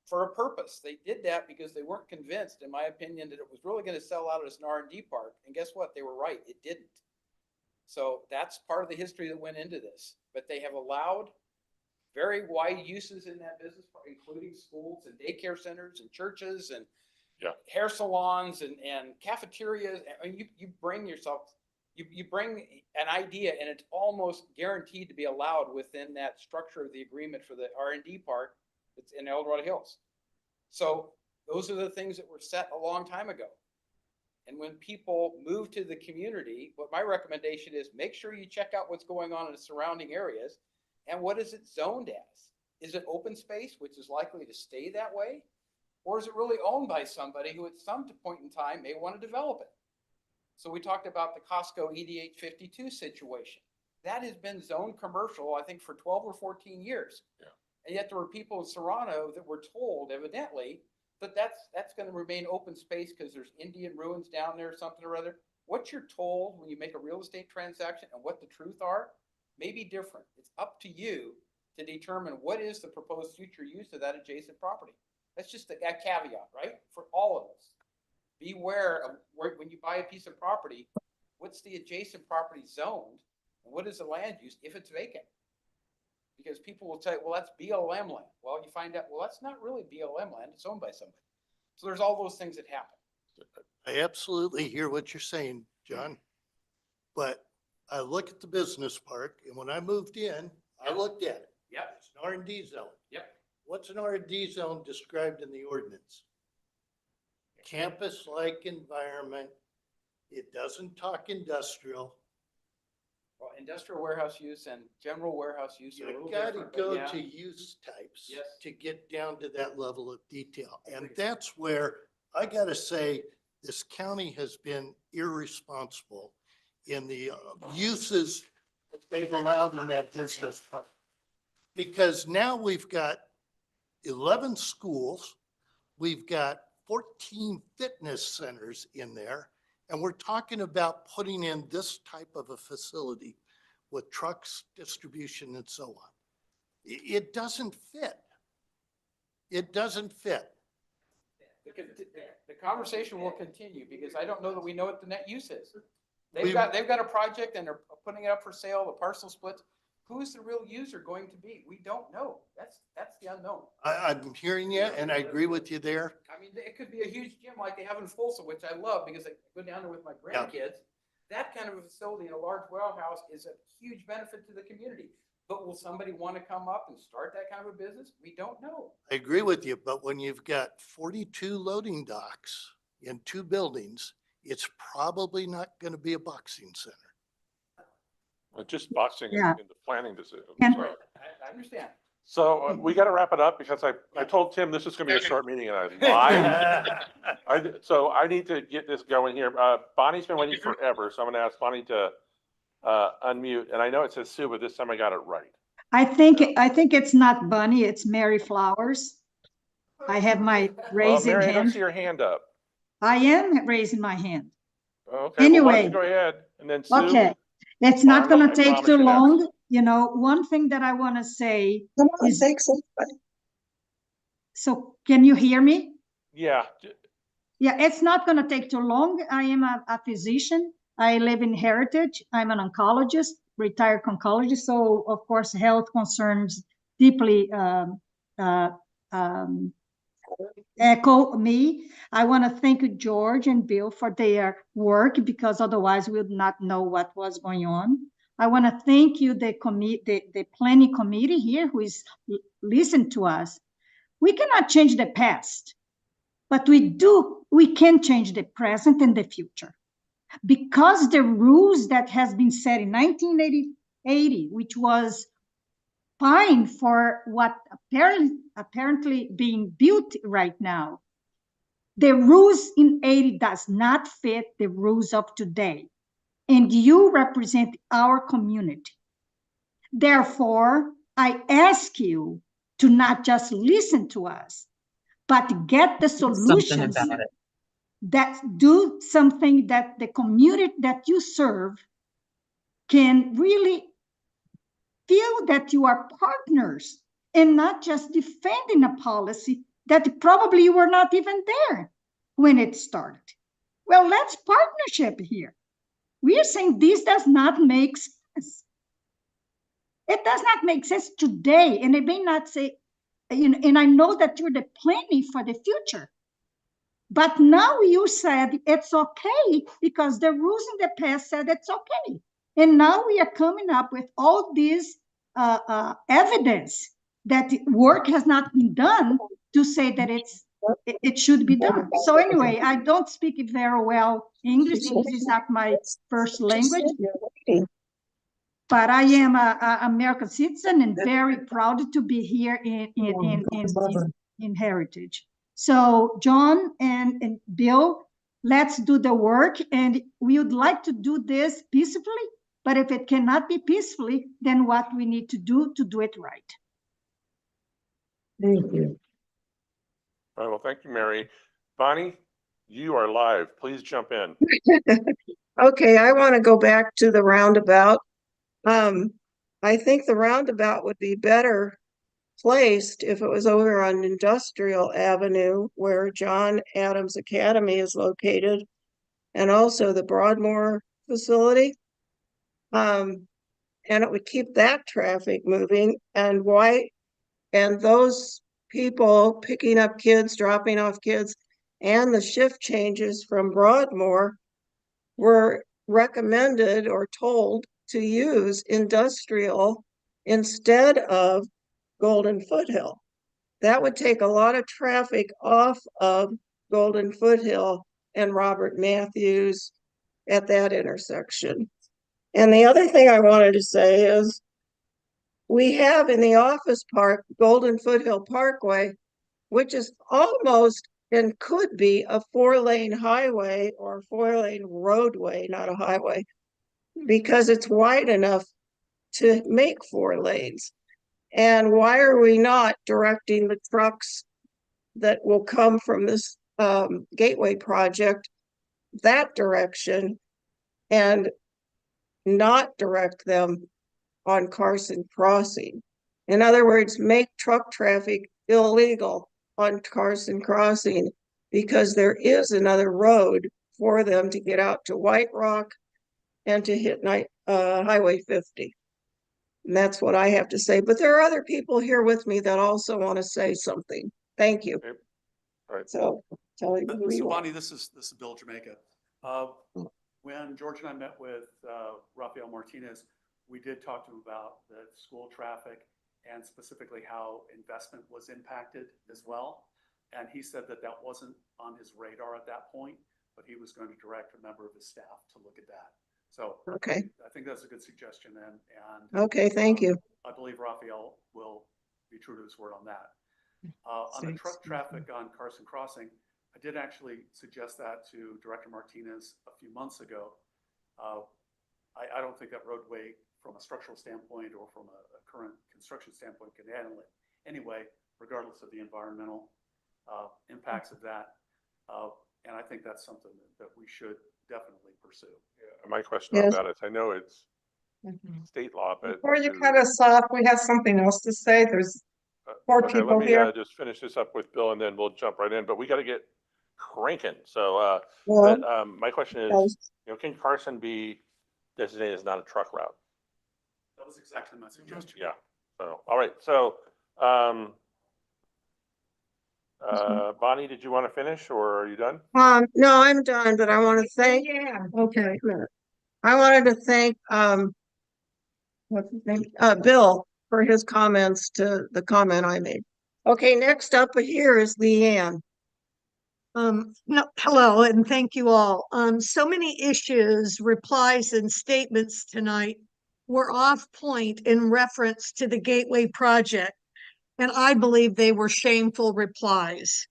for a purpose. They did that because they weren't convinced, in my opinion, that it was really going to sell out as an R&D park. And guess what? They were right. It didn't. So that's part of the history that went into this, but they have allowed very wide uses in that business, including schools and daycare centers and churches and hair salons and cafeterias. I mean, you bring yourself, you bring an idea and it's almost guaranteed to be allowed within that structure of the agreement for the R&D park that's in El Dorado Hills. So those are the things that were set a long time ago. And when people move to the community, what my recommendation is, make sure you check out what's going on in the surrounding areas and what is it zoned as? Is it open space, which is likely to stay that way? Or is it really owned by somebody who at some point in time may want to develop it? So we talked about the Costco EDH 52 situation. That has been zoned commercial, I think, for 12 or 14 years. Yeah. And yet there were people in Serrano that were told, evidently, that that's going to remain open space because there's Indian ruins down there or something or other. What you're told when you make a real estate transaction and what the truth are may be different. It's up to you to determine what is the proposed future use of that adjacent property. That's just a caveat, right? For all of us. Beware of when you buy a piece of property, what's the adjacent property zoned and what is the land use if it's vacant? Because people will tell you, well, that's BLM land. Well, you find out, well, that's not really BLM land. It's owned by somebody. So there's all those things that happen. I absolutely hear what you're saying, John. But I look at the business park, and when I moved in, I looked at it. Yep. It's an R&D zone. Yep. What's an R&D zone described in the ordinance? Campus-like environment. It doesn't talk industrial. Well, industrial warehouse use and general warehouse use are a You little gotta different. go Yeah. to use types Yes. to get down to that level of detail. And that's where I gotta say, this county has been irresponsible in the uses that they've allowed in that business park. Because now we've got 11 schools, we've got 14 fitness centers in there, and we're talking about putting in this type of a facility with trucks, distribution, and so on. It doesn't fit. It doesn't fit. The conversation will continue because I don't know that we know what the net use is. We've- They've got a project and they're putting it up for sale, the parcel splits. Who's the real user going to be? We don't know. That's the unknown. I'm hearing you, and I agree with you there. I mean, it could be a huge gym like they have in Folsom, which I love because I go down there with my Yeah. grandkids. That kind of a facility in a large warehouse is a huge benefit to the community. But will somebody want to come up and start that kind of a business? We don't know. I agree with you, but when you've got 42 loading docks in 2 buildings, it's probably not going to be a boxing center. Just boxing in Yeah. the planning decision. And- So, I understand. so we got to wrap it up because I told Tim this is going to be a short meeting and I lied. So I need to get this going here. Bonnie's been waiting forever, so I'm going to ask Bonnie to unmute. And I know it says Sue, but this time I got it right. I think it's not Bunny, it's Mary Flowers. I have my Well, raising Mary, I don't see hand. your hand up. I am raising my hand. Okay, well, why don't Anyway. you go ahead and then Sue. Okay, it's not Bonnie, gonna I take promise too you next. long. You know, one thing that I want to say Come on, is, take somebody. so can you hear me? Yeah, Yeah, it's not going to take too long. I am a physician. I live in Heritage. I'm an oncologist, retired oncologist. So, of course, health concerns deeply echo me. I want to thank George and Bill for their work because otherwise we would not know what was going on. I want to thank you, the planning committee here who is listening to us. We cannot change the past. But we can change the present and the future. Because the rules that has been set in 1980, which was fine for what apparently being built right now, the rules in 80 does not fit the rules of today. And you represent our community. Therefore, I ask you to not just listen to us, but get the solutions that do something that the community that you serve can really feel that you are partners and not just defending a policy that probably you were not even there when it started. Well, let's partnership here. We are saying this does not make sense. It does not make sense today, and it may not say, and I know that you're the planning for the future. But now you said it's okay because the rules in the past said it's okay. And now we are coming up with all this evidence that work has not been done to say that it should be done. So anyway, I don't speak very well English. English is not my first language. But I am an American citizen and very proud to be here in Heritage. So John and Bill, let's do the work, and we would like to do this peacefully, but if it cannot be peacefully, then what we need to do it right. Thank you. All right, well, thank you, Mary. Bonnie, you are live. Please jump in. Okay, I want to go back to the roundabout. I think the roundabout would be better placed if it was over on Industrial Avenue where John Adams Academy is located, and also the Broadmoor facility. And it would keep that traffic moving, and those people picking up kids, dropping off kids, and the shift changes from Broadmoor were recommended or told to use Industrial instead of Golden Foothill. That would take a lot of traffic off of Golden Foothill and Robert Matthews at that intersection. And the other thing I wanted to say is we have in the office park Golden Foothill Parkway, which is almost and could be a 4-lane highway or 4-lane roadway, not a highway, because it's wide enough to make 4 lanes. And why are we not directing the trucks that will come from this gateway project that direction and not direct them on Carson Crossing? In other words, make truck traffic illegal on Carson Crossing, because there is another road for them to get out to White Rock and to hit Highway 50. And that's what I have to say. But there are other people here with me that also want to say something. Thank you. Okay. All right. So, tell me who So you are. Bonnie, this is Bill Jamaica. When George and I met with Rafael Martinez, we did talk to him about the school traffic and specifically how investment was impacted as well. And he said that that wasn't on his radar at that point, but he was going to direct a member of his staff to look at that. So Okay. I think that's a good suggestion. And Okay, thank you. I believe Rafael will be true to his word on that. On the truck traffic on Carson Crossing, I did actually suggest that to Director Martinez a few months ago. I don't think that roadway from a structural standpoint or from a current construction standpoint can handle it anyway, regardless of the environmental impacts of that. And I think that's something that we should definitely pursue. Yeah, my question on Yes. that is, I know it's state law, but. Before you cut us off, we have something else to say. There's 4 Okay, people let me here. just finish this up with Bill and then we'll jump right in, but we got to get cranking. So, Well, my question is, yes. can Carson be designated as not a truck route? That was exactly my suggestion. Yeah. So, all right. So, Bonnie, did you want to finish or are you done? No, I'm done, but I want to thank, okay, a minute. I wanted to thank, what's his name? Bill for his comments to the comment I made. Okay, next up here is Leanne. No, hello, and thank you all. So many issues, replies, and statements tonight were off point in reference to the Gateway project, and I believe they were shameful replies.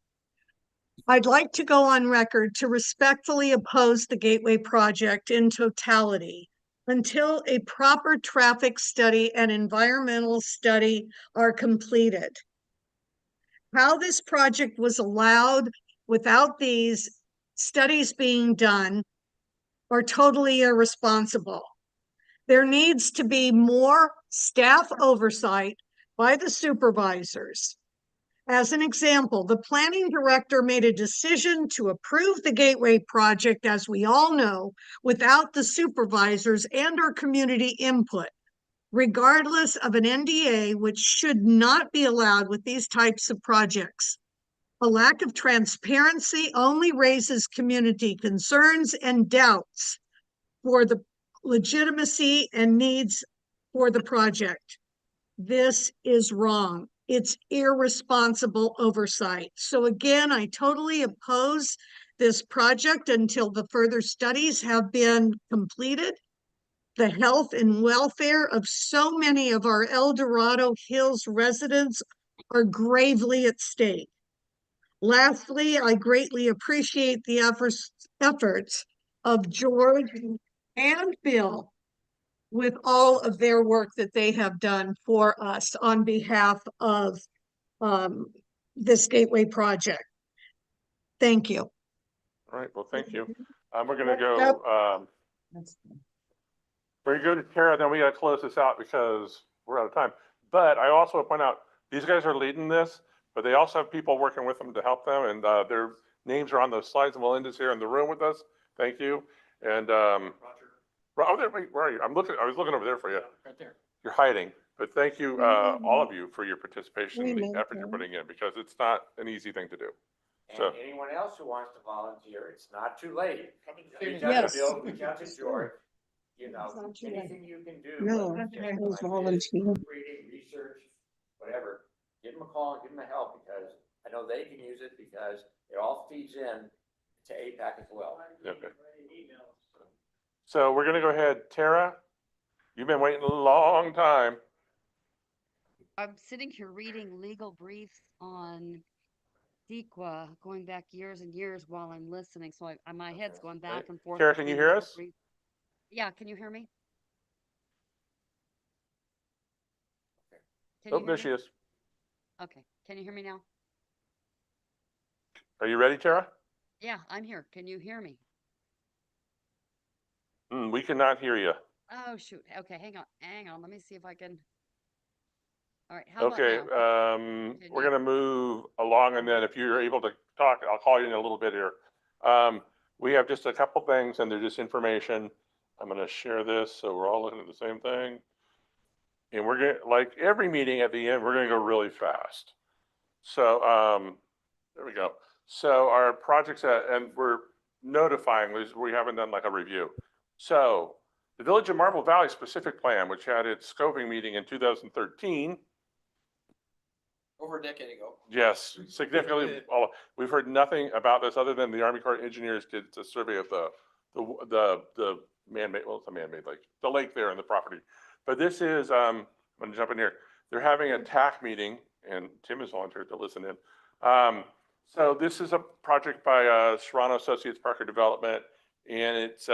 I'd like to go on record to respectfully oppose the Gateway project in totality until a proper traffic study and environmental study are completed. How this project was allowed without these studies being done are totally irresponsible. There needs to be more staff oversight by the supervisors. As an example, the planning director made a decision to approve the Gateway project, as we all know, without the supervisors and our community input, regardless of an NDA, which should not be allowed with these types of projects. A lack of transparency only raises community concerns and doubts for the legitimacy and needs for the project. This is wrong. It's irresponsible oversight. So again, I totally oppose this project until the further studies have been completed. The health and welfare of so many of our El Dorado Hills residents are gravely at stake. Lastly, I greatly appreciate the efforts of George and Bill with all of their work that they have done for us on behalf of this Gateway project. Thank you. All right, well, thank you. We're gonna go, we're gonna go to Tara, then we gotta close this out because we're out of time. But I also want to point out, these guys are leading this, but they also have people working with them to help them, and their names are on those slides, and Melinda's here in the room with us. Thank you. And oh, there, wait, where are you? I was looking over there for you. Right there. You're hiding, but thank you, all of you, for your participation and the effort you're putting in, because it's not an easy thing to do. So, And anyone else who wants to volunteer, it's not too late. Reach out Yes. to Bill, reach out to George, you know, It's not too late. anything you can do. No, whether it's I just was like this, volunteering. proofreading, research, whatever, give them a call and give them a help, because I know they can use it, because it all feeds in to APAC as well. okay. So we're gonna go ahead, Tara, you've been waiting a long time. I'm sitting here reading legal briefs on DEQA going back years and years while I'm listening. So my head's going back and forth. Tara, can you between hear legal us? briefs. Yeah, can you hear me? Can Oh, you hear there me? she is. Okay, can you hear me now? Are you ready, Tara? Yeah, I'm here. Can you hear me? We cannot hear you. Oh, shoot. Okay, hang on. Let me see if I can. All right, how Okay, about now? we're gonna move along, and then if you're able to talk, I'll call you in a little bit here. We have just a couple things, and they're just information. I'm gonna share this, so we're all looking at the same thing. And we're gonna, like every meeting at the end, we're gonna go really fast. So, there we go. So our projects, and we're notifying, we haven't done like a review. So the Village of Marble Valley Specific Plan, which had its scoping meeting in 2013. Over a decade ago. Yes, significantly. We've heard nothing about this other than the Army Corps of Engineers did a survey of the man-made, well, it's a man-made lake, the lake there and the property. But this is, I'm gonna jump in here. They're having a TAC meeting, and Tim has volunteered to listen in. So this is a project by Serrano Associates Parker Development, and it's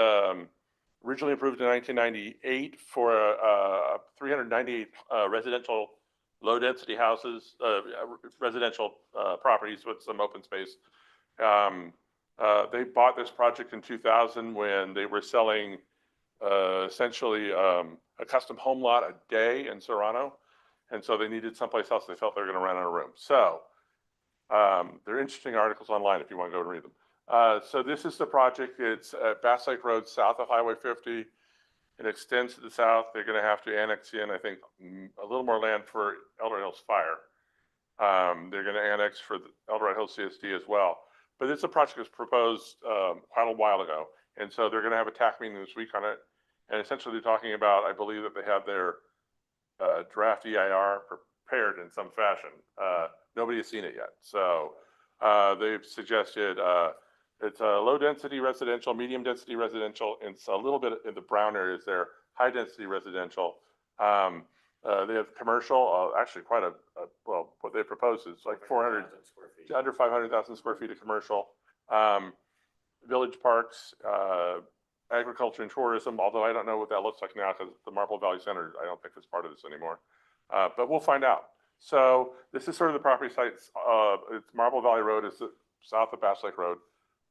originally approved in 1998 for 398 residential low-density houses, residential properties with some open space. They bought this project in 2000 when they were selling essentially a custom home lot a day in Serrano. And so they needed someplace else. They felt they were going to run out of room. So there are interesting articles online if you want to go and read them. So this is the project. It's at Bass Lake Road, south of Highway 50. It extends to the south. They're going to have to annex in, I think, a little more land for El Dorado Hills Fire. They're going to annex for the El Dorado Hills CSD as well. But it's a project that was proposed quite a while ago. And so they're going to have a TAC meeting this week on it. And essentially they're talking about, I believe that they have their draft EIR prepared in some fashion. Nobody has seen it yet. So they've suggested it's a low density residential, medium density residential, and it's a little bit in the brown areas there, high density residential. They have commercial, actually quite well, what they propose is like 400, under 500,000 square feet of commercial. Village parks, agriculture and tourism, although I don't know what that looks like now because the Marble Valley Center, I don't think it's part of this anymore. But we'll find out. So this is sort of the property sites. It's Marble Valley Road is south of Bass Lake Road.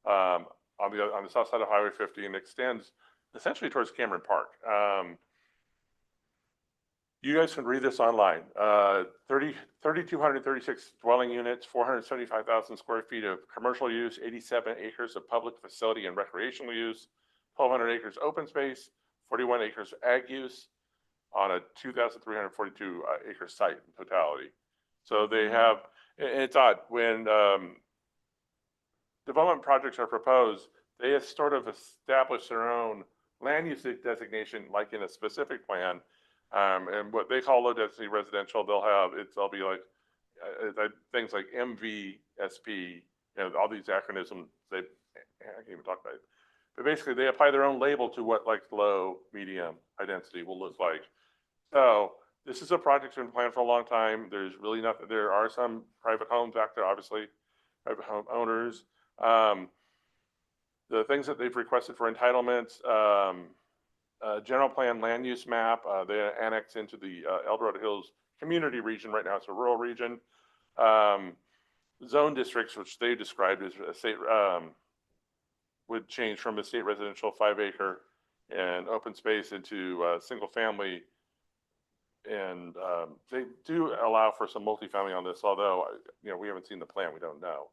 On the south side of Highway 50 and extends essentially towards Cameron Park. You guys can read this online. 3,236 dwelling units, 475,000 square feet of commercial use, 87 acres of public facility and recreational use, 1,200 acres open space, 41 acres ag use on a 2,342 acre site in totality. So they have, it's odd, when development projects are proposed, they have sort of established their own land use designation, like in a specific plan. And what they call low density residential, they'll be like things like MVSP, all these acronyms. I can't even talk about it. But basically, they apply their own label to what like low, medium, high density will look like. So this is a project that's been planned for a long time. There's really nothing. There are some private homes out there, obviously, private home owners. The things that they've requested for entitlements. General plan land use map. They annex into the El Dorado Hills community region. Right now it's a rural region. Zone districts, which they described as a state, would change from a state residential 5 acre and open space into single family. And they do allow for some multifamily on this, although we haven't seen the plan, we don't know.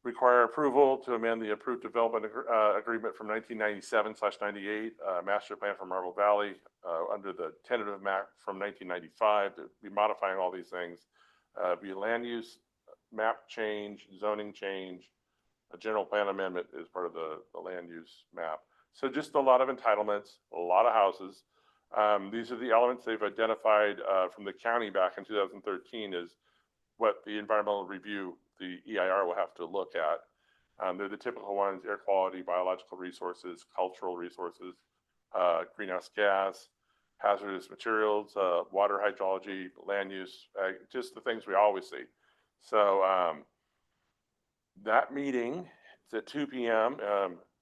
Require approval to amend the approved development agreement from 1997/98, master plan for Marble Valley under the tentative map from 1995. To be modifying all these things. Be a land use map change, zoning change, a general plan amendment is part of the land use map. So just a lot of entitlements, a lot of houses. These are the elements they've identified from the county back in 2013 as what the environmental review, the EIR, will have to look at. They're the typical ones: air quality, biological resources, cultural resources, greenhouse gas, hazardous materials, water hydrology, land use, just the things we always see. So that meeting is at 2 p.m.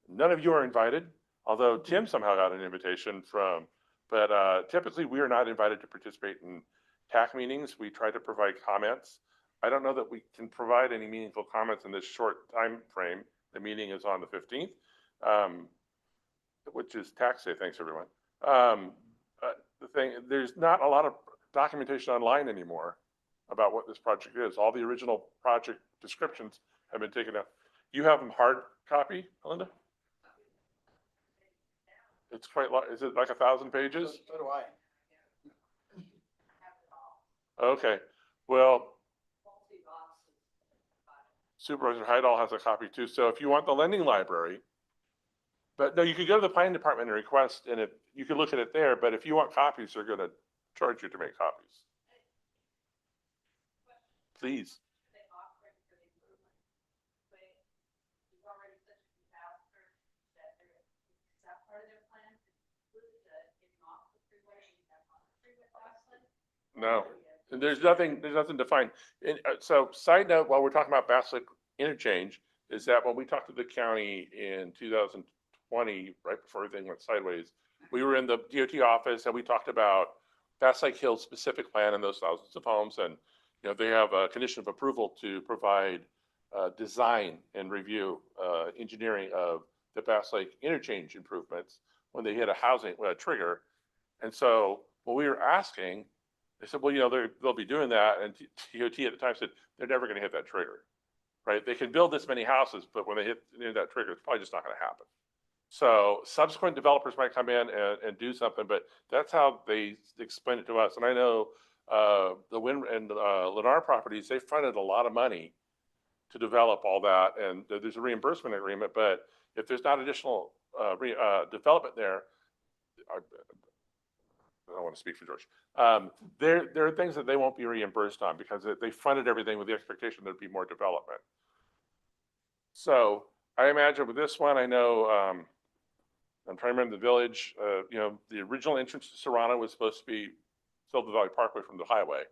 None of you are invited, although Tim somehow got an invitation but typically we are not invited to participate in TAC meetings. We try to provide comments. I don't know that we can provide any meaningful comments in this short time frame. The meeting is on the 15th, which is tax day. Thanks, everyone. There's not a lot of documentation online anymore about what this project is. All the original project descriptions have been taken out. You have them hard copy, Linda? It's quite large. Is it like 1,000 pages? So do I. Okay. Well, Supervisor Heidel has a copy too. So if you want the lending library, but no, you could go to the planning department and request, and you could look at it there. But if you want copies, they're going to charge you to make copies. Please. No, there's nothing defined. And, so side note, while we're talking about Bass Lake interchange, is that when we talked to the county in 2020, right before everything went sideways, we were in the DOT office and we talked about Bass Lake Hills specific plan and those thousands of homes. And, they have a condition of approval to provide design and review engineering of the Bass Lake interchange improvements when they hit a housing trigger. And so when we were asking, they said, well, they'll be doing that. And DOT at the time said, they're never going to hit that trigger, right? They can build this many houses, but when they hit that trigger, it's probably just not going to happen. So subsequent developers might come in and do something, but that's how they explain it to us. And I know the Wynn and Lennar properties, they fronted a lot of money to develop all that. And there's a reimbursement agreement, but if there's not additional development there, I don't want to speak for George. There are things that they won't be reimbursed on because they funded everything with the expectation there'd be more development. So I imagine with this one, I know, I'm trying to remember the village, the original entrance to Serrano was supposed to be Silver Valley Parkway from the highway.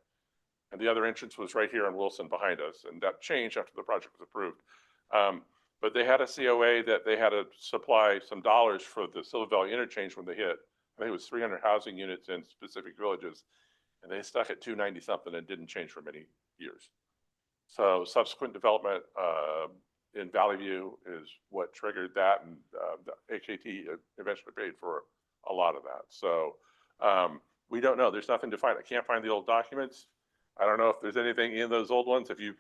And the other entrance was right here on Wilson behind us. And that changed after the project was approved. But they had a COA that they had to supply some dollars for the Silver Valley interchange when they hit. I think it was 300 housing units in specific villages, and they stuck at 290 something and didn't change for many years. So subsequent development in Valley View is what triggered that, and the AKT eventually paid for a lot of that. So We don't know. There's nothing to find. I can't find the old documents. I don't know if there's anything in those old ones. If you,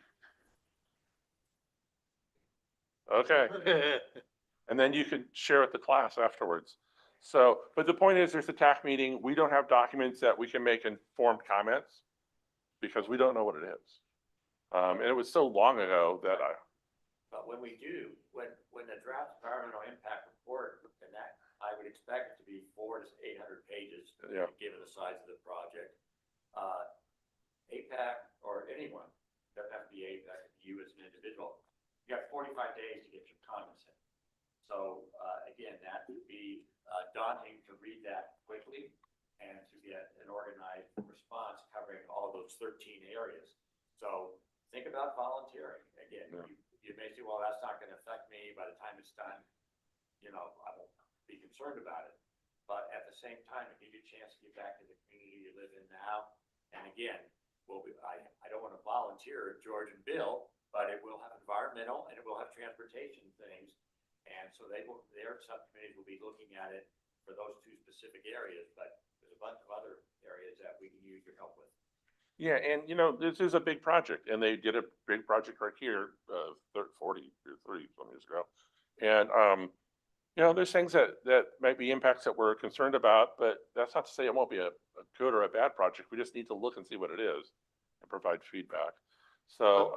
okay. And then you could share with the class afterwards. So, but the point is, there's a TAC meeting. We don't have documents that we can make informed comments because we don't know what it is. And it was so long ago that But when we do, when the draft environmental impact report, and that, I would expect it to be 400 to 800 pages, Yeah. given the size of the project. APAC or anyone, doesn't have to be APAC, you as an individual, you have 45 days to get your comments in. So again, that would be daunting to read that quickly and to get an organized response covering all those 13 areas. So think about volunteering. Again, you may say, well, that's not going to affect me by the time it's done. You know, I won't be concerned about it. But at the same time, it gives you a chance to get back to the community you live in now. And again, I don't want to volunteer George and Bill, but it will have environmental and it will have transportation things. And so their subcommittees will be looking at it for those two specific areas, but there's a bunch of other areas that we can use your help with. yeah, and you know, this is a big project, and they did a big project right here, 30 or 30 some years ago. And you know, there's things that might be impacts that we're concerned about, but that's not to say it won't be a good or a bad project. We just need to look and see what it is and provide feedback. So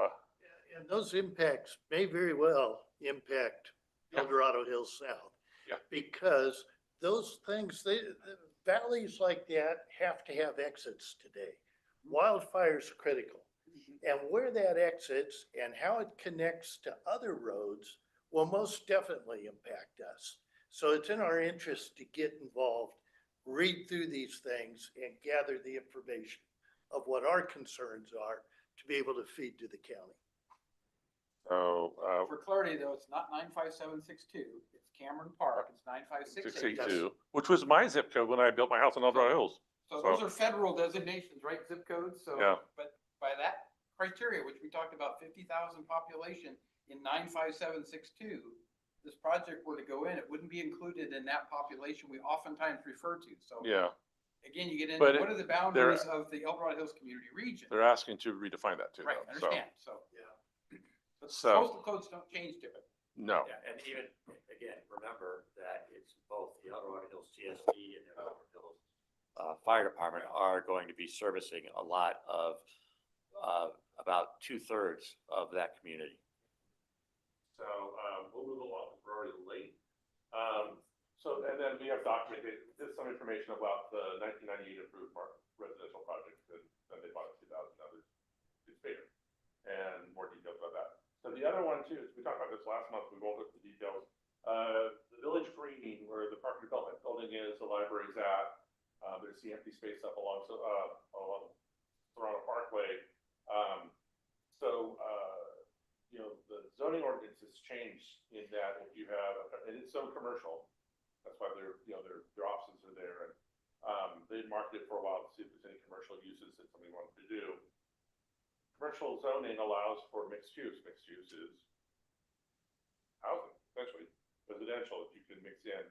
And those impacts may very well impact El Dorado Hills South. Yeah. Because those things, valleys like that have to have exits today. Wildfire's critical. And where that exits and how it connects to other roads will most definitely impact us. So it's in our interest to get involved, read through these things and gather the information of what our concerns are to be able to feed to the county. So For clarity though, it's not 95762, it's Cameron Park, it's 9568. 682, which was my zip code when I built my house in El Dorado Hills. So those are federal designations, right, zip codes? So, Yeah. but by that criteria, which we talked about 50,000 population in 95762, this project were to go in, it wouldn't be included in that population we oftentimes refer to. So Yeah. again, you get into But what are the boundaries of the El Dorado Hills community region? They're asking to redefine that too. Right, though, understand. So, yeah. But So- coastal codes don't change typically. No. Yeah, and even, again, remember that it's both the El Dorado Hills CSD and the El Dorado Hills Fire Department are going to be servicing a lot of, about 2/3 of that community. So we'll move along. We're already late. So, and then we have documented, there's some information about the 1998 approved residential project that they bought in 2000. It's bigger and more details about that. So the other one too, is we talked about this last month, we won't go into the details. The Village Green, where the park development building is, the library's at, there's the empty space up along Serrano Parkway. You know, the zoning ordinance has changed in that if you have, and it's so commercial, that's why their offices are there. And they marketed for a while to see if there's any commercial uses that somebody wanted to do. Commercial zoning allows for mixed use. Mixed use is housing, essentially, residential, if you can mix in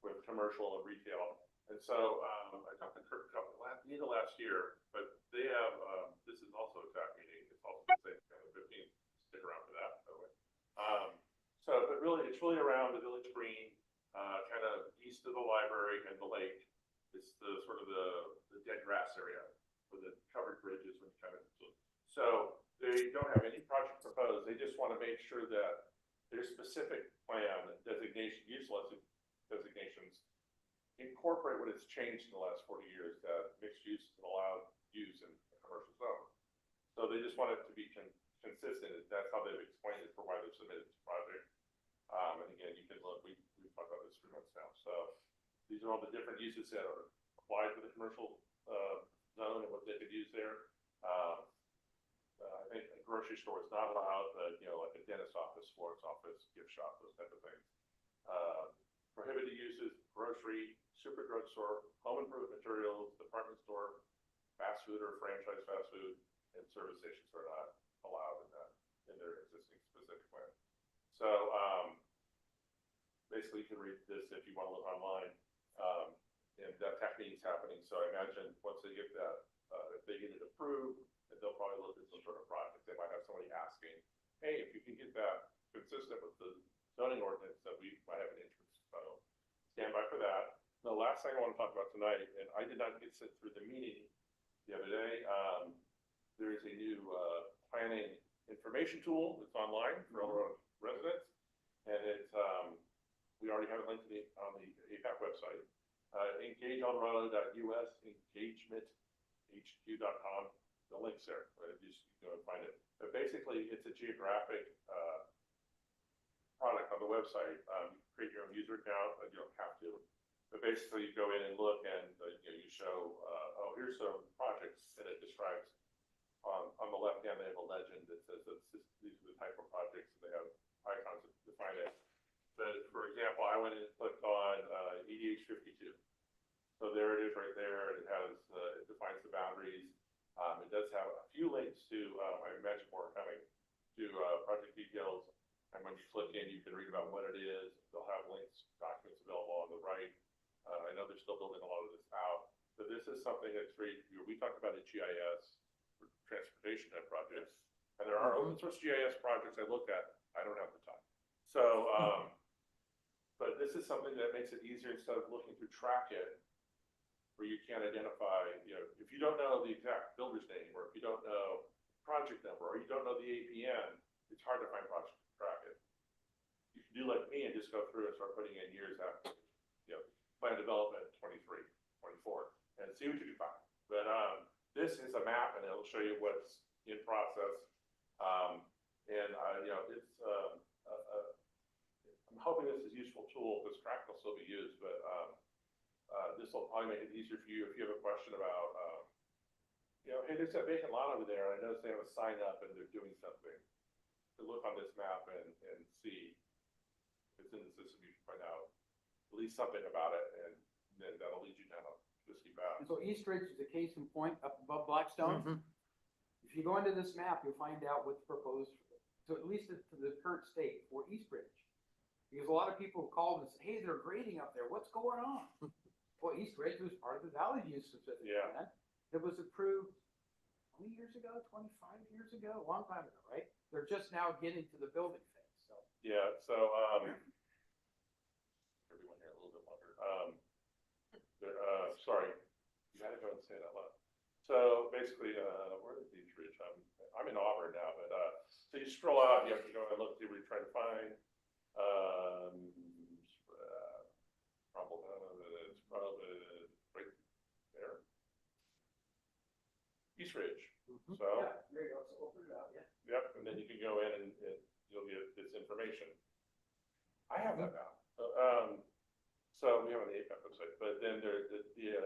with commercial and retail. And so I talked to Kirk at the end of last year, but they have, this is also a TAC meeting. It's also the same on the 15th. Stick around for that, by the way. But really, it's really around the Village Green, kind of east of the library and the lake. It's the sort of the dead grass area where the covered bridges when you kind of. So they don't have any project proposed. They just want to make sure that their specific plan designation, use designations, incorporate what has changed in the last 40 years, that mixed use is allowed use in a commercial zone. So they just want it to be consistent. That's how they've explained it for why they've submitted this project. And again, you can look, we've talked about this for months now. So these are all the different uses that are applied to the commercial zone and what they could use there. I think a grocery store is not allowed, but you know, like a dentist office, florist office, gift shop, those type of things. Prohibited uses: grocery, super drugstore, home improvement materials, department store, fast food or franchise fast food, and service stations are not allowed in their existing specific plan. So basically, you can read this if you want to look online. and that tech meeting's happening, so I imagine once they get that, if they get it approved, then they'll probably look at some sort of project. They might have somebody asking, hey, if you can get that consistent with the zoning ordinance, that we might have an interest. So stand by for that. The last thing I want to talk about tonight, and I did not get sent through the meeting the other day, there is a new planning information tool that's online for all our residents, and it's we already have it linked on the APAC website, engageeldorado.us, engagementhq.com. The link's there. Just go and find it. But basically, it's a geographic product on the website. You can create your own user account, but you don't have to. But basically, you go in and look, and you show, oh, here's some projects, and it describes. On the left hand, they have a legend that says that these are the type of projects, and they have icons that define it. But for example, I went in and clicked on EDH 52. So there it is right there. It has it defines the boundaries. It does have a few links to, I imagine more coming, to project details. And when you click in, you can read about what it is. They'll have links, documents available on the right. I know they're still building a lot of this out. But this is something that's great. We talked about a GIS for transportation type projects. And there are open source GIS projects I looked at. I don't have the time. So, but this is something that makes it easier instead of looking to track it, where you can't identify, if you don't know the exact builder's name, or if you don't know project number, or you don't know the APN, it's hard to find projects to track it. You can do like me and just go through and start putting in years after, plan development 23, 24, and see what you can find. But this is a map, and it'll show you what's in process. It's I'm hoping this is a useful tool because track will still be used, but this will probably make it easier for you if you have a question about, hey, there's that vacant lot over there, and I noticed they have a sign up and they're doing something. To look on this map and see if it's in the system, you can find out at least something about it, and then that'll lead you down a risky path. And so East Ridge is a case in point up above Blackstone. If you go into this map, you'll find out what's proposed, so at least to the current state for East Ridge. Because a lot of people call and say, hey, they're grading up there. What's going on? Well, East Ridge was part of the Valley View specific plan that was approved 20 years ago, 25 years ago, a long time ago, right? They're just now getting to the building phase. So yeah, so everyone here a little bit longer. Sorry, you gotta go and say it out loud. So basically, where is East Ridge? I'm in Auburn now, but so you scroll out, you have to go and look, see what you're trying to find. It's probably right there. East Ridge. So yeah, there you go. So open it up, yep, and then you can go in and you'll get this information. I have that map. So we have on the APAC website, but then the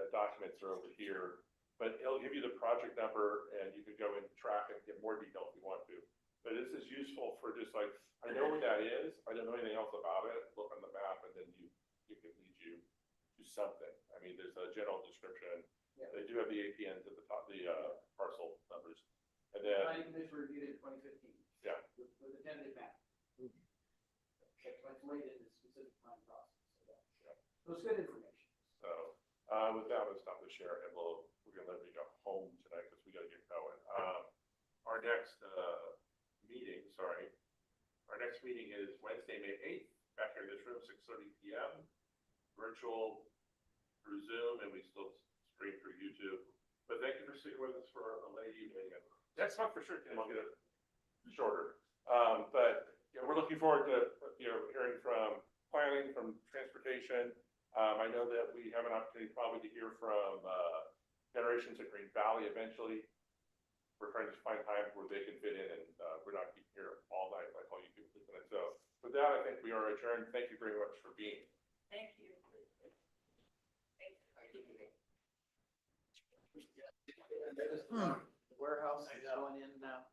documents are over here. But it'll give you the project number, and you can go and track and get more detail if you want to. But this is useful for just like, I know what that is. I don't know anything else about it. Look on the map, and then it can lead you to something. I mean, there's a general description. Yeah. They do have the APNs at the top, the parcel numbers. And then Planning Commission reviewed it in 2015. Yeah. With a tentative map. That's late in the specific plan process. So it's good information. So with that, we'll stop the share, and we're gonna let you go home tonight because we gotta get going. Our next meeting is Wednesday, May 8th, back here in this room, 6:30 p.m. Virtual through Zoom, and we still stream through YouTube. But thank you for sticking with us for a late evening. And next month for sure, Tim, I'll get it shorter. But we're looking forward to hearing from planning, from transportation. I know that we have an opportunity probably to hear from Generations at Green Valley eventually. We're trying to find times where they can fit in, and we're not keeping here all night like all you people tonight. So with that, I think we are adjourned. Thank you very much for being. Thank you. The warehouse is going in now.